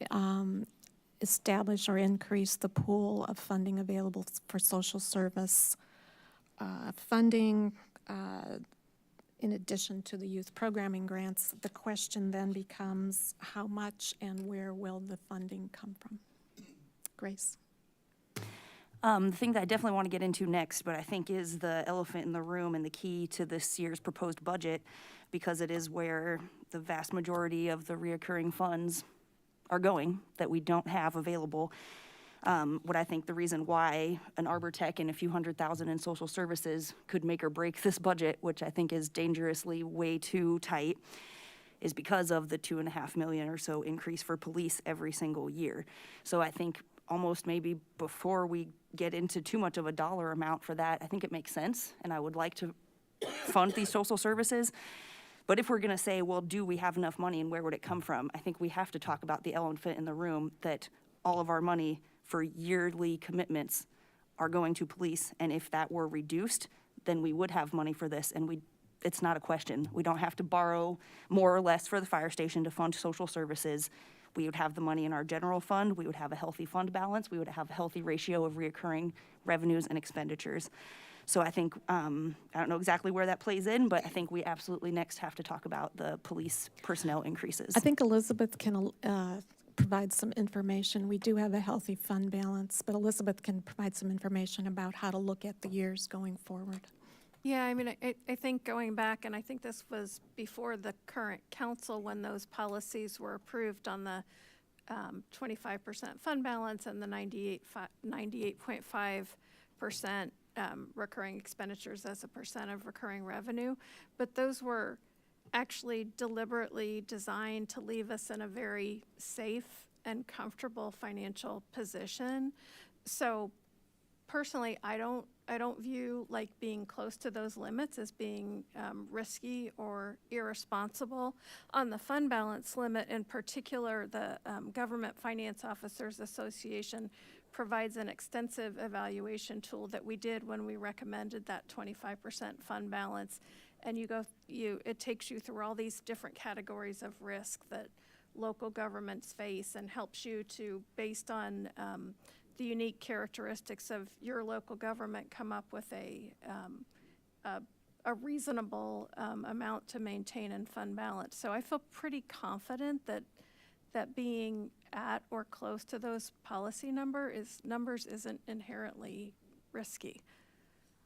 establish or increase the pool of funding available for social service funding, in addition to the youth programming grants. The question then becomes how much and where will the funding come from? Grace.
The thing that I definitely want to get into next, but I think is the elephant in the room and the key to this year's proposed budget, because it is where the vast majority of the reoccurring funds are going that we don't have available. What I think the reason why an Arbor Tech and a few $100,000 in social services could make or break this budget, which I think is dangerously way too tight, is because of the $2.5 million or so increase for police every single year. So I think almost maybe before we get into too much of a dollar amount for that, I think it makes sense, and I would like to fund these social services. But if we're gonna say, well, do we have enough money and where would it come from? I think we have to talk about the elephant in the room, that all of our money for yearly commitments are going to police. And if that were reduced, then we would have money for this, and it's not a question. We don't have to borrow more or less for the fire station to fund social services. We would have the money in our general fund. We would have a healthy fund balance. We would have a healthy ratio of reoccurring revenues and expenditures. So I think, I don't know exactly where that plays in, but I think we absolutely next have to talk about the police personnel increases.
I think Elizabeth can provide some information. We do have a healthy fund balance, but Elizabeth can provide some information about how to look at the years going forward.
Yeah, I mean, I think going back, and I think this was before the current council when those policies were approved on the 25% fund balance and the 98.5% recurring expenditures as a percent of recurring revenue. But those were actually deliberately designed to leave us in a very safe and comfortable financial position. So personally, I don't view like being close to those limits as being risky or irresponsible. On the fund balance limit in particular, the Government Finance Officers Association provides an extensive evaluation tool that we did when we recommended that 25% fund balance. And it takes you through all these different categories of risk that local governments face and helps you to, based on the unique characteristics of your local government, come up with a reasonable amount to maintain in fund balance. So I feel pretty confident that being at or close to those policy numbers isn't inherently risky.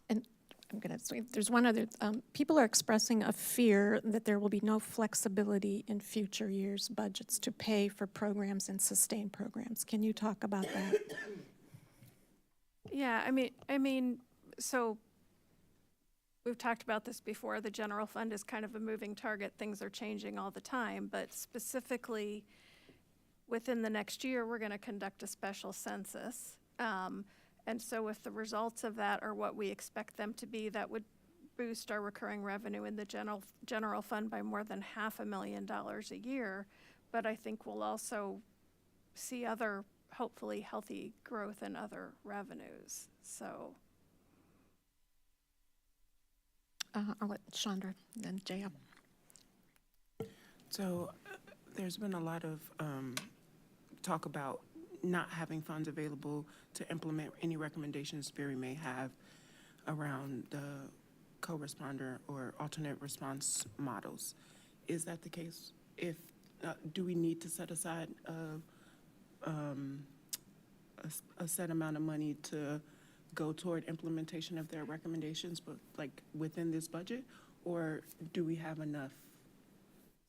And I'm going to say, there's one other, people are expressing a fear that there will be no flexibility in future years' budgets to pay for programs and sustain programs. Can you talk about that?
Yeah, I mean, so we've talked about this before. The general fund is kind of a moving target. Things are changing all the time, but specifically within the next year, we're going to conduct a special census. And so if the results of that are what we expect them to be, that would boost our recurring revenue in the general fund by more than $500,000 a year. But I think we'll also see other, hopefully healthy growth in other revenues. So
I'll let Chandra and then Jaya.
So there's been a lot of talk about not having funds available to implement any recommendations Berry may have around the co-responder or alternate response models. Is that the case? If do we need to set aside a set amount of money to go toward implementation of their recommendations, but like within this budget, or do we have enough?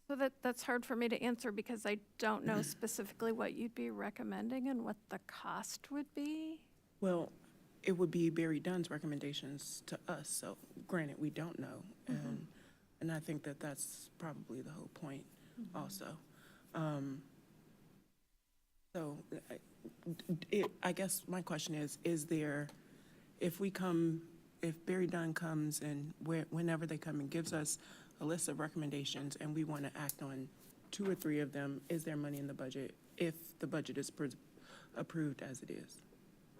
So that's hard for me to answer because I don't know specifically what you'd be recommending and what the cost would be.
Well, it would be Barry Dunn's recommendations to us. So granted, we don't know. And I think that that's probably the whole point also. So I guess my question is there, if Barry Dunn comes and whenever they come and gives us a list of recommendations and we want to act on 2 or 3 of them, is there money in the budget if the budget is approved as it is?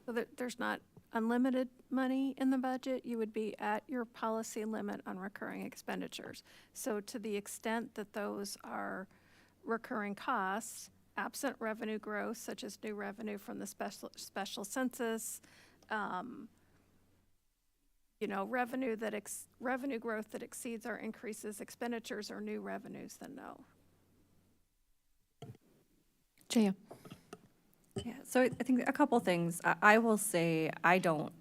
So there's not unlimited money in the budget. You would be at your policy limit on recurring expenditures. So to the extent that those are recurring costs, absent revenue growth, such as new revenue from the special census, revenue growth that exceeds or increases expenditures or new revenues, then no.
Jaya.
Yeah, so I think a couple things. I will say I don't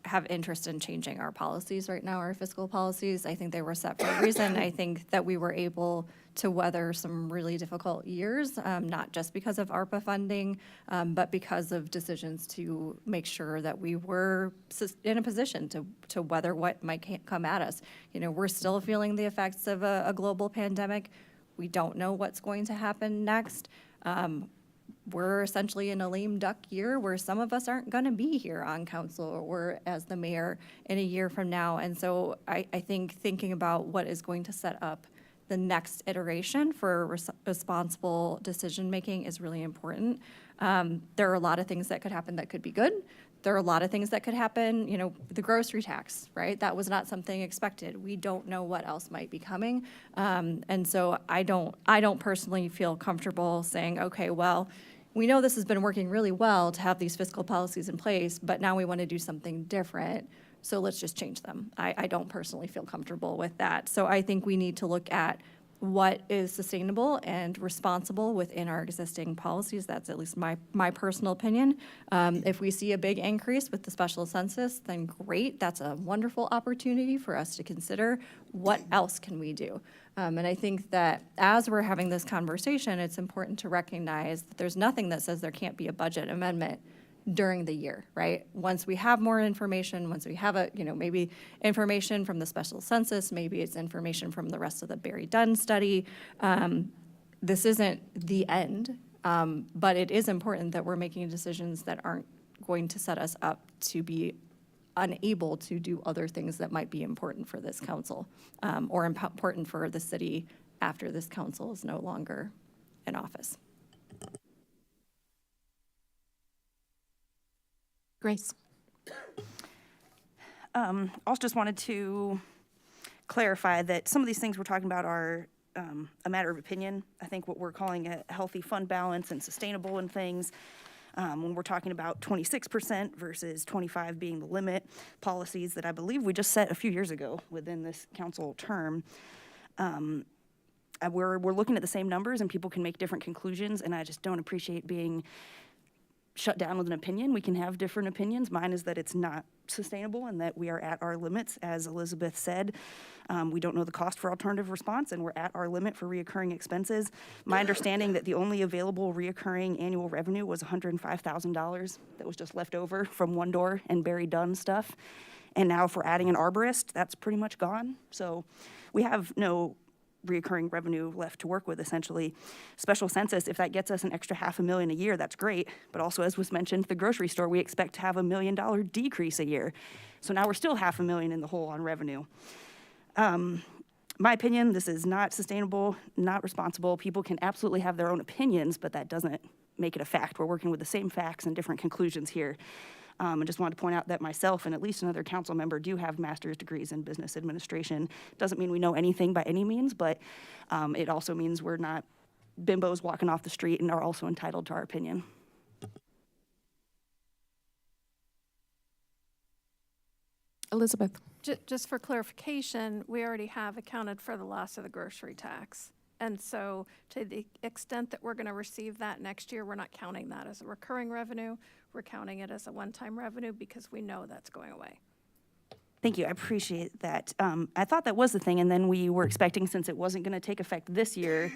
have interest in changing our policies right now, our fiscal policies. I think they were set for a reason. I think that we were able to weather some really difficult years, not just because of ARPA funding, but because of decisions to make sure that we were in a position to weather what might come at us. You know, we're still feeling the effects of a global pandemic. We don't know what's going to happen next. We're essentially in a lame duck year where some of us aren't going to be here on council or as the mayor in a year from now. And so I think thinking about what is going to set up the next iteration for responsible decision-making is really important. There are a lot of things that could happen that could be good. There are a lot of things that could happen, you know, the grocery tax, right? That was not something expected. We don't know what else might be coming. And so I don't personally feel comfortable saying, okay, well, we know this has been working really well to have these fiscal policies in place, but now we want to do something different. So let's just change them. I don't personally feel comfortable with that. So I think we need to look at what is sustainable and responsible within our existing policies. That's at least my personal opinion. If we see a big increase with the special census, then great. That's a wonderful opportunity for us to consider what else can we do. And I think that as we're having this conversation, it's important to recognize that there's nothing that says there can't be a budget amendment during the year, right? Once we have more information, once we have maybe information from the special census, maybe it's information from the rest of the Barry Dunn study. This isn't the end, but it is important that we're making decisions that aren't going to set us up to be unable to do other things that might be important for this council, or important for the city after this council is no longer in office.
Grace.
Also just wanted to clarify that some of these things we're talking about are a matter of opinion. I think what we're calling a healthy fund balance and sustainable and things, when we're talking about 26% versus 25 being the limit, policies that I believe we just set a few years ago within this council term, we're looking at the same numbers and people can make different conclusions, and I just don't appreciate being shut down with an opinion. We can have different opinions. Mine is that it's not sustainable and that we are at our limits, as Elizabeth said. We don't know the cost for alternative response, and we're at our limit for reoccurring expenses. My understanding that the only available reoccurring annual revenue was $105,000 that was just left over from One Door and Barry Dunn stuff. And now if we're adding an arborist, that's pretty much gone. So we have no reoccurring revenue left to work with, essentially. Special census, if that gets us an extra $500,000 a year, that's great. But also, as was mentioned, the grocery store, we expect to have $1 million decrease a year. So now we're still $500,000 in the hole on revenue. My opinion, this is not sustainable, not responsible. People can absolutely have their own opinions, but that doesn't make it a fact. We're working with the same facts and different conclusions here. I just wanted to point out that myself and at least another council member do have master's degrees in business administration. Doesn't mean we know anything by any means, but it also means we're not bimbos walking off the street and are also entitled to our opinion.
Elizabeth.
Just for clarification, we already have accounted for the loss of the grocery tax. And so to the extent that we're going to receive that next year, we're not counting that as a recurring revenue. We're counting it as a one-time revenue because we know that's going away.
Thank you. I appreciate that. I thought that was the thing, and then we were expecting, since it wasn't going to take effect this year,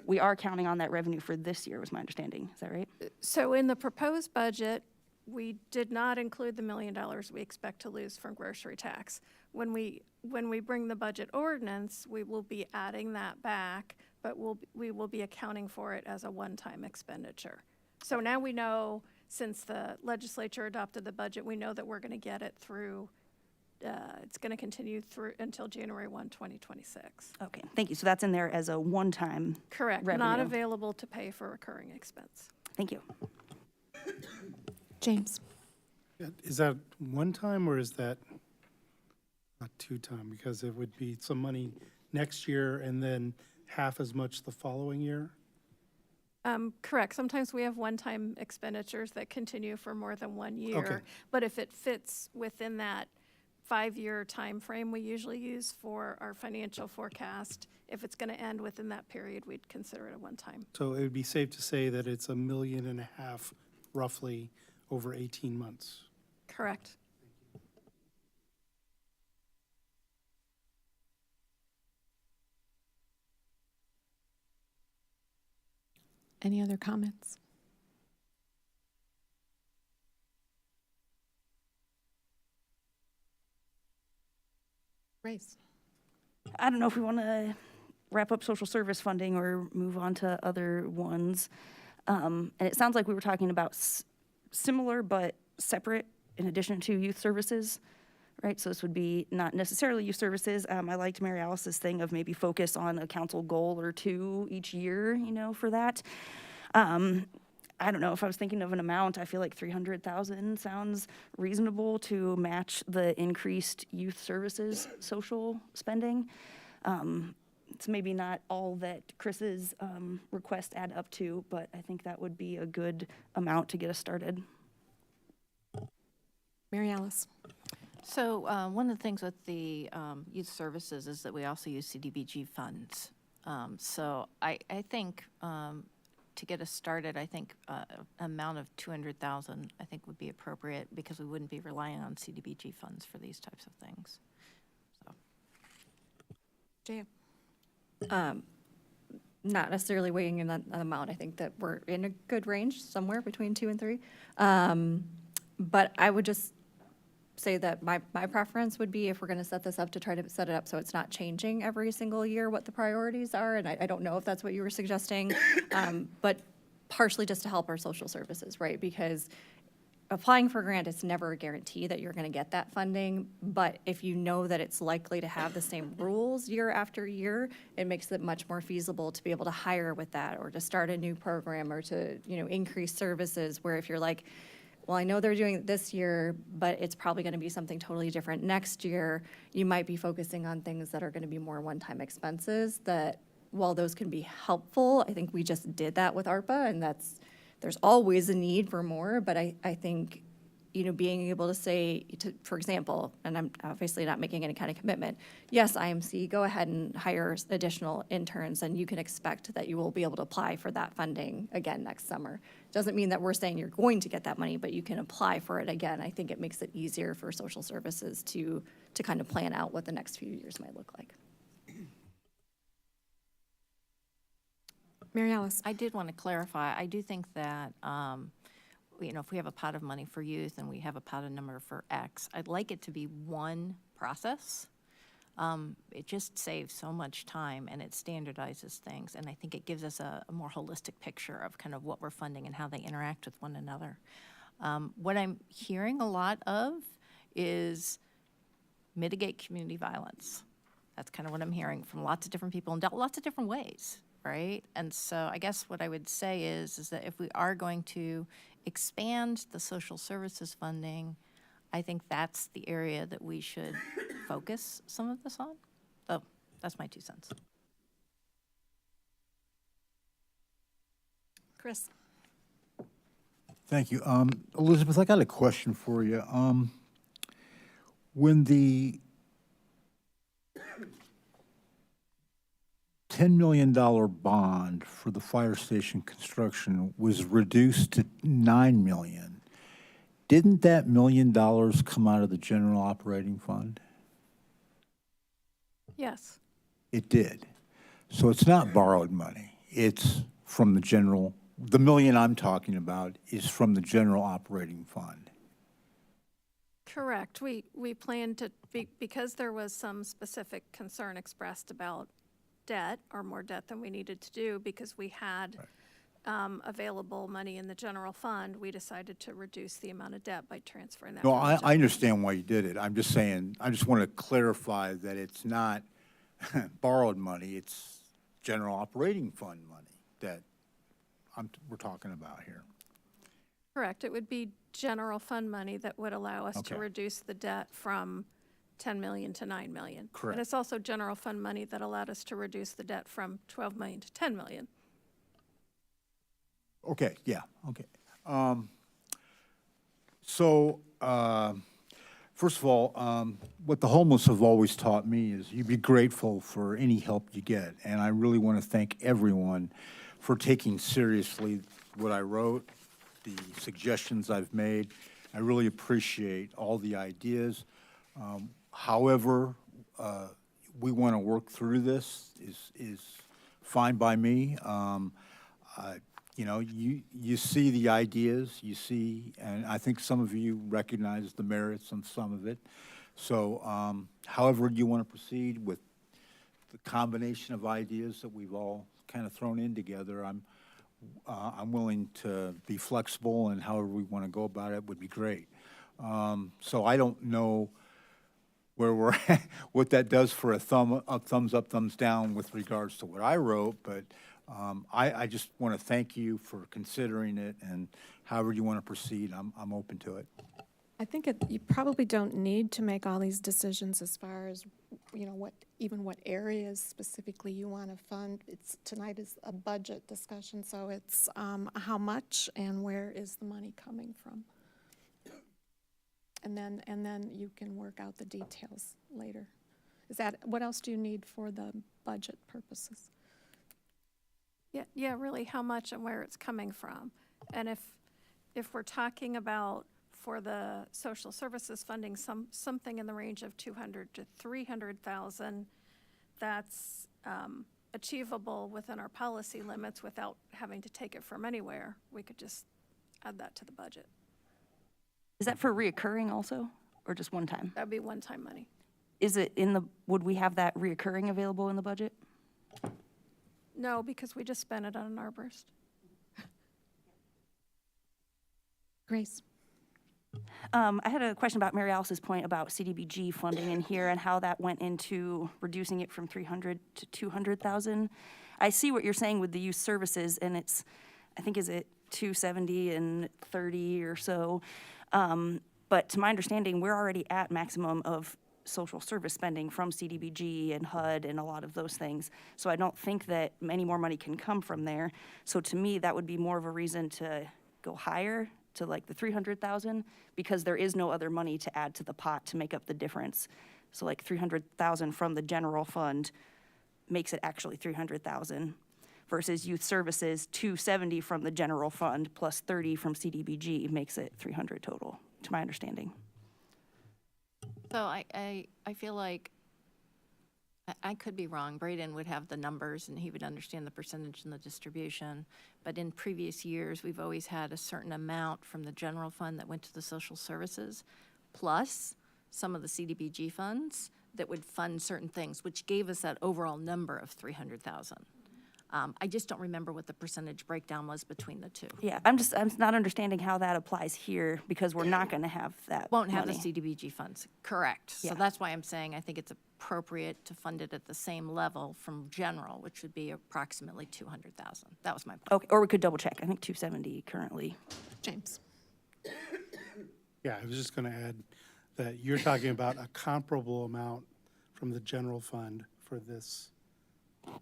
we are counting on that revenue for this year, was my understanding. Is that right?
So in the proposed budget, we did not include the $1 million we expect to lose from grocery tax. When we bring the budget ordinance, we will be adding that back, but we will be accounting for it as a one-time expenditure. So now we know, since the legislature adopted the budget, we know that we're going to get it through, it's going to continue through until January 1, 2026.
Okay, thank you. So that's in there as a one-time
Correct.
revenue.
Not available to pay for recurring expense.
Thank you.
James.
Is that one time or is that not two time? Because it would be some money next year and then half as much the following year?
Correct. Sometimes we have one-time expenditures that continue for more than 1 year.
Okay.
But if it fits within that 5-year time frame we usually use for our financial forecast, if it's going to end within that period, we'd consider it a one-time.
So it would be safe to say that it's $1.5 million roughly over 18 months.
Correct.
Any other comments? Grace?
I don't know if we want to wrap up social service funding or move on to other ones. And it sounds like we were talking about similar but separate in addition to youth services, right? So this would be not necessarily youth services. I liked Mary Alice's thing of maybe focus on a council goal or two each year, for that. I don't know if I was thinking of an amount. I feel like 300,000 sounds reasonable to match the increased youth services social spending. It's maybe not all that Chris's request add up to, but I think that would be a good amount to get us started.
Mary Alice?
So one of the things with the youth services is that we also use CDBG funds. So I think to get us started, I think an amount of 200,000 I think would be appropriate because we wouldn't be relying on CDBG funds for these types of things. So.
Jaya?
Not necessarily weighing in that amount. I think that we're in a good range, somewhere between 2 and 3. But I would just say that my preference would be if we're going to set this up to try to set it up so it's not changing every single year what the priorities are. And I don't know if that's what you were suggesting, but partially just to help our social services, right? Because applying for a grant, it's never a guarantee that you're going to get that funding. But if you know that it's likely to have the same rules year after year, it makes it much more feasible to be able to hire with that or to start a new program or to, increase services where if you're like, well, I know they're doing it this year, but it's probably going to be something totally different next year. You might be focusing on things that are going to be more one-time expenses that, while those can be helpful, I think we just did that with ARPA, and there's always a need for more, but I think, being able to say, for example, and I'm obviously not making any kind of commitment, yes, IMC, go ahead and hire additional interns, and you can expect that you will be able to apply for that funding again next summer. Doesn't mean that we're saying you're going to get that money, but you can apply for it again. I think it makes it easier for social services to kind of plan out what the next few years might look like.
Mary Alice?
I did want to clarify. I do think that, if we have a pot of money for youth and we have a pot of number for X, I'd like it to be one process. It just saves so much time and it standardizes things. And I think it gives us a more holistic picture of kind of what we're funding and how they interact with one another. What I'm hearing a lot of is mitigate community violence. That's kind of what I'm hearing from lots of different people in lots of different ways. Right? And so I guess what I would say is that if we are going to expand the social services funding, I think that's the area that we should focus some of this on. So that's my 2 cents.
Chris?
Thank you. Elizabeth, I got a question for you. When the $10 million bond for the fire station construction was reduced to $9 million, didn't that $1 million come out of the general operating fund?
Yes.
It did. So it's not borrowed money. It's from the general, the million I'm talking about is from the general operating fund.
Correct. We plan to, because there was some specific concern expressed about debt or more debt than we needed to do because we had available money in the general fund, we decided to reduce the amount of debt by transferring that.
No,
from the
I
general
understand why you did it. I'm just saying, I just want to clarify that it's not borrowed money, it's general operating fund money that we're talking about here.
Correct. It would be general fund money that would allow us to
Okay.
reduce the debt from 10 million to 9 million.
Correct.
And it's also general fund money that allowed us to reduce the debt from 12 million to 10 million.
Okay, yeah, okay. First of all, what the homeless have always taught me is you be grateful for any help you get. And I really want to thank everyone for taking seriously what I wrote, the suggestions I've made. I really appreciate all the ideas. However, we want to work through this is fine by me. you know, you see the ideas, you see, and I think some of you recognize the merits on some of it. So however you want to proceed with the combination of ideas that we've all kind of thrown in together, I'm willing to be flexible, and however we want to go about it would be great. So I don't know where we're at, what that does for a thumbs up, thumbs down with regards to what I wrote, but I just want to thank you for considering it, and however you want to proceed, I'm open to it.
I think you probably don't need to make all these decisions as far as, you know, what areas specifically you want to fund. Tonight is a budget discussion, so it's how much and where is the money coming from. And then you can work out the details later. What else do you need for the budget purposes?
Yeah, really how much and where it's coming from. And if we're talking about for the social services funding, something in the range of 200 to 300,000, that's achievable within our policy limits without having to take it from anywhere. We could just add that to the budget.
Is that for reoccurring also, or just one time?
That'd be one-time money.
Is it would we have that reoccurring available in the budget?
No, because we just spent it on an arborist.
Grace.
I had a question about Mary Alice's point about CDBG funding in here and how that went into reducing it from 300 to 200,000. I see what you're saying with the youth services, and it's, I think, is it 270 and 30 or so? But to my understanding, we're already at maximum of social service spending from CDBG and HUD and a lot of those things. So I don't think that any more money can come from there. So to me, that would be more of a reason to go higher to like the 300,000, because there is no other money to add to the pot to make up the difference. So like 300,000 from the general fund makes it actually 300,000 versus youth services 270 from the general fund plus 30 from CDBG makes it 300 total, to my understanding.
So I feel like I could be wrong. Braden would have the numbers and he would understand the percentage and the distribution. But in previous years, we've always had a certain amount from the general fund that went to the social services, plus some of the CDBG funds that would fund certain things, which gave us that overall number of 300,000. I just don't remember what the percentage breakdown was between the two.
Yeah, I'm not understanding how that applies here because we're not going to have that.
Won't have
money.
the CDBG funds, correct.
Yeah.
So that's why I'm saying I think it's appropriate to fund it at the same level from general, which would be approximately 200,000. That was my point.
Okay, or we could double check. I think 270 currently.
James.
Yeah, I was just going to add that you're talking about a comparable amount from the general fund for this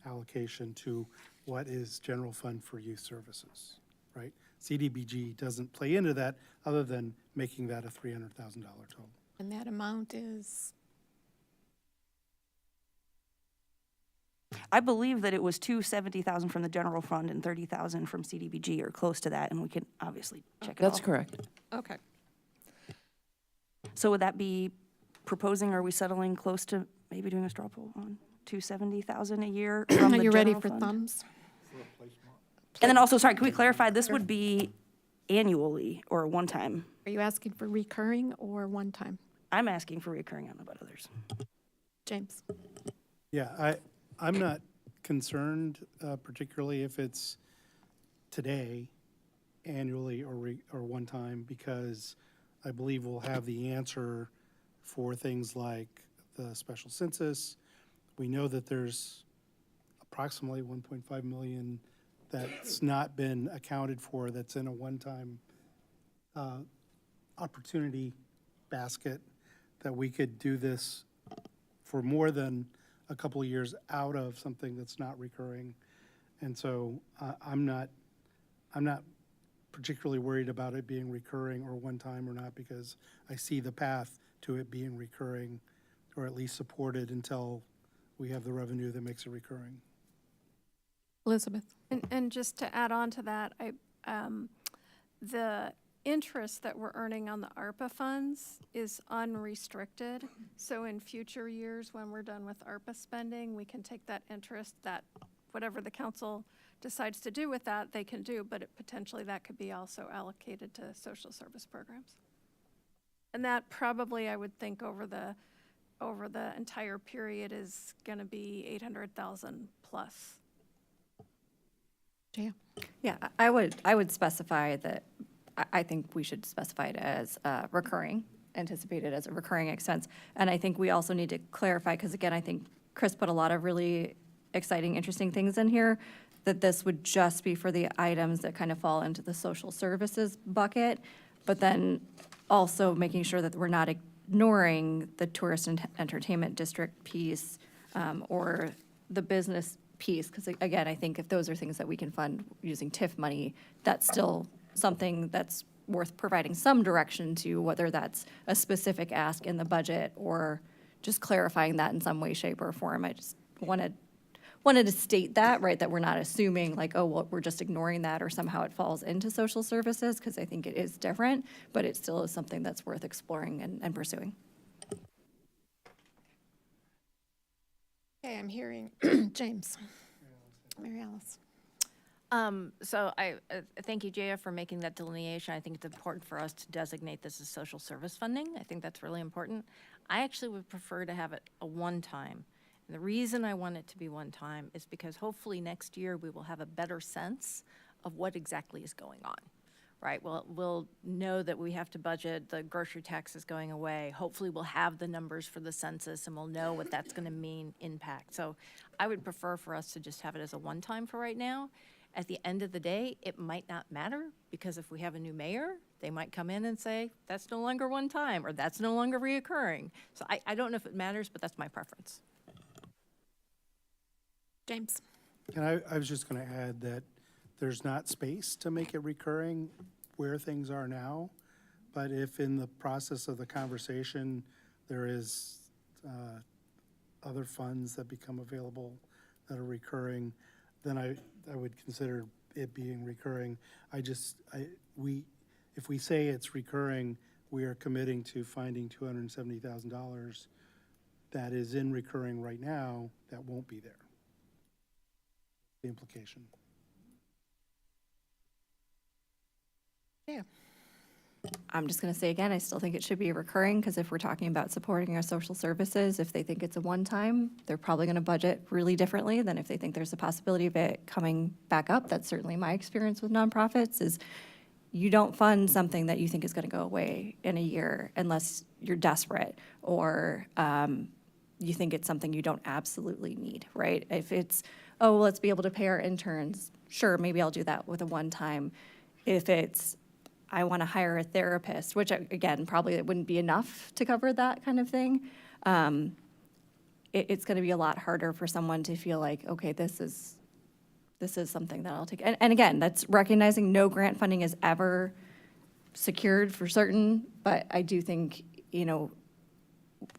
allocation to what is general fund for youth services, right? CDBG doesn't play into that other than making that a $300,000 total.
And that amount is?
I believe that it was 270,000 from the general fund and 30,000 from CDBG or close to that, and we can obviously check it
That's
all.
correct.
Okay.
So would that be proposing, are we settling close to maybe doing a straw poll on 270,000 a year from
Are
the
you ready
general
for
fund?
thumbs?
And then also, sorry, can we clarify, this would be annually or one time?
Are you asking for recurring or one time?
I'm asking for recurring, I don't know about others.
James.
Yeah, I'm not concerned particularly if it's today, annually, or one time, because I believe we'll have the answer for things like the special census. We know that there's approximately 1.5 million that's not been accounted for, that's in a one-time opportunity basket, that we could do this for more than a couple of years out of something that's not recurring. And so I'm not particularly worried about it being recurring or one time or not, because I see the path to it being recurring, or at least supported until we have the revenue that makes it recurring.
Elizabeth.
And just to add on to that, the interest that we're earning on the ARPA funds is unrestricted. So in future years, when we're done with ARPA spending, we can take that interest, that whatever the council decides to do with that, they can do, but potentially that could be also allocated to social service programs. And that probably, I would think, over the entire period is going to be 800,000 plus.
Jaya?
Yeah, I would specify that, I think we should specify it as recurring, anticipated as a recurring expense. And I think we also need to clarify, because again, I think Chris put a lot of really exciting, interesting things in here, that this would just be for the items that kind of fall into the social services bucket, but then also making sure that we're not ignoring the tourist and entertainment district piece or the business piece, because again, I think if those are things that we can fund using TIF money, that's still something that's worth providing some direction to, whether that's a specific ask in the budget or just clarifying that in some way, shape, or form. I just wanted to state that, right, that we're not assuming like, oh, well, we're just ignoring that or somehow it falls into social services, because I think it is different, but it still is something that's worth exploring and pursuing.
Okay, I'm hearing James. Mary Alice.
So I thank you, Jaya, for making that delineation. I think it's important for us to designate this as social service funding. I think that's really important. I actually would prefer to have it a one-time. And the reason I want it to be one-time is because hopefully next year we will have a better sense of what exactly is going on, right? We'll know that we have to budget, the grocery tax is going away. Hopefully we'll have the numbers for the census and we'll know what that's going to mean impact. So I would prefer for us to just have it as a one-time for right now. At the end of the day, it might not matter, because if we have a new mayor, they might come in and say, that's no longer one time, or that's no longer reoccurring. So I don't know if it matters, but that's my preference.
James?
And I was just going to add that there's not space to make it recurring where things are now, but if in the process of the conversation there is other funds that become available that are recurring, then I would consider it being recurring. If we say it's recurring, we are committing to finding $270,000 that is in recurring right now that won't be there. The implication.
Yeah.
I'm just going to say again, I still think it should be recurring, because if we're talking about supporting our social services, if they think it's a one-time, they're probably going to budget really differently than if they think there's a possibility of it coming back up. That's certainly my experience with nonprofits, is you don't fund something that you think is going to go away in a year unless you're desperate or you think it's something you don't absolutely need, right? If it's, oh, well, let's be able to pay our interns, sure, maybe I'll do that with a one-time. If it's, I want to hire a therapist, which again, probably it wouldn't be enough to cover that kind of thing. It's going to be a lot harder for someone to feel like, okay, this is something that I'll take. And again, that's recognizing no grant funding is ever secured for certain, but I do think,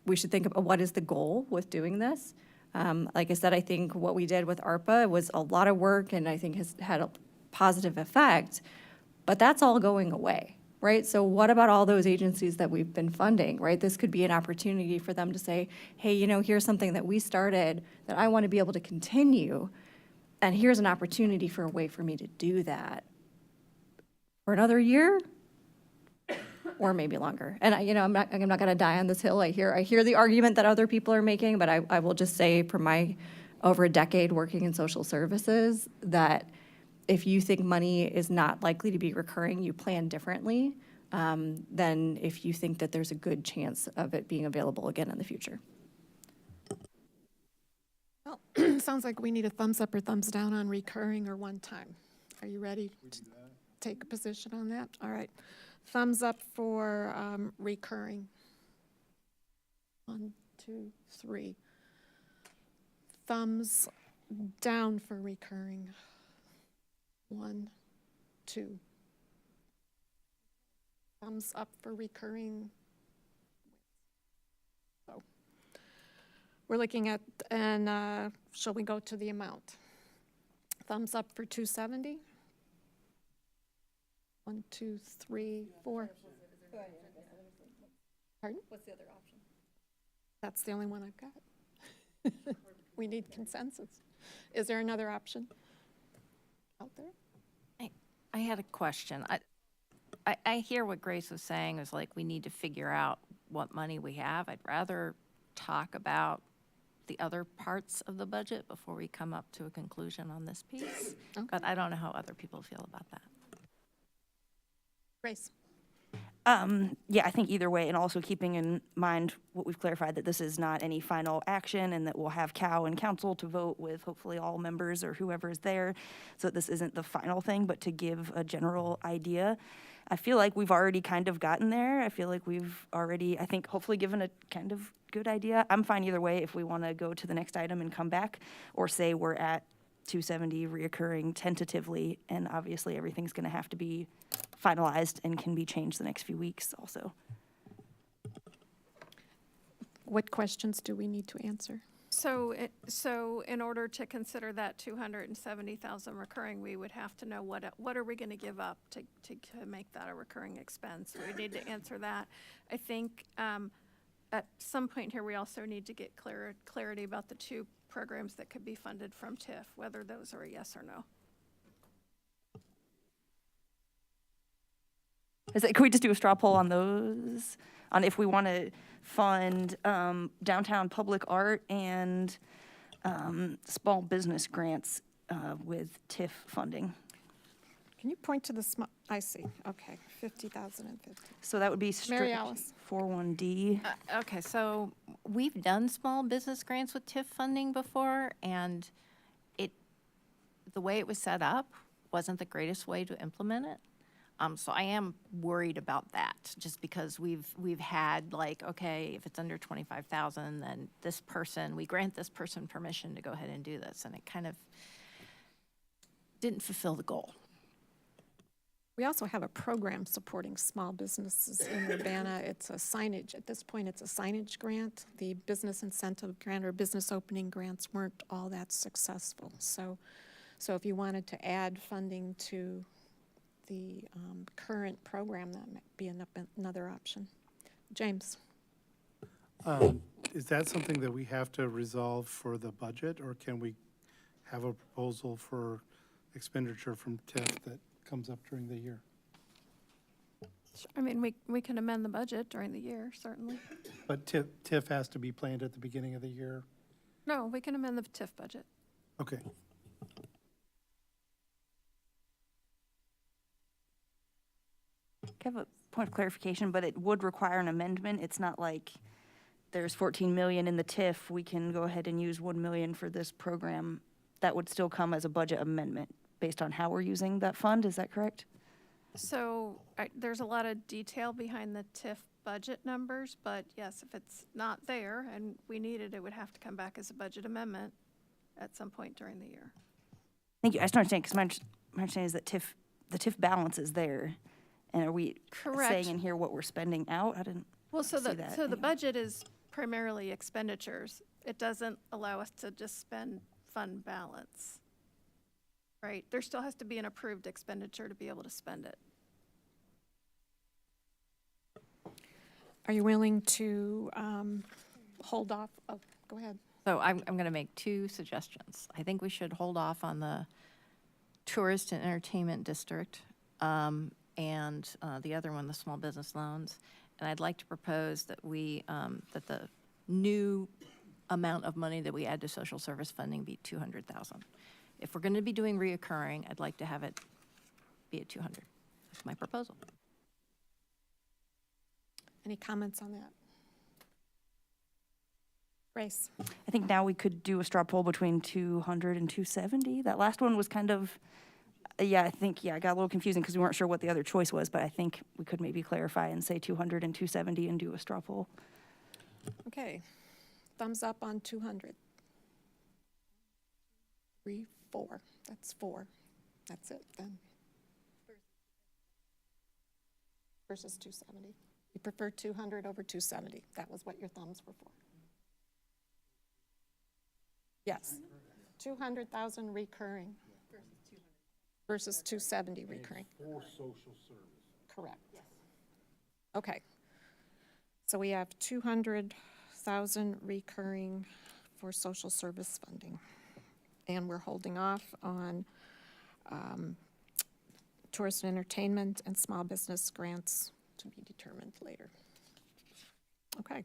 we should think about what is the goal with doing this. Like I said, I think what we did with ARPA was a lot of work and I think has had a positive effect. But that's all going away, right? So what about all those agencies that we've been funding, right? This could be an opportunity for them to say, hey, here's something that we started that I want to be able to continue, and here's an opportunity for a way for me to do that for another year or maybe longer. And I'm not going to die on this hill. I hear the argument that other people are making, but I will just say from my over a decade working in social services that if you think money is not likely to be recurring, you plan differently than if you think that there's a good chance of it being available again in the future.
Well, sounds like we need a thumbs up or thumbs down on recurring or one time. Are you ready to take a position on that? All right. Thumbs up for recurring. 1, 2, 3. Thumbs down for recurring. 1, 2. Thumbs up for recurring. So we're looking at, and shall we go to the amount? Thumbs up for 270. 1, 2, 3, 4. Pardon?
What's the other option?
That's the only one I've got. We need consensus. Is there another option out there?
I had a question. I hear what Grace was saying is like, we need to figure out what money we have. I'd rather talk about the other parts of the budget before we come up to a conclusion on this piece. But I don't know how other people feel about that.
Grace?
Yeah, I think either way, and also keeping in mind what we've clarified, that this is not any final action, and that we'll have Cal and council to vote with hopefully all members or whoever's there, so that this isn't the final thing, but to give a general idea. I feel like we've already kind of gotten there. I feel like we've already, I think, hopefully given a kind of good idea. I'm fine either way if we want to go to the next item and come back, or say we're at 270 reoccurring tentatively, and obviously everything's going to have to be finalized and can be changed the next few weeks also.
What questions do we need to answer?
So in order to consider that 270,000 recurring, we would have to know what are we going to give up to make that a recurring expense? We need to answer that. I think at some point here, we also need to get clarity about the two programs that could be funded from TIF, whether those are a yes or no.
Can we just do a straw poll on those? On if we want to fund downtown public art and small business grants with TIF funding?
Can you point to the small, I see, okay, 50,000 and 50.
So that would be
Mary Alice.
41D.
Okay, so we've done small business grants with TIF funding before, and the way it was set up wasn't the greatest way to implement it. So I am worried about that, just because we've had like, okay, if it's under 25,000, then we grant this person permission to go ahead and do this, and it kind of didn't fulfill the goal.
We also have a program supporting small businesses in Urbana. It's a signage, at this point, it's a signage grant. The business incentive grant or business opening grants weren't all that successful. So if you wanted to add funding to the current program, that might be another option. James?
Is that something that we have to resolve for the budget, or can we have a proposal for expenditure from TIF that comes up during the year?
I mean, we can amend the budget during the year, certainly.
But TIF has to be planned at the beginning of the year?
No, we can amend the TIF budget.
Okay.
I have a point of clarification, but it would require an amendment. It's not like there's 14 million in the TIF, we can go ahead and use 1 million for this program. That would still come as a budget amendment based on how we're using that fund, is that correct?
So there's a lot of detail behind the TIF budget numbers, but yes, if it's not there and we need it, it would have to come back as a budget amendment at some point during the year.
Thank you. I just don't understand, because my understanding is that the TIF balance is there. And are we saying in here what we're spending out? I didn't see that.
So the budget is primarily expenditures. It doesn't allow us to just spend fund balance, right? There still has to be an approved expenditure to be able to spend it.
Are you willing to hold off? Oh, go ahead.
So I'm going to make two suggestions. I think we should hold off on the tourist and entertainment district, and the other one, the small business loans. And I'd like to propose that that the new amount of money that we add to social service funding be 200,000. If we're going to be doing reoccurring, I'd like to have it be at 200. That's my proposal.
Any comments on that? Grace?
I think now we could do a straw poll between 200 and 270. That last one was kind of, I think, it got a little confusing because we weren't sure what the other choice was, but I think we could maybe clarify and say 200 and 270 and do a straw poll.
Okay. Thumbs up on 200. 3, 4. That's 4. That's it then. Versus 270. You prefer 200 over 270. That was what your thumbs were for. Yes. 200,000 recurring versus 270 recurring.
For social service.
Correct. Yes. Okay. So we have 200,000 recurring for social service funding. and we're holding off on tourist and entertainment and small business grants to be determined later. Okay.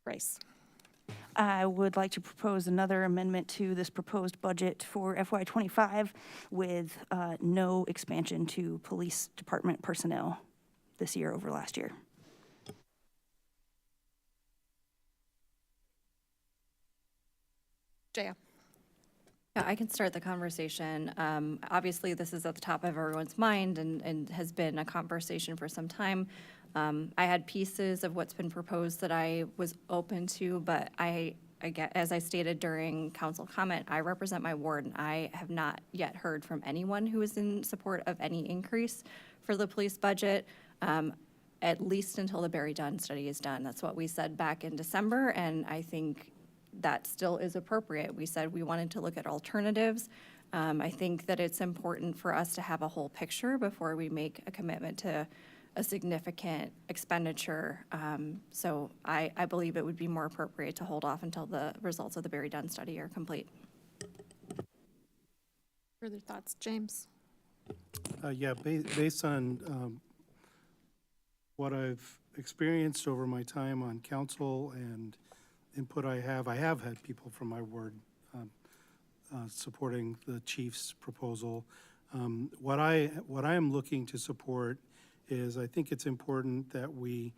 Grace.
I would like to propose another amendment to this proposed budget for FY25 with no expansion to police department personnel this year over last year.
Jaya.
Yeah, I can start the conversation. Obviously, this is at the top of everyone's mind and has been a conversation for some time. I had pieces of what's been proposed that I was open to, but I get, as I stated during council comment, I represent my ward, and I have not yet heard from anyone who is in support of any increase for the police budget, at least until the Barry Dunn study is done. That's what we said back in December, and I think that still is appropriate. We said we wanted to look at alternatives. I think that it's important for us to have a whole picture before we make a commitment to a significant expenditure. So I believe it would be more appropriate to hold off until the results of the Barry Dunn study are complete.
Further thoughts, James?
Yeah, based on what I've experienced over my time on council and input I have had people from my ward supporting the chief's proposal. What I am looking to support is I think it's important that we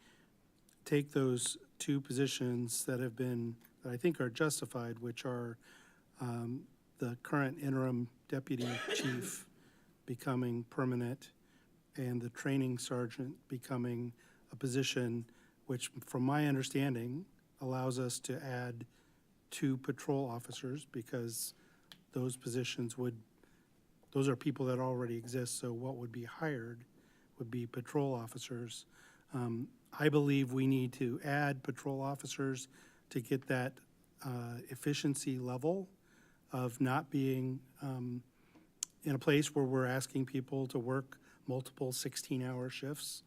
take those two positions that have been, that I think are justified, which are the current interim deputy chief becoming permanent and the training sergeant becoming a position which, from my understanding, allows us to add 2 patrol officers, because those positions those are people that already exist, so what would be hired would be patrol officers. I believe we need to add patrol officers to get that efficiency level of not being in a place where we're asking people to work multiple 16-hour shifts.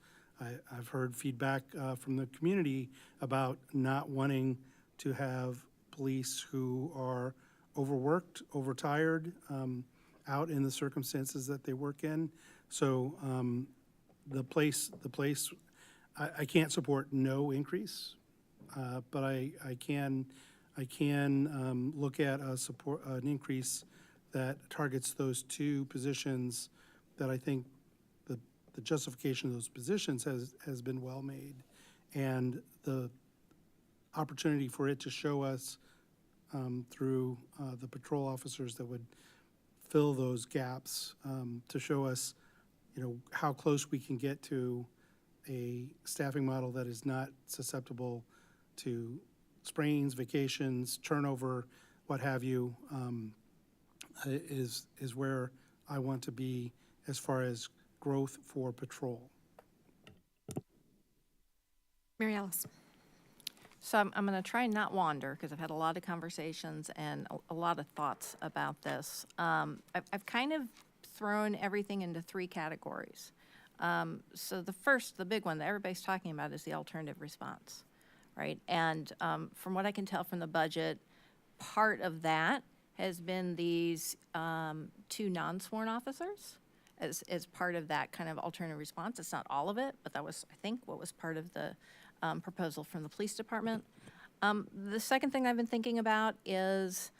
I've heard feedback from the community about not wanting to have police who are overworked, overtired, out in the circumstances that they work in. So the place, I can't support no increase, but I can look at an increase that targets those 2 positions that I think the justification of those positions has been well made, and the opportunity for it to show us through the patrol officers that would fill those gaps, to show us, how close we can get to a staffing model that is not susceptible to sprains, vacations, turnover, what have you, is where I want to be as far as growth for patrol.
Mary Alice.
So I'm going to try and not wander, because I've had a lot of conversations and a lot of thoughts about this. I've kind of thrown everything into 3 categories. So the big one that everybody's talking about is the alternative response, right? And from what I can tell from the budget, part of that has been these 2 non-sworn officers as part of that kind of alternative response. It's not all of it, but that was, I think, what was part of the proposal from the police department. The second thing I've been thinking about is,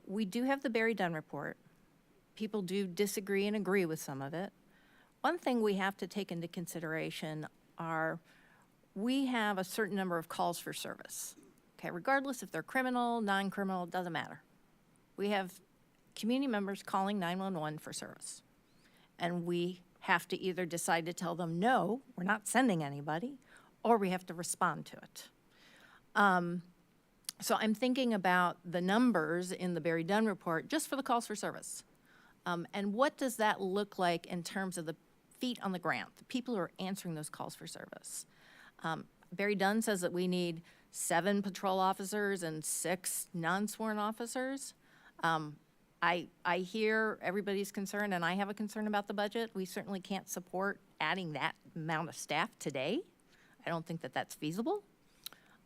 we do have the Barry Dunn report. People do disagree and agree with some of it. One thing we have to take into consideration are we have a certain number of calls for service. Okay, regardless if they're criminal, non-criminal, doesn't matter. We have community members calling 911 for service. And we have to either decide to tell them, no, we're not sending anybody, or we have to respond to it. So I'm thinking about the numbers in the Barry Dunn report just for the calls for service. And what does that look like in terms of the feet on the ground, the people who are answering those calls for service? Barry Dunn says that we need 7 patrol officers and 6 non-sworn officers. I hear everybody's concern, and I have a concern about the budget. We certainly can't support adding that amount of staff today. I don't think that that's feasible.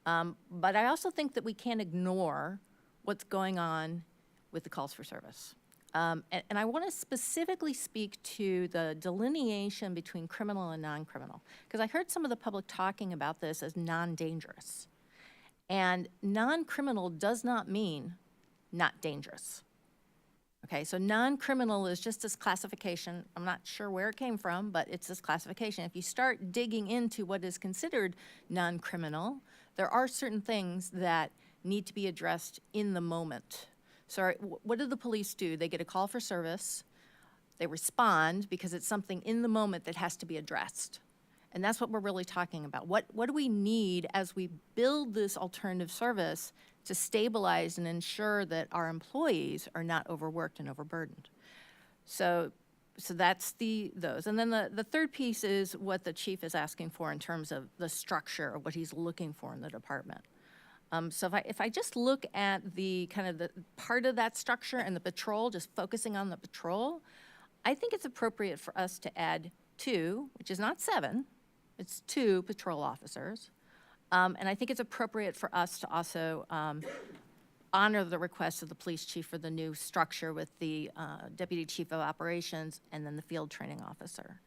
But I also think that we can't ignore what's going on with the calls for service. And I want to specifically speak to the delineation between criminal and non-criminal, because I heard some of the public talking about this as non-dangerous. And non-criminal does not mean not dangerous. Okay, so non-criminal is just this classification. I'm not sure where it came from, but it's this classification. If you start digging into what is considered non-criminal, there are certain things that need to be addressed in the moment. So what do the police do? They get a call for service. They respond because it's something in the moment that has to be addressed. And that's what we're really talking about. What do we need as we build this alternative service to stabilize and ensure that our employees are not overworked and overburdened? So that's those. And then the third piece is what the chief is asking for in terms of the structure of what he's looking for in the department. So if I just look at the kind of the part of that structure and the patrol, just focusing on the patrol, I think it's appropriate for us to add 2, which is not 7, it's 2 patrol officers. And I think it's appropriate for us to also honor the request of the police chief for the new structure with the deputy chief of operations and then the field training officer.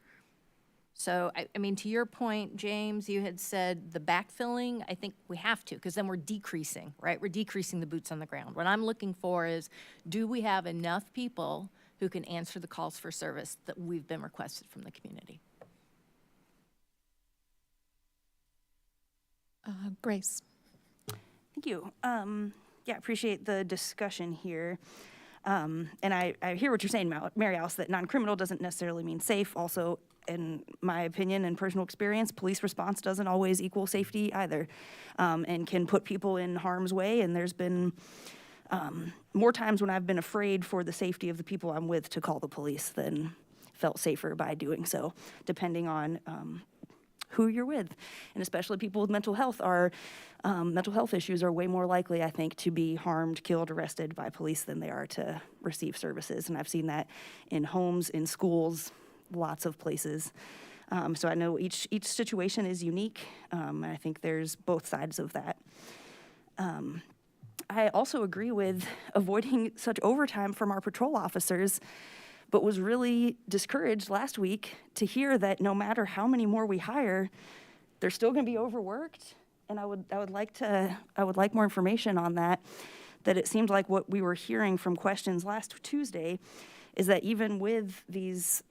So, I mean, to your point, James, you had said the backfilling, I think we have to, because then we're decreasing, right? We're decreasing the boots on the ground. What I'm looking for is, do we have enough people who can answer the calls for service that we've been requested from the community?
Grace.
Thank you. Yeah, appreciate the discussion here. And I hear what you're saying, Mary Alice, that non-criminal doesn't necessarily mean safe. Also, in my opinion and personal experience, police response doesn't always equal safety either, and can put people in harm's way. And there's been more times when I've been afraid for the safety of the people I'm with to call the police than felt safer by doing so, depending on who you're with. And especially people with mental health issues are way more likely, I think, to be harmed, killed, arrested by police than they are to receive services. And I've seen that in homes, in schools, lots of places. So I know each situation is unique, and I think there's both sides of that. I also agree with avoiding such overtime from our patrol officers, but was really discouraged last week to hear that no matter how many more we hire, they're still going to be overworked. And I would like more information on that. That it seemed like what we were hearing from questions last Tuesday is that even with these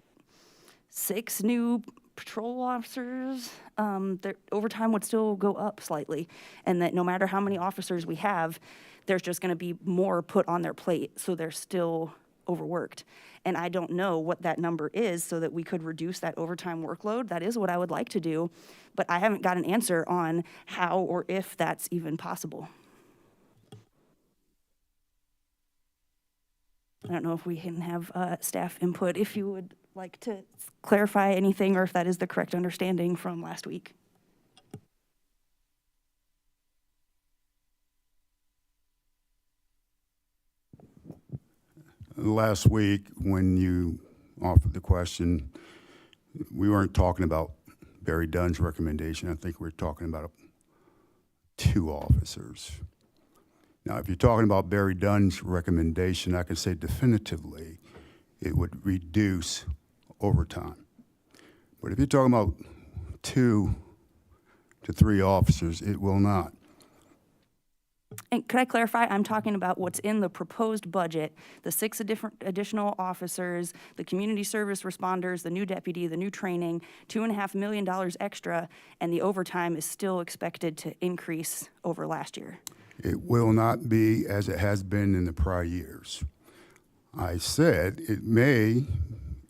6 new patrol officers, their overtime would still go up slightly, and that no matter how many officers we have, there's just going to be more put on their plate, so they're still overworked. And I don't know what that number is so that we could reduce that overtime workload. That is what I would like to do, but I haven't got an answer on how or if that's even possible. I don't know if we can have staff input, if you would like to clarify anything or if that is the correct understanding from last week.
Last week, when you offered the question, we weren't talking about Barry Dunn's recommendation. I think we were talking about 2 officers. Now, if you're talking about Barry Dunn's recommendation, I can say definitively it would reduce overtime. But if you're talking about 2 to 3 officers, it will not.
And could I clarify, I'm talking about what's in the proposed budget, the 6 additional officers, the community service responders, the new deputy, the new training, $2.5 million extra, and the overtime is still expected to increase over last year.
It will not be as it has been in the prior years. I said it may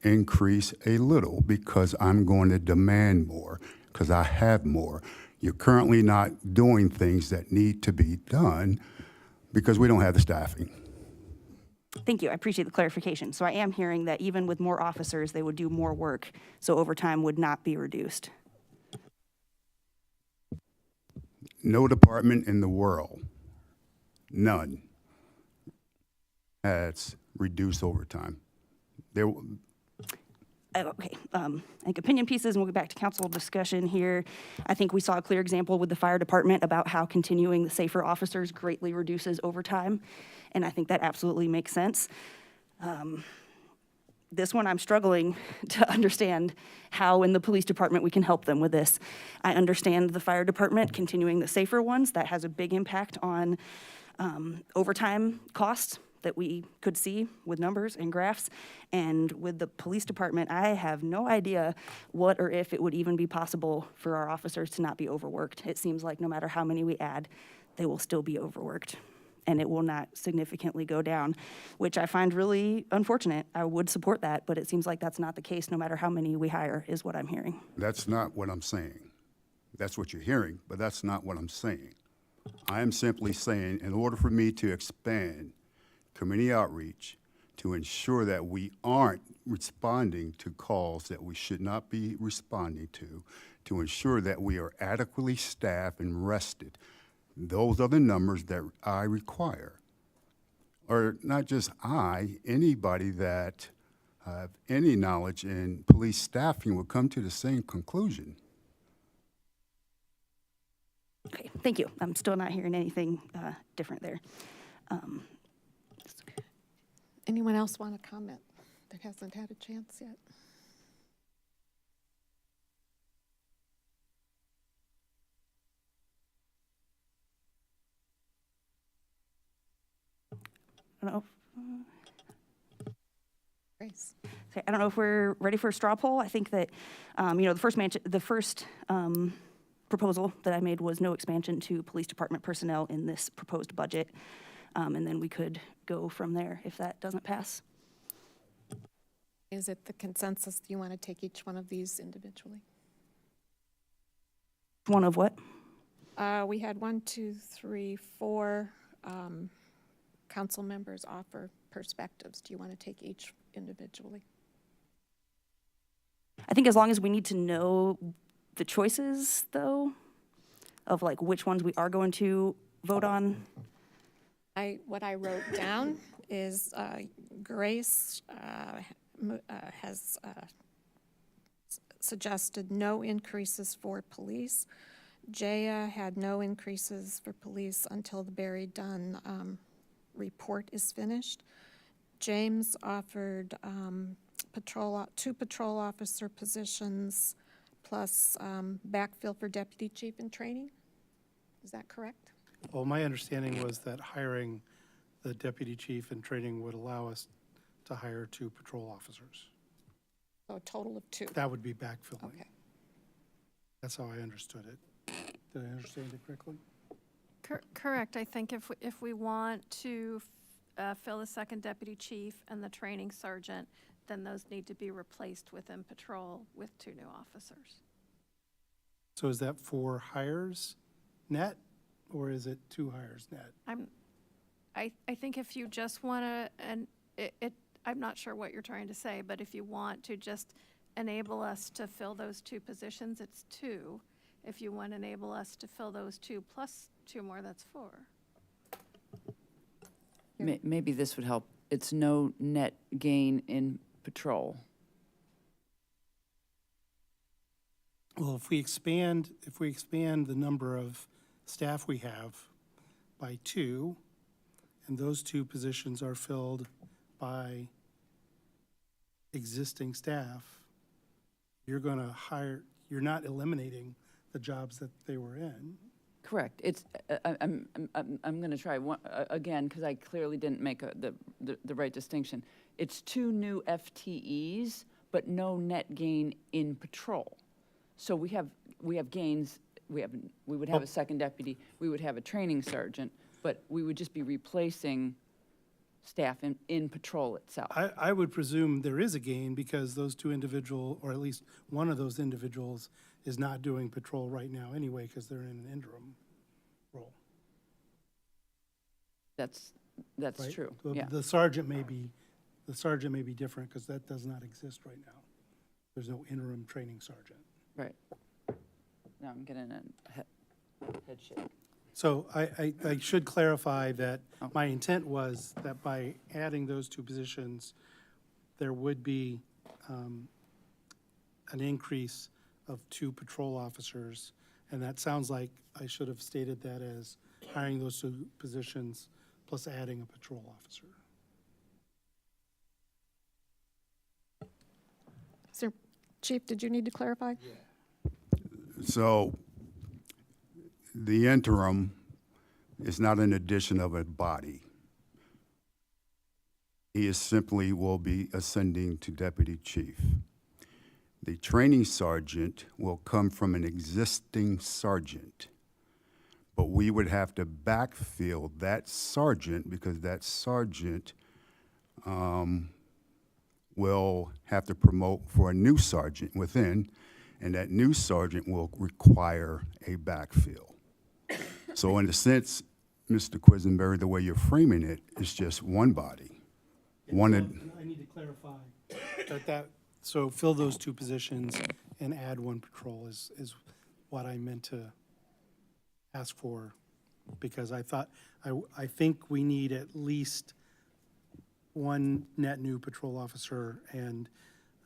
increase a little because I'm going to demand more, because I have more. You're currently not doing things that need to be done because we don't have the staffing.
Thank you. I appreciate the clarification. So I am hearing that even with more officers, they would do more work, so overtime would not be reduced.
No department in the world, none, has reduced overtime.
Okay, I think opinion pieces, and we'll get back to council discussion here. I think we saw a clear example with the fire department about how continuing the safer officers greatly reduces overtime, and I think that absolutely makes sense. This one, I'm struggling to understand how in the police department we can help them with this. I understand the fire department continuing the safer ones. That has a big impact on overtime costs that we could see with numbers and graphs. And with the police department, I have no idea what or if it would even be possible for our officers to not be overworked. It seems like no matter how many we add, they will still be overworked, and it will not significantly go down, which I find really unfortunate. I would support that, but it seems like that's not the case no matter how many we hire, is what I'm hearing.
That's not what I'm saying. That's what you're hearing, but that's not what I'm saying. I am simply saying, in order for me to expand community outreach to ensure that we aren't responding to calls that we should not be responding to ensure that we are adequately staffed and rested, those are the numbers that I require. Or not just I, anybody that have any knowledge in police staffing will come to the same conclusion.
Okay, thank you. I'm still not hearing anything different there.
Anyone else want to comment that hasn't had a chance yet?
I don't know.
Grace.
Okay, I don't know if we're ready for a straw poll. I think that, the first proposal that I made was no expansion to police department personnel in this proposed budget. And then we could go from there if that doesn't pass.
Is it the consensus you want to take each one of these individually?
One of what?
We had 1, 2, 3, 4 council members offer perspectives. Do you want to take each individually?
I think as long as we need to know the choices, though, of like which ones we are going to vote on.
What I wrote down is Grace has suggested no increases for police. Jaya had no increases for police until the Barry Dunn report is finished. James offered 2 patrol officer positions plus backfill for deputy chief in training. Is that correct?
Well, my understanding was that hiring the deputy chief in training would allow us to hire 2 patrol officers.
So a total of 2.
That would be backfilling.
Okay.
That's how I understood it. Did I understand it correctly?
Correct. I think if we want to fill the second deputy chief and the training sergeant, then those need to be replaced within patrol with 2 new officers.
So is that 4 hires net, or is it 2 hires net?
I think if you just want to, and I'm not sure what you're trying to say, but if you want to just enable us to fill those 2 positions, it's 2. If you want to enable us to fill those 2 plus 2 more, that's 4.
Maybe this would help. It's no net gain in patrol.
Well, if we expand the number of staff we have by 2, and those 2 positions are filled by existing staff, you're going to hire, you're not eliminating the jobs that they were in.
Correct. It's, I'm going to try one, again, because I clearly didn't make the right distinction. It's 2 new FTEs, but no net gain in patrol. So we have gains. We would have a second deputy. We would have a training sergeant, but we would just be replacing staff in patrol itself.
I would presume there is a gain because those 2 individuals, or at least one of those individuals, is not doing patrol right now anyway because they're in an interim role.
That's
Right?
true.
The,
Yeah.
the sergeant may be different because that does not exist right now. There's no interim training sergeant.
Right. Now I'm getting a head shake.
So I should clarify that my intent was that by adding those 2 positions, there would be an increase of 2 patrol officers. And that sounds like I should have stated that as hiring those 2 positions plus adding a patrol officer.
Sir, Chief, did you need to clarify?
So the interim is not an addition of a body. He is simply will be ascending to deputy chief. The training sergeant will come from an existing sergeant, but we would have to backfill that sergeant because that sergeant will have to promote for a new sergeant within, and that new sergeant will require a backfill. So in a sense, Mr. Quisenberry, the way you're framing it is just one body. One.
I need to clarify so fill those 2 positions and add 1 patrol is what I meant to ask for, because I think we need at least 1 net new patrol officer, and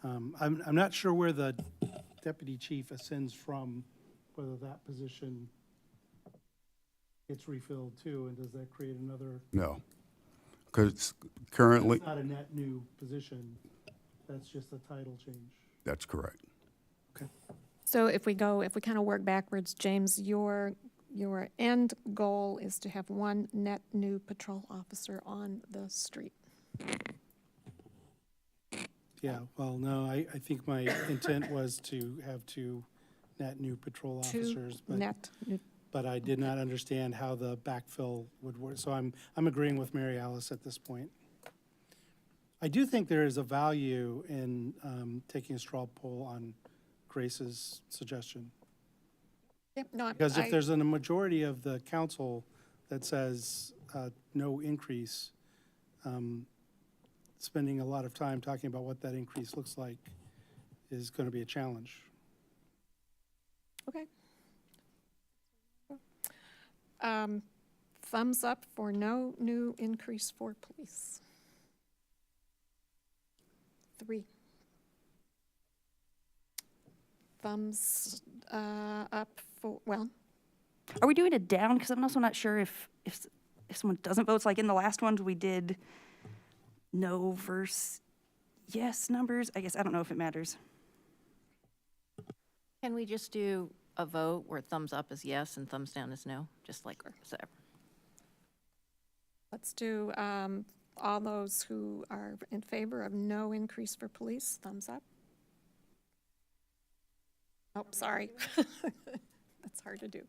I'm not sure where the deputy chief ascends from, whether that position gets refilled too, and does that create another?
No, because currently.
It's not a net new position, that's just a title change.
That's correct.
Okay.
So if we kind of work backwards, James, your end goal is to have 1 net new patrol officer on the street.
Yeah, well, no, I think my intent was to have 2 net new patrol
2
officers,
net new.
but I did not understand how the backfill would work. So I'm agreeing with Mary Alice at this point. I do think there is a value in taking a straw poll on Grace's suggestion.
Yep, no,
Because if there's a majority of the council that says no increase, spending a lot of time talking about what that increase looks like is going to be a challenge.
Okay. Thumbs up for no new increase for police. 3. Thumbs up for, well,
Are we doing it down? Because I'm also not sure if someone doesn't vote. It's like in the last ones, we did no versus yes numbers. I guess, I don't know if it matters.
Can we just do a vote where thumbs up is yes and thumbs down is no? Just like, so.
let's do all those who are in favor of no increase for police, thumbs up. Oh, sorry. That's hard to do.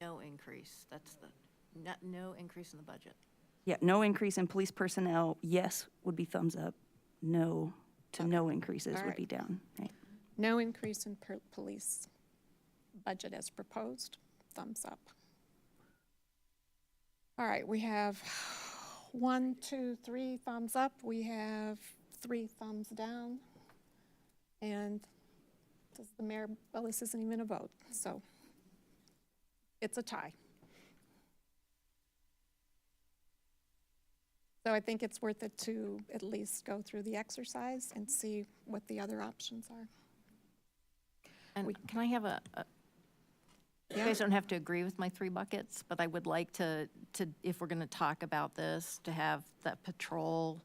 No increase, that's no increase in the budget.
Yeah, no increase in police personnel, yes would be thumbs up. No to no increases
All
would
right.
be down, right?
No increase in police budget as proposed, thumbs up. All right, we have 1, 2, 3 thumbs up. We have 3 thumbs down. And does the mayor, well, this isn't even a vote, so it's a tie. So I think it's worth it to at least go through the exercise and see what the other options are.
And can I have you guys don't have to agree with my 3 buckets, but I would like to if we're going to talk about this, to have that patrol,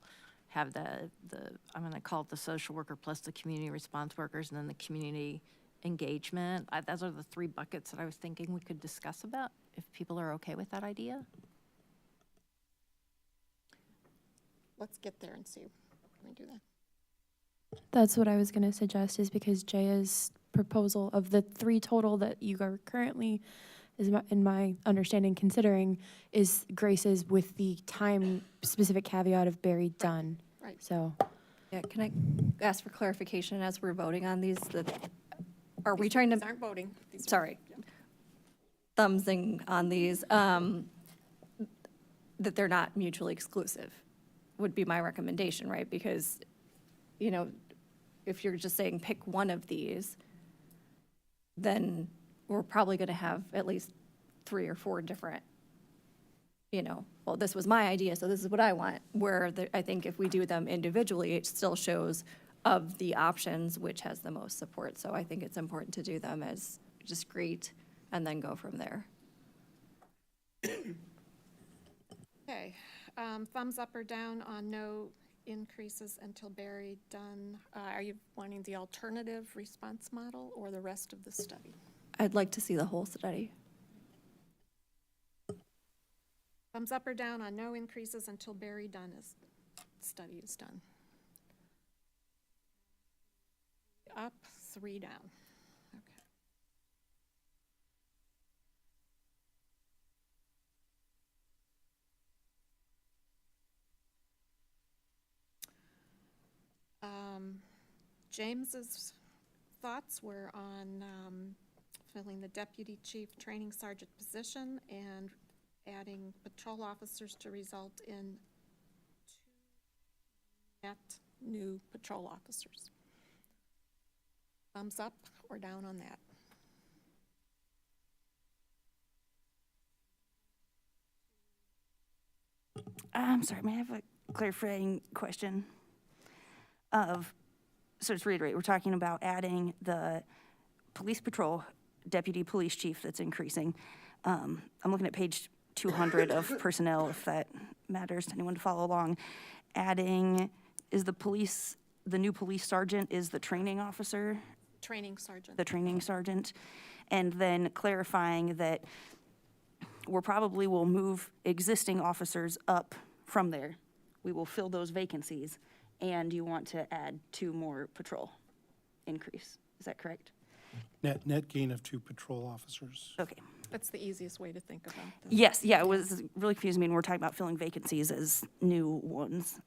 have the I'm going to call it the social worker plus the community response workers, and then the community engagement. Those are the 3 buckets that I was thinking we could discuss about, if people are okay with that idea.
Let's get there and see. Can we do that?
That's what I was going to suggest, is because Jaya's proposal of the 3 total that you are currently, in my understanding, considering, is Grace's with the time specific caveat of Barry done.
Right.
So.
Yeah, can I ask for clarification as we're voting on these? Are we trying to?
These aren't voting. These are-
Sorry. Thumbsing on these, that they're not mutually exclusive would be my recommendation, right? Because, you know, if you're just saying pick one of these, then we're probably going to have at least 3 or 4 different well, this was my idea, so this is what I want. Where I think if we do them individually, it still shows of the options which has the most support. So I think it's important to do them as discrete and then go from there.
Okay, thumbs up or down on no increases until Barry done. Are you wanting the alternative response model or the rest of the study?
I'd like to see the whole study.
Thumbs up or down on no increases until Barry Dunn study is done. Up, 3 down. Okay. James's thoughts were on filling the deputy chief training sergeant position and adding patrol officers to result in 2 net new patrol officers. Thumbs up or down on that?
I'm sorry, may I have a clarifying question? So to reiterate, we're talking about adding the police patrol deputy police chief that's increasing. I'm looking at page 200 of personnel, if that matters to anyone to follow along. Adding, is the new police sergeant is the training officer?
Training sergeant.
The training sergeant. And then clarifying that we're probably will move existing officers up from there. We will fill those vacancies, and you want to add 2 more patrol increase. Is that correct?
Net gain of 2 patrol officers.
Okay.
That's the easiest way to think about this.
Yes, yeah, it was really confusing me when we're talking about filling vacancies as new ones.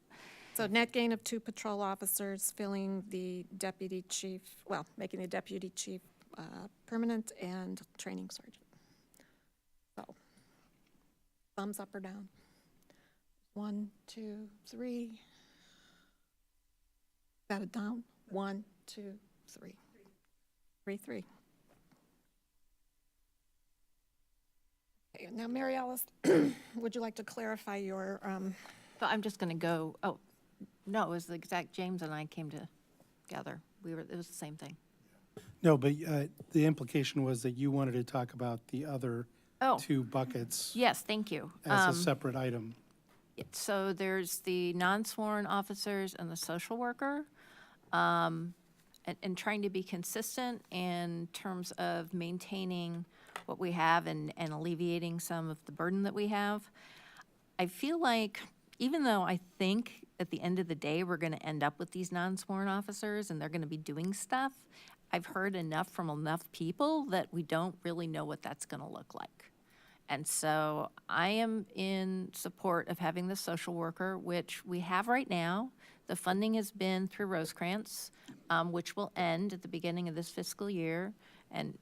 So net gain of 2 patrol officers, filling the deputy chief, well, making the deputy chief permanent and training sergeant. So, thumbs up or down? 1, 2, 3. Got it down? 1, 2, 3. 3, 3. Okay, now Mary Alice, would you like to clarify your,
So I'm just going to go, oh, no, it was the exact, James and I came together. It was the same thing.
No, but the implication was that you wanted to talk about the other
Oh.
2 buckets
Yes, thank you.
as a separate item.
So there's the non-sworn officers and the social worker, and trying to be consistent in terms of maintaining what we have and alleviating some of the burden that we have. I feel like, even though I think at the end of the day, we're going to end up with these non-sworn officers and they're going to be doing stuff, I've heard enough from enough people that we don't really know what that's going to look like. And so I am in support of having the social worker, which we have right now. The funding has been through Rosecrans, which will end at the beginning of this fiscal year. And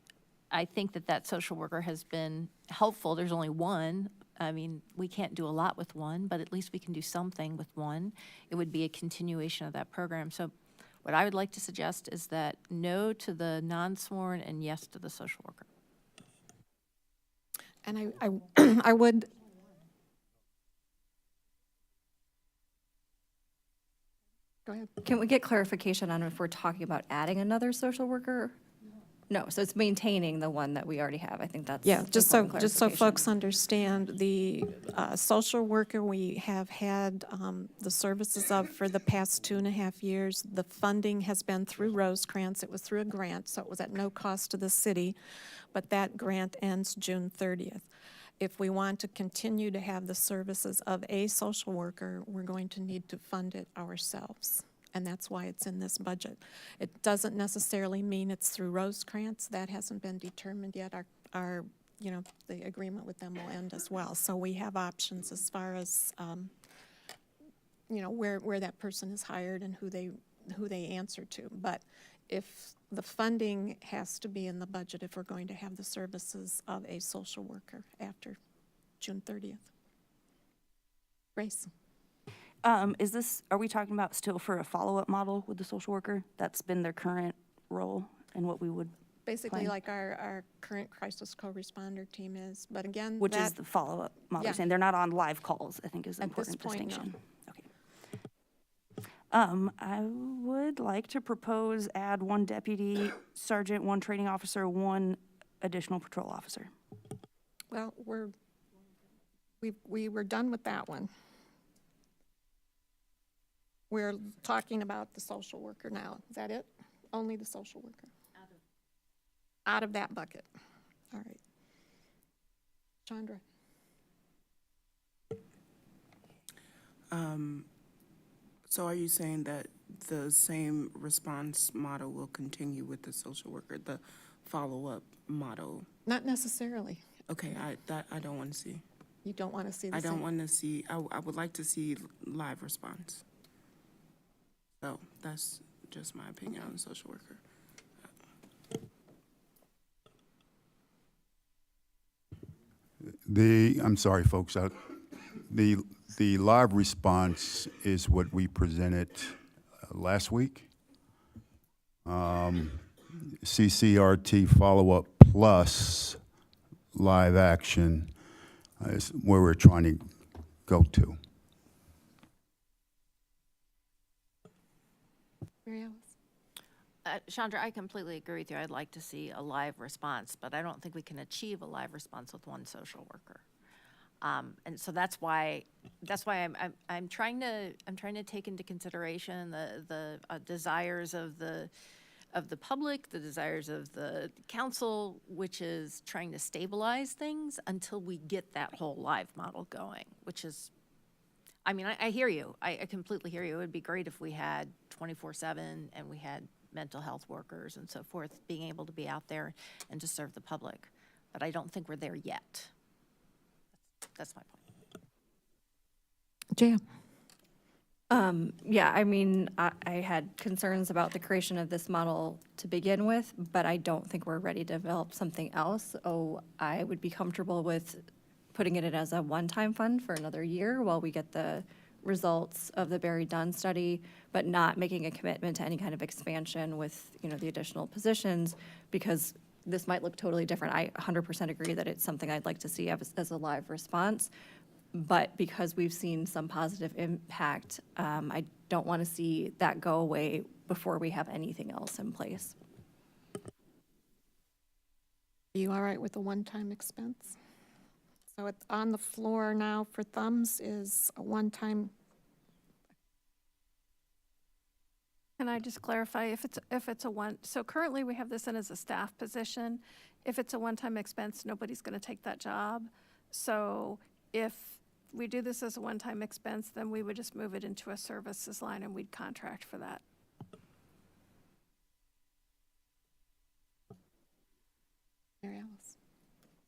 I think that social worker has been helpful. There's only 1. I mean, we can't do a lot with 1, but at least we can do something with 1. It would be a continuation of that program. So what I would like to suggest is that no to the non-sworn and yes to the social worker.
and I would, go ahead.
Can we get clarification on if we're talking about adding another social worker? No, so it's maintaining the one that we already have. I think that's
Yeah, just so
important clarification.
folks understand, the social worker we have had the services of for the past 2.5 years. The funding has been through Rosecrans. It was through a grant, so it was at no cost to the city, but that grant ends June 30th. If we want to continue to have the services of a social worker, we're going to need to fund it ourselves. And that's why it's in this budget. It doesn't necessarily mean it's through Rosecrans. That hasn't been determined yet. Our the agreement with them will end as well. So we have options as far as, where that person is hired and who they answer to. But if the funding has to be in the budget if we're going to have the services of a social worker after June 30th. Grace.
Are we talking about still for a follow-up model with the social worker? That's been their current role and what we would
basically
plan?
like our current crisis co-responder team is, but again,
Which is
that-
the follow-up model,
Yeah.
you're saying they're not on live calls, I think is an
At this
important
point, no.
distinction. Okay. I would like to propose add 1 deputy sergeant, 1 training officer, 1 additional patrol officer.
Well, we were done with that one. We're talking about the social worker now. Is that it? Only the social worker? Out of that bucket. All right. Chandra?
So are you saying that the same response model will continue with the social worker, the follow-up model?
Not necessarily.
Okay, I don't want to see.
You don't want to see the
I don't
same?
want to see, I would like to see live response. So that's just my opinion on the social worker.
I'm sorry, folks, the live response is what we presented last week. CCRT follow-up plus live action is where we're trying to go to.
Mary Alice?
Chandra, I completely agree with you. I'd like to see a live response, but I don't think we can achieve a live response with 1 social worker. And so that's why I'm trying to take into consideration the desires of the public, the desires of the council, which is trying to stabilize things until we get that whole live model going, which is, I mean, I hear you. I completely hear you. It would be great if we had 24/7 and we had mental health workers and so forth being able to be out there and to serve the public. But I don't think we're there yet. That's my point.
Jan?
Yeah, I mean, I had concerns about the creation of this model to begin with, but I don't think we're ready to develop something else. Oh, I would be comfortable with putting it as a one-time fund for another year while we get the results of the Barry Dunn study, but not making a commitment to any kind of expansion with, the additional positions, because this might look totally different. I 100% agree that it's something I'd like to see as a live response. But because we've seen some positive impact, I don't want to see that go away before we have anything else in place.
Are you all right with the one-time expense? So it's on the floor now for thumbs is a one-time.
Can I just clarify, if it's a one, so currently we have this in as a staff position. If it's a one-time expense, nobody's going to take that job. So if we do this as a one-time expense, then we would just move it into a services line and we'd contract for that.
Mary Alice?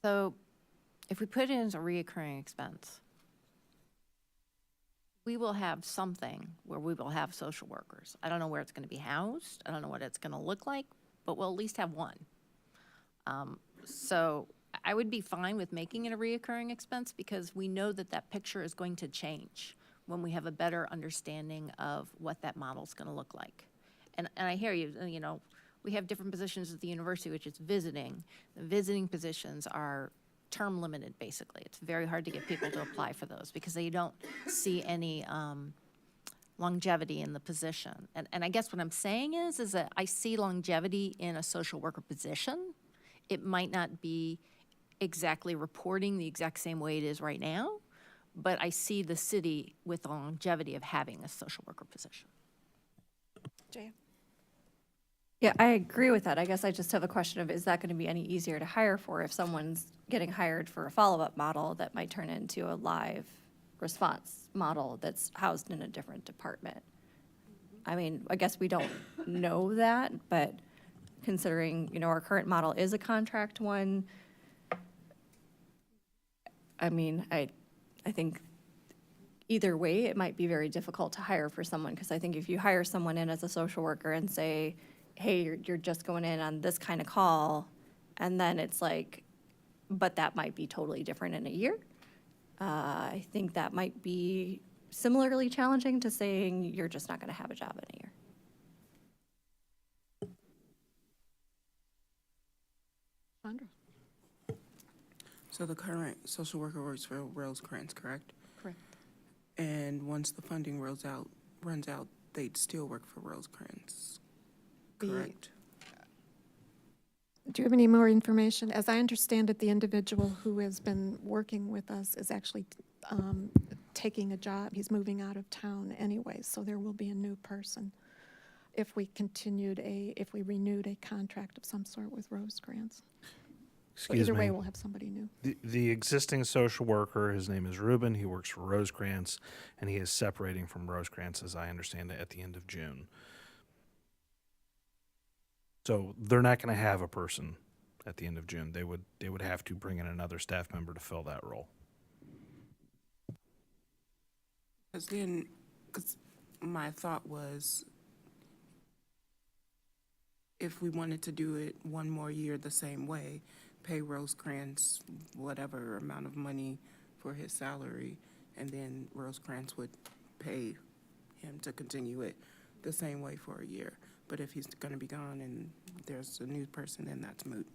So if we put it as a reoccurring expense, we will have something where we will have social workers. I don't know where it's going to be housed. I don't know what it's going to look like, but we'll at least have one. So I would be fine with making it a reoccurring expense because we know that that picture is going to change when we have a better understanding of what that model is going to look like. And I hear you, we have different positions at the university, which is visiting. The visiting positions are term limited, basically. It's very hard to get people to apply for those because they don't see any longevity in the position. And I guess what I'm saying is that I see longevity in a social worker position. It might not be exactly reporting the exact same way it is right now, but I see the city with the longevity of having a social worker position.
Jaya?
Yeah, I agree with that. I guess I just have a question of, is that going to be any easier to hire for if someone's getting hired for a follow-up model that might turn into a live response model that's housed in a different department? I mean, I guess we don't know that, but considering, our current model is a contract one, I mean, I think either way, it might be very difficult to hire for someone, because I think if you hire someone in as a social worker and say, hey, you're just going in on this kind of call, and then it's like, but that might be totally different in a year. I think that might be similarly challenging to saying you're just not going to have a job in a year.
So the current social worker works for Rosecrans, correct?
Correct.
And once the funding runs out, they'd still work for Rosecrans,
The-
correct?
Do you have any more information? As I understand it, the individual who has been working with us is actually taking a job. He's moving out of town anyway, so there will be a new person if we renewed a contract of some sort with Rosecrans. So
Excuse
either way,
me.
we'll have somebody new.
The existing social worker, his name is Ruben. He works for Rosecrans, and he is separating from Rosecrans, as I understand it, at the end of June. So they're not going to have a person at the end of June. They would have to bring in another staff member to fill that role.
Because my thought was, if we wanted to do it one more year the same way, pay Rosecrans whatever amount of money for his salary, and then Rosecrans would pay him to continue it the same way for a year. But if he's going to be gone and there's a new person, then that's moot.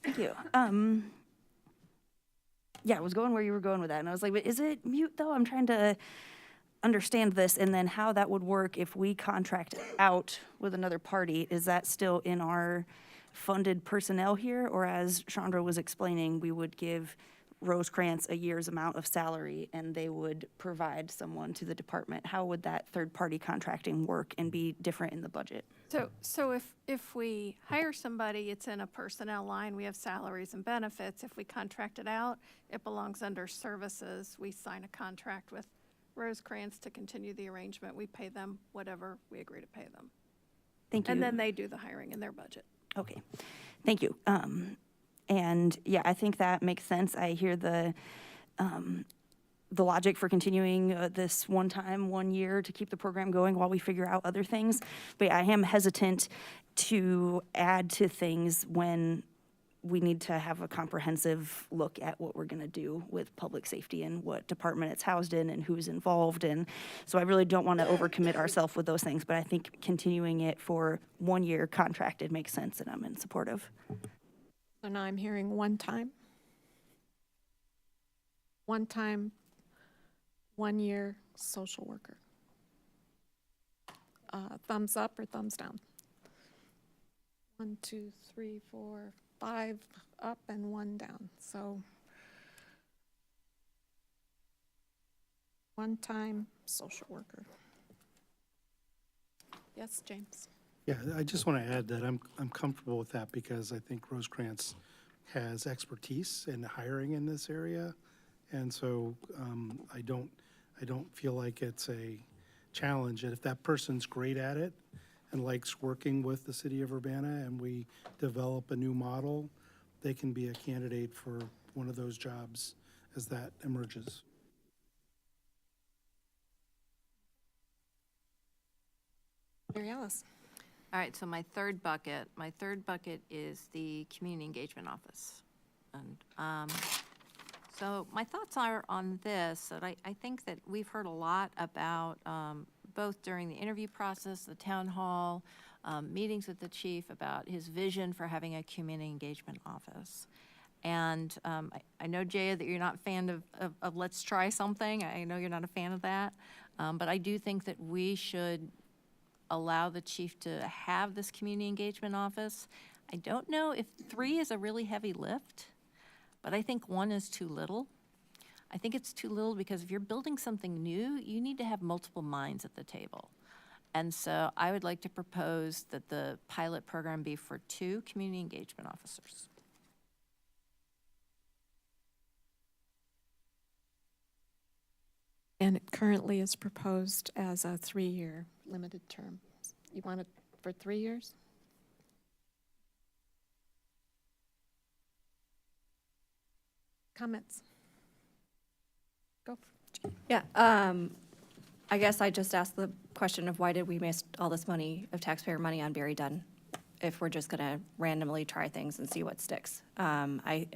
Thank you. Yeah, I was going where you were going with that, and I was like, but is it mute though? I'm trying to understand this, and then how that would work if we contract out with another party. Is that still in our funded personnel here, or as Chandra was explaining, we would give Rosecrans a year's amount of salary and they would provide someone to the department? How would that third-party contracting work and be different in the budget?
So if we hire somebody, it's in a personnel line, we have salaries and benefits. If we contract it out, it belongs under services. We sign a contract with Rosecrans to continue the arrangement. We pay them whatever we agree to pay them.
Thank you.
And then they do the hiring in their budget.
Okay, thank you. And yeah, I think that makes sense. I hear the logic for continuing this one year to keep the program going while we figure out other things. But I am hesitant to add to things when we need to have a comprehensive look at what we're going to do with public safety and what department it's housed in and who's involved. And so I really don't want to overcommit ourselves with those things, but I think continuing it for 1 year contracted makes sense, and I'm in support of.
So now I'm hearing one time, 1 year social worker. Thumbs up or thumbs down? 1, 2, 3, 4, 5 up and 1 down. So 1 time social worker. Yes, James.
Yeah, I just want to add that I'm comfortable with that because I think Rosecrans has expertise in hiring in this area, and so I don't feel like it's a challenge. And if that person's great at it and likes working with the city of Urbana, and we develop a new model, they can be a candidate for one of those jobs as that emerges.
Mary Alice.
All right, so my third bucket is the community engagement office. And so my thoughts are on this, that I think that we've heard a lot about, both during the interview process, the town hall, meetings with the chief, about his vision for having a community engagement office. And I know, Jaya, that you're not a fan of let's try something. I know you're not a fan of that. But I do think that we should allow the chief to have this community engagement office. I don't know if 3 is a really heavy lift, but I think 1 is too little. I think it's too little because if you're building something new, you need to have multiple minds at the table. And so I would like to propose that the pilot program be for 2 community engagement officers.
And it currently is proposed as a 3-year limited term. You want it for 3 years? Comments? Go.
Yeah, I guess I just asked the question of why did we waste all this money of taxpayer money on Barry Dunn if we're just gonna randomly try things and see what sticks? I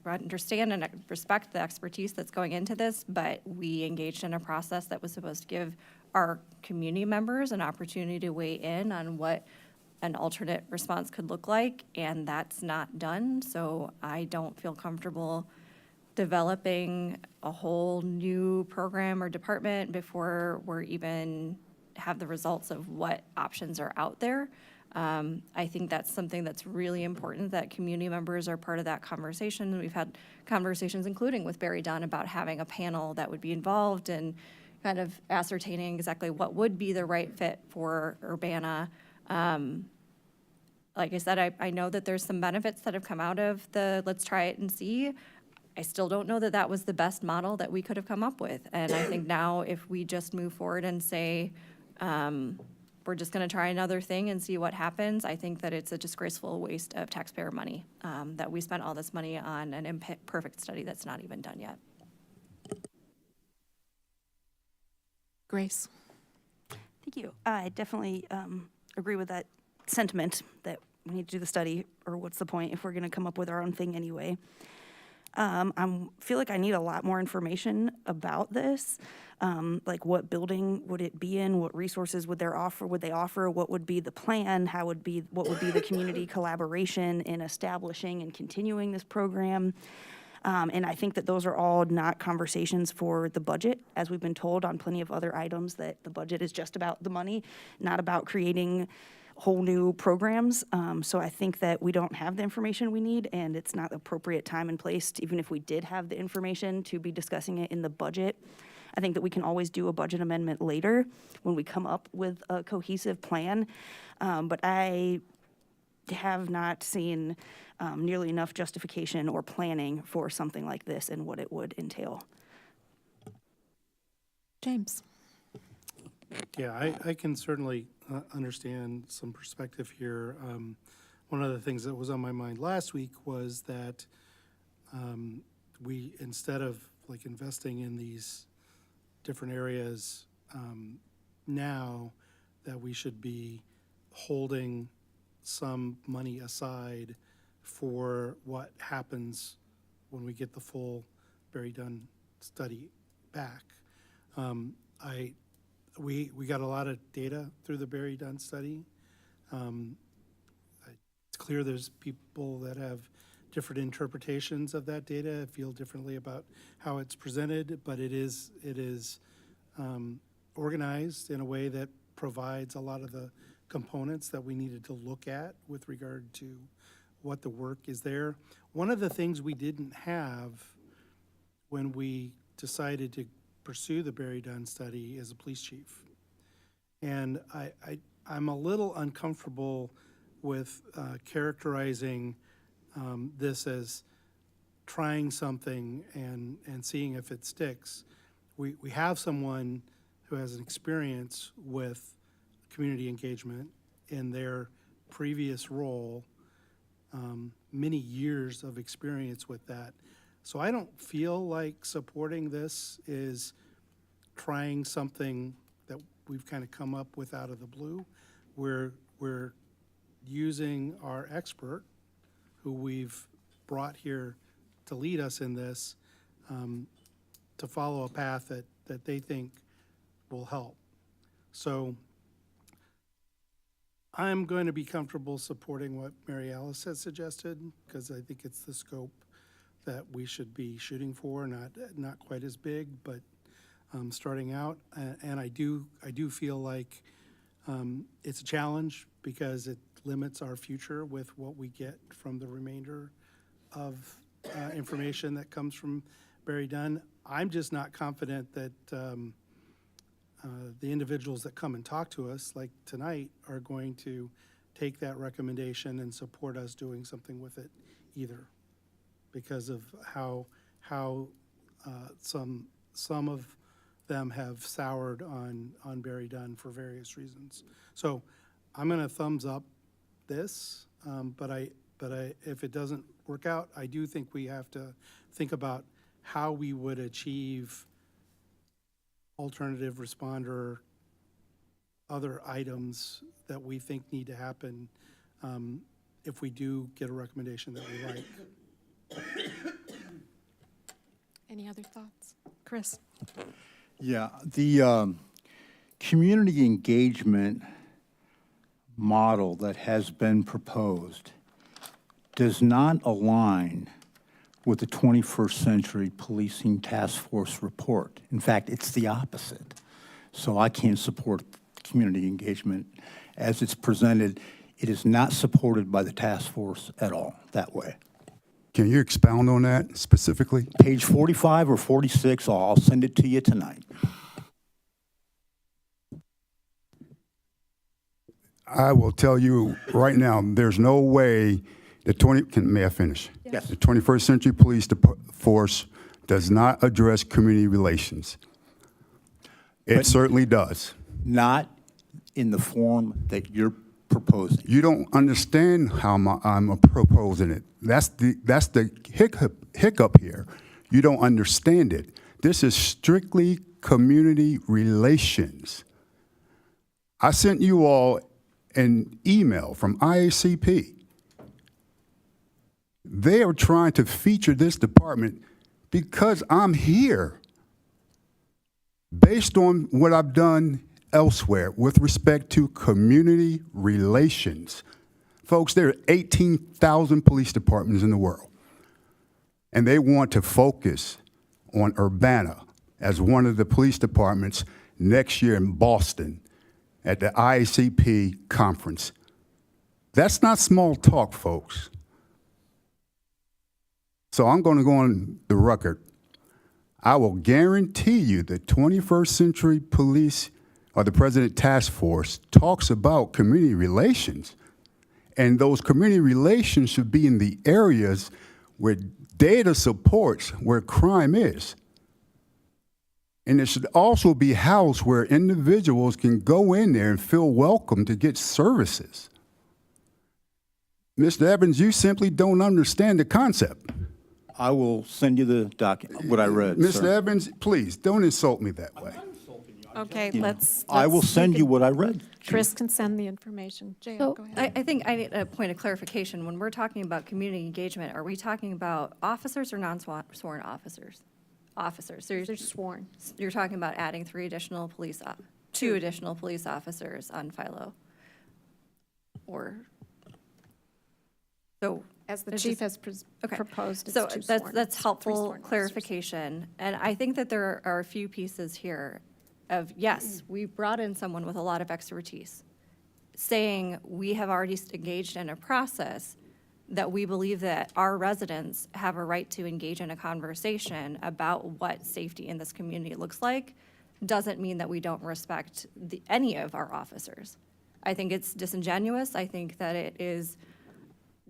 understand and I respect the expertise that's going into this, but we engaged in a process that was supposed to give our community members an opportunity to weigh in on what an alternate response could look like, and that's not done. So I don't feel comfortable developing a whole new program or department before we're even have the results of what options are out there. I think that's something that's really important, that community members are part of that conversation. We've had conversations, including with Barry Dunn, about having a panel that would be involved and kind of ascertaining exactly what would be the right fit for Urbana. Like I said, I know that there's some benefits that have come out of the let's try it and see. I still don't know that that was the best model that we could have come up with. And I think now if we just move forward and say, we're just going to try another thing and see what happens, I think that it's a disgraceful waste of taxpayer money, that we spent all this money on an imperfect study that's not even done yet.
Grace?
Thank you. I definitely agree with that sentiment that we need to do the study, or what's the point if we're going to come up with our own thing anyway. I feel like I need a lot more information about this. Like what building would it be in? What resources would they offer? What would be the plan? What would be the community collaboration in establishing and continuing this program? And I think that those are all not conversations for the budget, as we've been told on plenty of other items, that the budget is just about the money, not about creating whole new programs. So I think that we don't have the information we need, and it's not the appropriate time and place, even if we did have the information, to be discussing it in the budget. I think that we can always do a budget amendment later when we come up with a cohesive plan. But I have not seen nearly enough justification or planning for something like this and what it would entail.
James?
Yeah, I can certainly understand some perspective here. One of the things that was on my mind last week was that we, instead of like investing in these different areas now, that we should be holding some money aside for what happens when we get the full Barry Dunn study back. We got a lot of data through the Barry Dunn study. It's clear there's people that have different interpretations of that data, feel differently about how it's presented, but it is organized in a way that provides a lot of the components that we needed to look at with regard to what the work is there. One of the things we didn't have when we decided to pursue the Barry Dunn study is a police chief. And I'm a little uncomfortable with characterizing this as trying something and seeing if it sticks. We have someone who has an experience with community engagement in their previous role, many years of experience with that. So I don't feel like supporting this is trying something that we've kind of come up with out of the blue. We're using our expert, who we've brought here to lead us in this, to follow a path that they think will help. So I'm going to be comfortable supporting what Mary Alice has suggested, because I think it's the scope that we should be shooting for, not quite as big, but starting out. And I do feel like it's a challenge because it limits our future with what we get from the remainder of information that comes from Barry Dunn. I'm just not confident that the individuals that come and talk to us, like tonight, are going to take that recommendation and support us doing something with it either, because of how some of them have soured on Barry Dunn for various reasons. So I'm going to thumbs up this, but if it doesn't work out, I do think we have to think about how we would achieve alternative responder, other items that we think need to happen if we do get a recommendation that we like.
Any other thoughts? Chris?
Yeah, the community engagement model that has been proposed does not align with the 21st Century Policing Task Force report. In fact, it's the opposite. So I can't support community engagement as it's presented. It is not supported by the task force at all that way.
Can you expound on that specifically?
Page 45 or 46, I'll send it to you tonight.
I will tell you right now, there's no way may I finish?
Yes.
The 21st Century Police Force does not address community relations. It
But-
certainly does.
Not in the form that you're proposing.
You don't understand how I'm proposing it. That's the hiccup here. You don't understand it. This is strictly community relations. I sent you all an email from IACP. They are trying to feature this department because I'm here based on what I've done elsewhere with respect to community relations. Folks, there are 18,000 police departments in the world, and they want to focus on Urbana as one of the police departments next year in Boston at the IACP conference. That's not small talk, folks. So I'm going to go on the record. I will guarantee you the 21st Century Police or the President Task Force talks about community relations. And those community relations should be in the areas where data supports where crime is. And it should also be housed where individuals can go in there and feel welcome to get services. Mr. Evans, you simply don't understand the concept.
I will send you the document, what I read,
Mr.
sir.
Evans, please, don't insult me that way.
Okay,
You know,
let's.
I will send you what I read.
Chris can send the information. Jaya,
So
go ahead.
I think I need a point of clarification. When we're talking about community engagement, are we talking about officers or non-sworn officers? Officers. So
They're sworn.
you're talking about adding two additional police officers on Philo? Or, so.
As the
it's
chief
just-
has
Okay.
proposed, it's
So
two
that's
sworn.
that's
three
helpful
sworn officers.
clarification. And I think that there are a few pieces here of, yes, we brought in someone with a lot of expertise, saying we have already engaged in a process that we believe that our residents have a right to engage in a conversation about what safety in this community looks like, doesn't mean that we don't respect any of our officers. I think it's disingenuous. I think that it is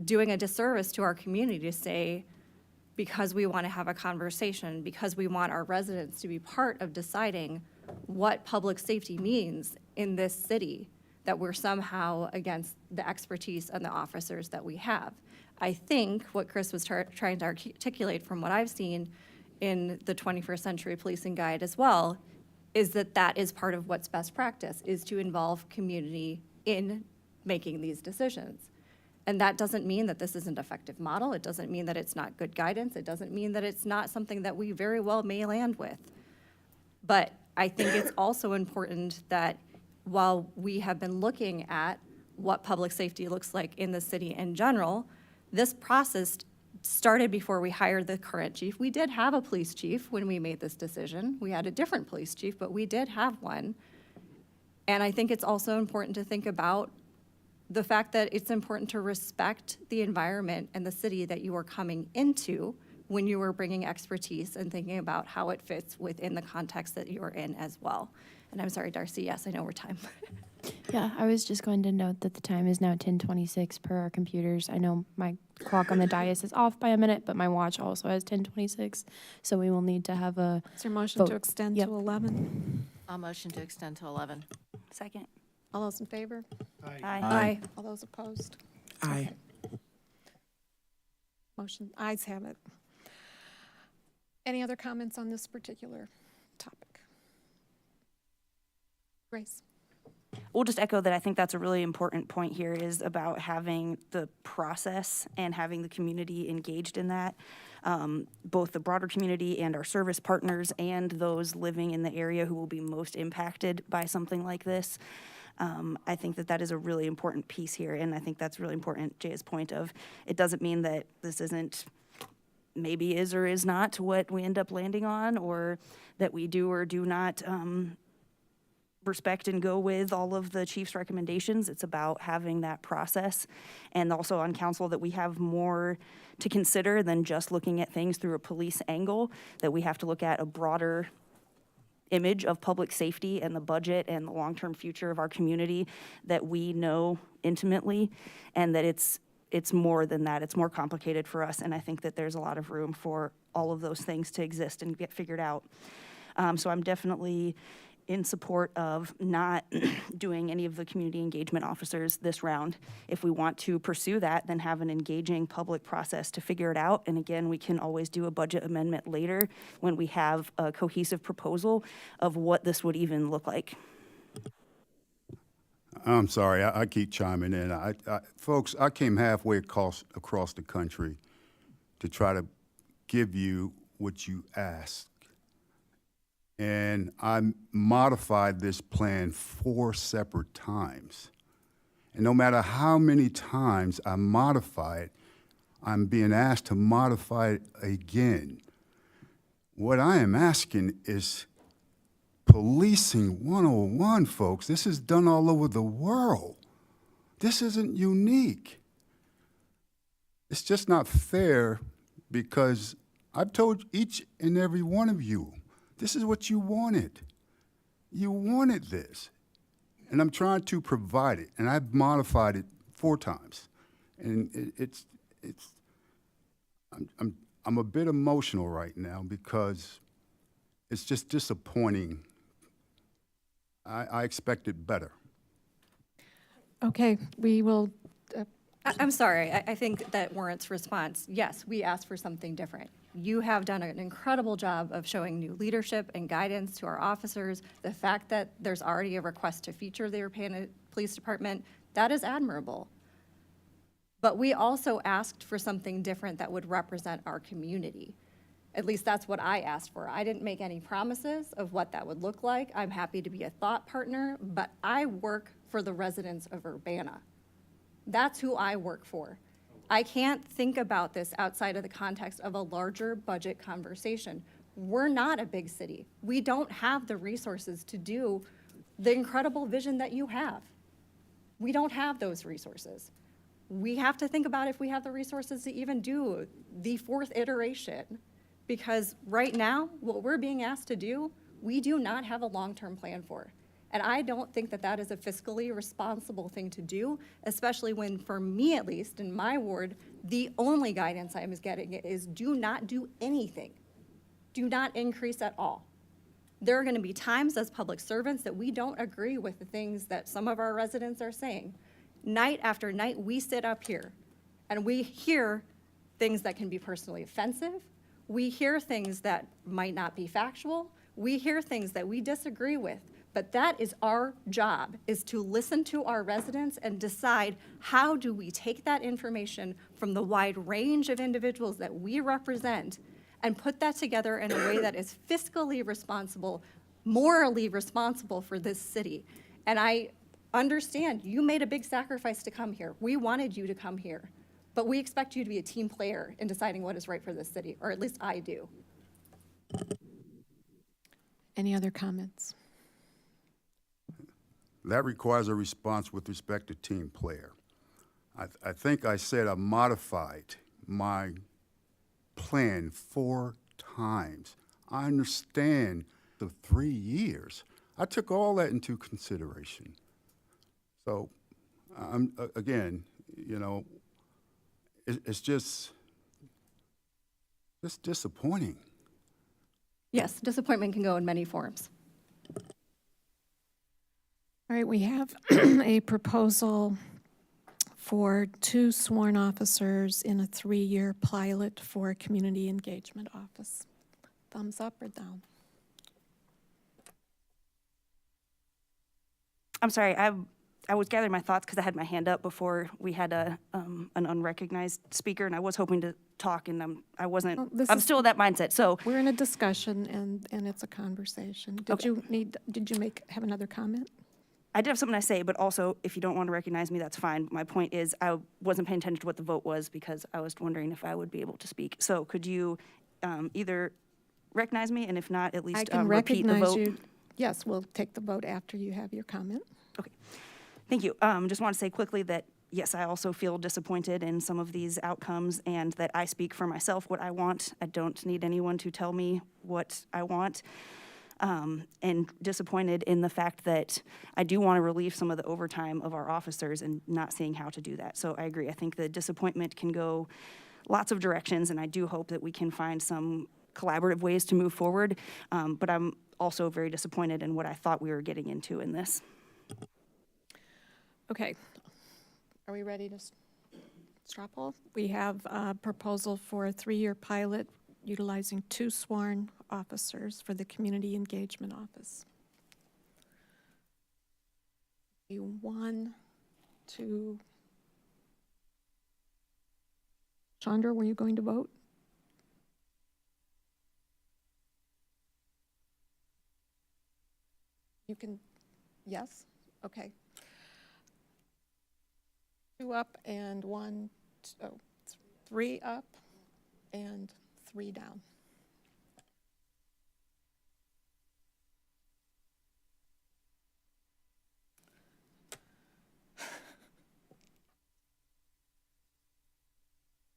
doing a disservice to our community to say, because we want to have a conversation, because we want our residents to be part of deciding what public safety means in this city, that we're somehow against the expertise and the officers that we have. I think what Chris was trying to articulate from what I've seen in the 21st Century Policing Guide as well, is that that is part of what's best practice, is to involve community in making these decisions. And that doesn't mean that this isn't an effective model. It doesn't mean that it's not good guidance. It doesn't mean that it's not something that we very well may land with. But I think it's also important that while we have been looking at what public safety looks like in the city in general, this process started before we hired the current chief. We did have a police chief when we made this decision. We had a different police chief, but we did have one. And I think it's also important to think about the fact that it's important to respect the environment and the city that you are coming into when you are bringing expertise and thinking about how it fits within the context that you are in as well. And I'm sorry, Darcy, yes, I know we're time.
Yeah, I was just going to note that the time is now 10:26 per our computers. I know my clock on the dais is off by a minute, but my watch also has 10:26, so we will need to have a
Is there a motion
vote.
to extend
Yep.
to 11?
I'll motion to extend to 11.
Second.
All those in favor?
Aye.
All those opposed?
Aye.
Motion, ayes have it. Any other comments on this particular topic? Grace?
We'll just echo that I think that's a really important point here, is about having the process and having the community engaged in that, both the broader community and our service partners and those living in the area who will be most impacted by something like this. I think that that is a really important piece here, and I think that's really important, Jay's point of, it doesn't mean that this isn't, maybe is or is not what we end up landing on, or that we do or do not respect and go with all of the chief's recommendations. It's about having that process, and also on council that we have more to consider than just looking at things through a police angle, that we have to look at a broader image of public safety and the budget and the long-term future of our community that we know intimately, and that it's more than that. It's more complicated for us, and I think that there's a lot of room for all of those things to exist and get figured out. So I'm definitely in support of not doing any of the community engagement officers this round. If we want to pursue that, then have an engaging public process to figure it out. And again, we can always do a budget amendment later when we have a cohesive proposal of what this would even look like.
I'm sorry, I keep chiming in. Folks, I came halfway across the country to try to give you what you asked. And I modified this plan 4 separate times. And no matter how many times I modify it, I'm being asked to modify it again. What I am asking is policing 101, folks. This is done all over the world. This isn't unique. It's just not fair, because I've told each and every one of you, this is what you wanted. You wanted this. And I'm trying to provide it. And I've modified it 4 times. And I'm a bit emotional right now, because it's just disappointing. I expected better.
Okay, we will,
I'm sorry, I think that warrants response. Yes, we asked for something different. You have done an incredible job of showing new leadership and guidance to our officers. The fact that there's already a request to feature the Urbana Police Department, that is admirable. But we also asked for something different that would represent our community. At least that's what I asked for. I didn't make any promises of what that would look like. I'm happy to be a thought partner, but I work for the residents of Urbana. That's who I work for. I can't think about this outside of the context of a larger budget conversation. We're not a big city. We don't have the resources to do the incredible vision that you have. We don't have those resources. We have to think about if we have the resources to even do the 4th iteration, because right now, what we're being asked to do, we do not have a long-term plan for. And I don't think that that is a fiscally responsible thing to do, especially when, for me at least, in my ward, the only guidance I am getting is do not do anything. Do not increase at all. There are going to be times as public servants that we don't agree with the things that some of our residents are saying. Night after night, we sit up here and we hear things that can be personally offensive. We hear things that might not be factual. We hear things that we disagree with. But that is our job, is to listen to our residents and decide how do we take that information from the wide range of individuals that we represent and put that together in a way that is fiscally responsible, morally responsible for this city. And I understand you made a big sacrifice to come here. We wanted you to come here, but we expect you to be a team player in deciding what is right for this city, or at least I do.
any other comments?
That requires a response with respect to team player. I think I said I modified my plan 4 times. I understand the 3 years. I took all that into consideration. So, again, you know, it's just disappointing.
Yes, disappointment can go in many forms.
All right, we have a proposal for 2 sworn officers in a 3-year pilot for a community engagement office. Thumbs up or down?
I'm sorry, I was gathering my thoughts because I had my hand up before we had an unrecognized speaker, and I was hoping to talk, and I wasn't.
Well,
I'm still in that mindset. So
we're in a discussion, and it's a conversation. Did
Okay.
you have another comment?
I did have something to say, but also, if you don't want to recognize me, that's fine. My point is, I wasn't paying attention to what the vote was because I was wondering if I would be able to speak. So could you either recognize me, and if not, at
I
least
can
repeat the
recognize
vote?
you. Yes, we'll take the vote after you have your comment.
Okay. Thank you. Just want to say quickly that, yes, I also feel disappointed in some of these outcomes, and that I speak for myself what I want. I don't need anyone to tell me what I want. And disappointed in the fact that I do want to relieve some of the overtime of our officers and not seeing how to do that. So I agree. I think the disappointment can go lots of directions, and I do hope that we can find some collaborative ways to move forward. But I'm also very disappointed in what I thought we were getting into in this.
Okay. Are we ready to straw poll? We have a proposal for a 3-year pilot utilizing 2 sworn officers for the Community Engagement Office. 1, 2. Chandra, were you going to vote? You can, yes? Okay. 2 up and 3 up and 3 down.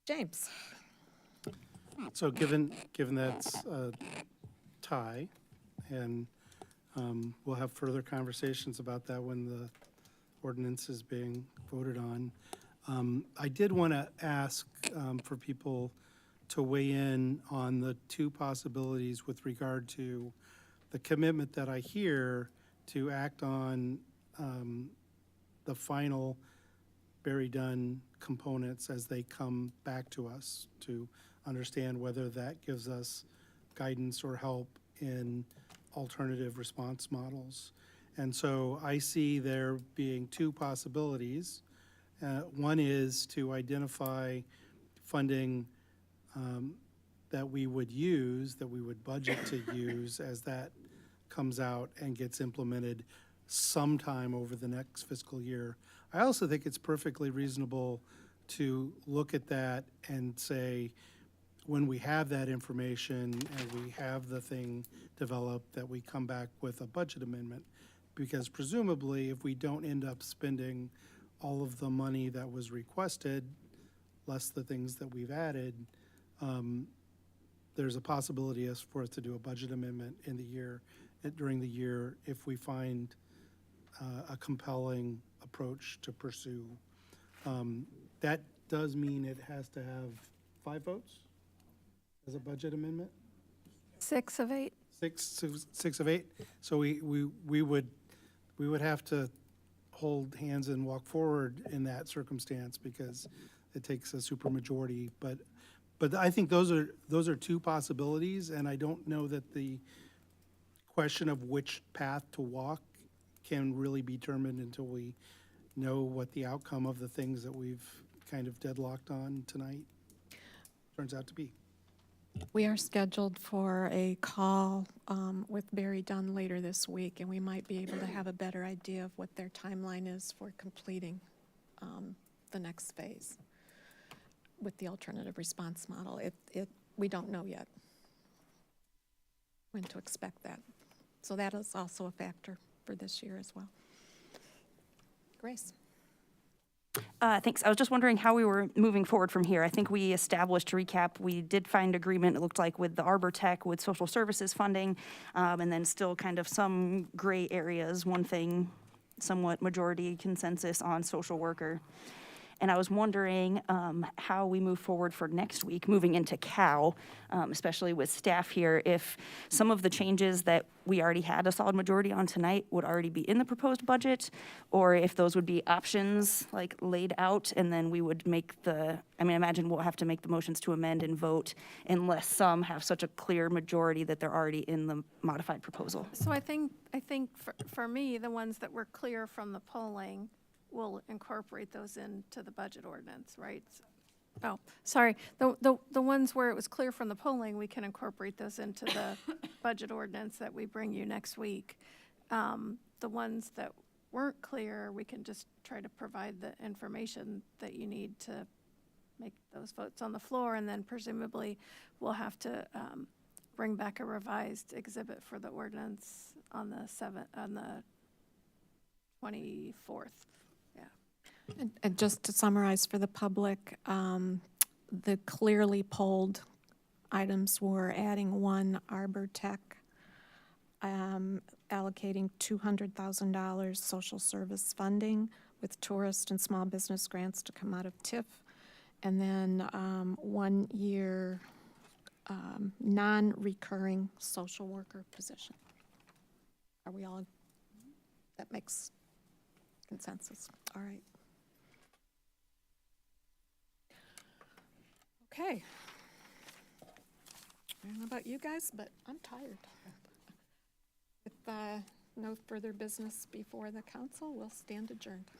James.
So given that's a tie, and we'll have further conversations about that when the ordinance is being voted on. I did want to ask for people to weigh in on the 2 possibilities with regard to the commitment that I hear to act on the final Barry Dunn components as they come back to us, to understand whether that gives us guidance or help in alternative response models. And so I see there being 2 possibilities. One is to identify funding that we would use, that we would budget to use as that comes out and gets implemented sometime over the next fiscal year. I also think it's perfectly reasonable to look at that and say, when we have that information and we have the thing developed, that we come back with a budget amendment. Because presumably, if we don't end up spending all of the money that was requested, less the things that we've added, there's a possibility for us to do a budget amendment in the year, during the year, if we find a compelling approach to pursue. That does mean it has to have 5 votes as a budget amendment?
6 of 8.
6 of 8. So we would have to hold hands and walk forward in that circumstance because it takes a supermajority. But I think those are 2 possibilities, and I don't know that the question of which path to walk can really be determined until we know what the outcome of the things that we've kind of deadlocked on tonight turns out to be.
We are scheduled for a call with Barry Dunn later this week, and we might be able to have a better idea of what their timeline is for completing the next phase with the alternative response model. We don't know yet when to expect that. So that is also a factor for this year as well. Grace.
Thanks. I was just wondering how we were moving forward from here. I think we established, to recap, we did find agreement, it looked like, with the Arbor Tech, with social services funding, and then still kind of some gray areas. One thing, somewhat majority consensus on social worker. And I was wondering how we move forward for next week, moving into COW, especially with staff here, if some of the changes that we already had a solid majority on tonight would already be in the proposed budget, or if those would be options like laid out, and then we would make I imagine we'll have to make the motions to amend and vote unless some have such a clear majority that they're already in the modified proposal.
So I think for me, the ones that were clear from the polling, we'll incorporate those into the budget ordinance, right? Oh, sorry. The ones where it was clear from the polling, we can incorporate those into the budget ordinance that we bring you next week. The ones that weren't clear, we can just try to provide the information that you need to make those votes on the floor, and then presumably we'll have to bring back a revised exhibit for the ordinance on the 24th. Yeah.
And just to summarize for the public, the clearly polled items were adding one Arbor Tech, allocating $200,000 social service funding with tourist and small business grants to come out of TIF, and then 1 year non-recurring social worker position. Are we all, that makes consensus? All right. Okay. I don't know about you guys, but I'm tired. With no further business before the council, we'll stand adjourned.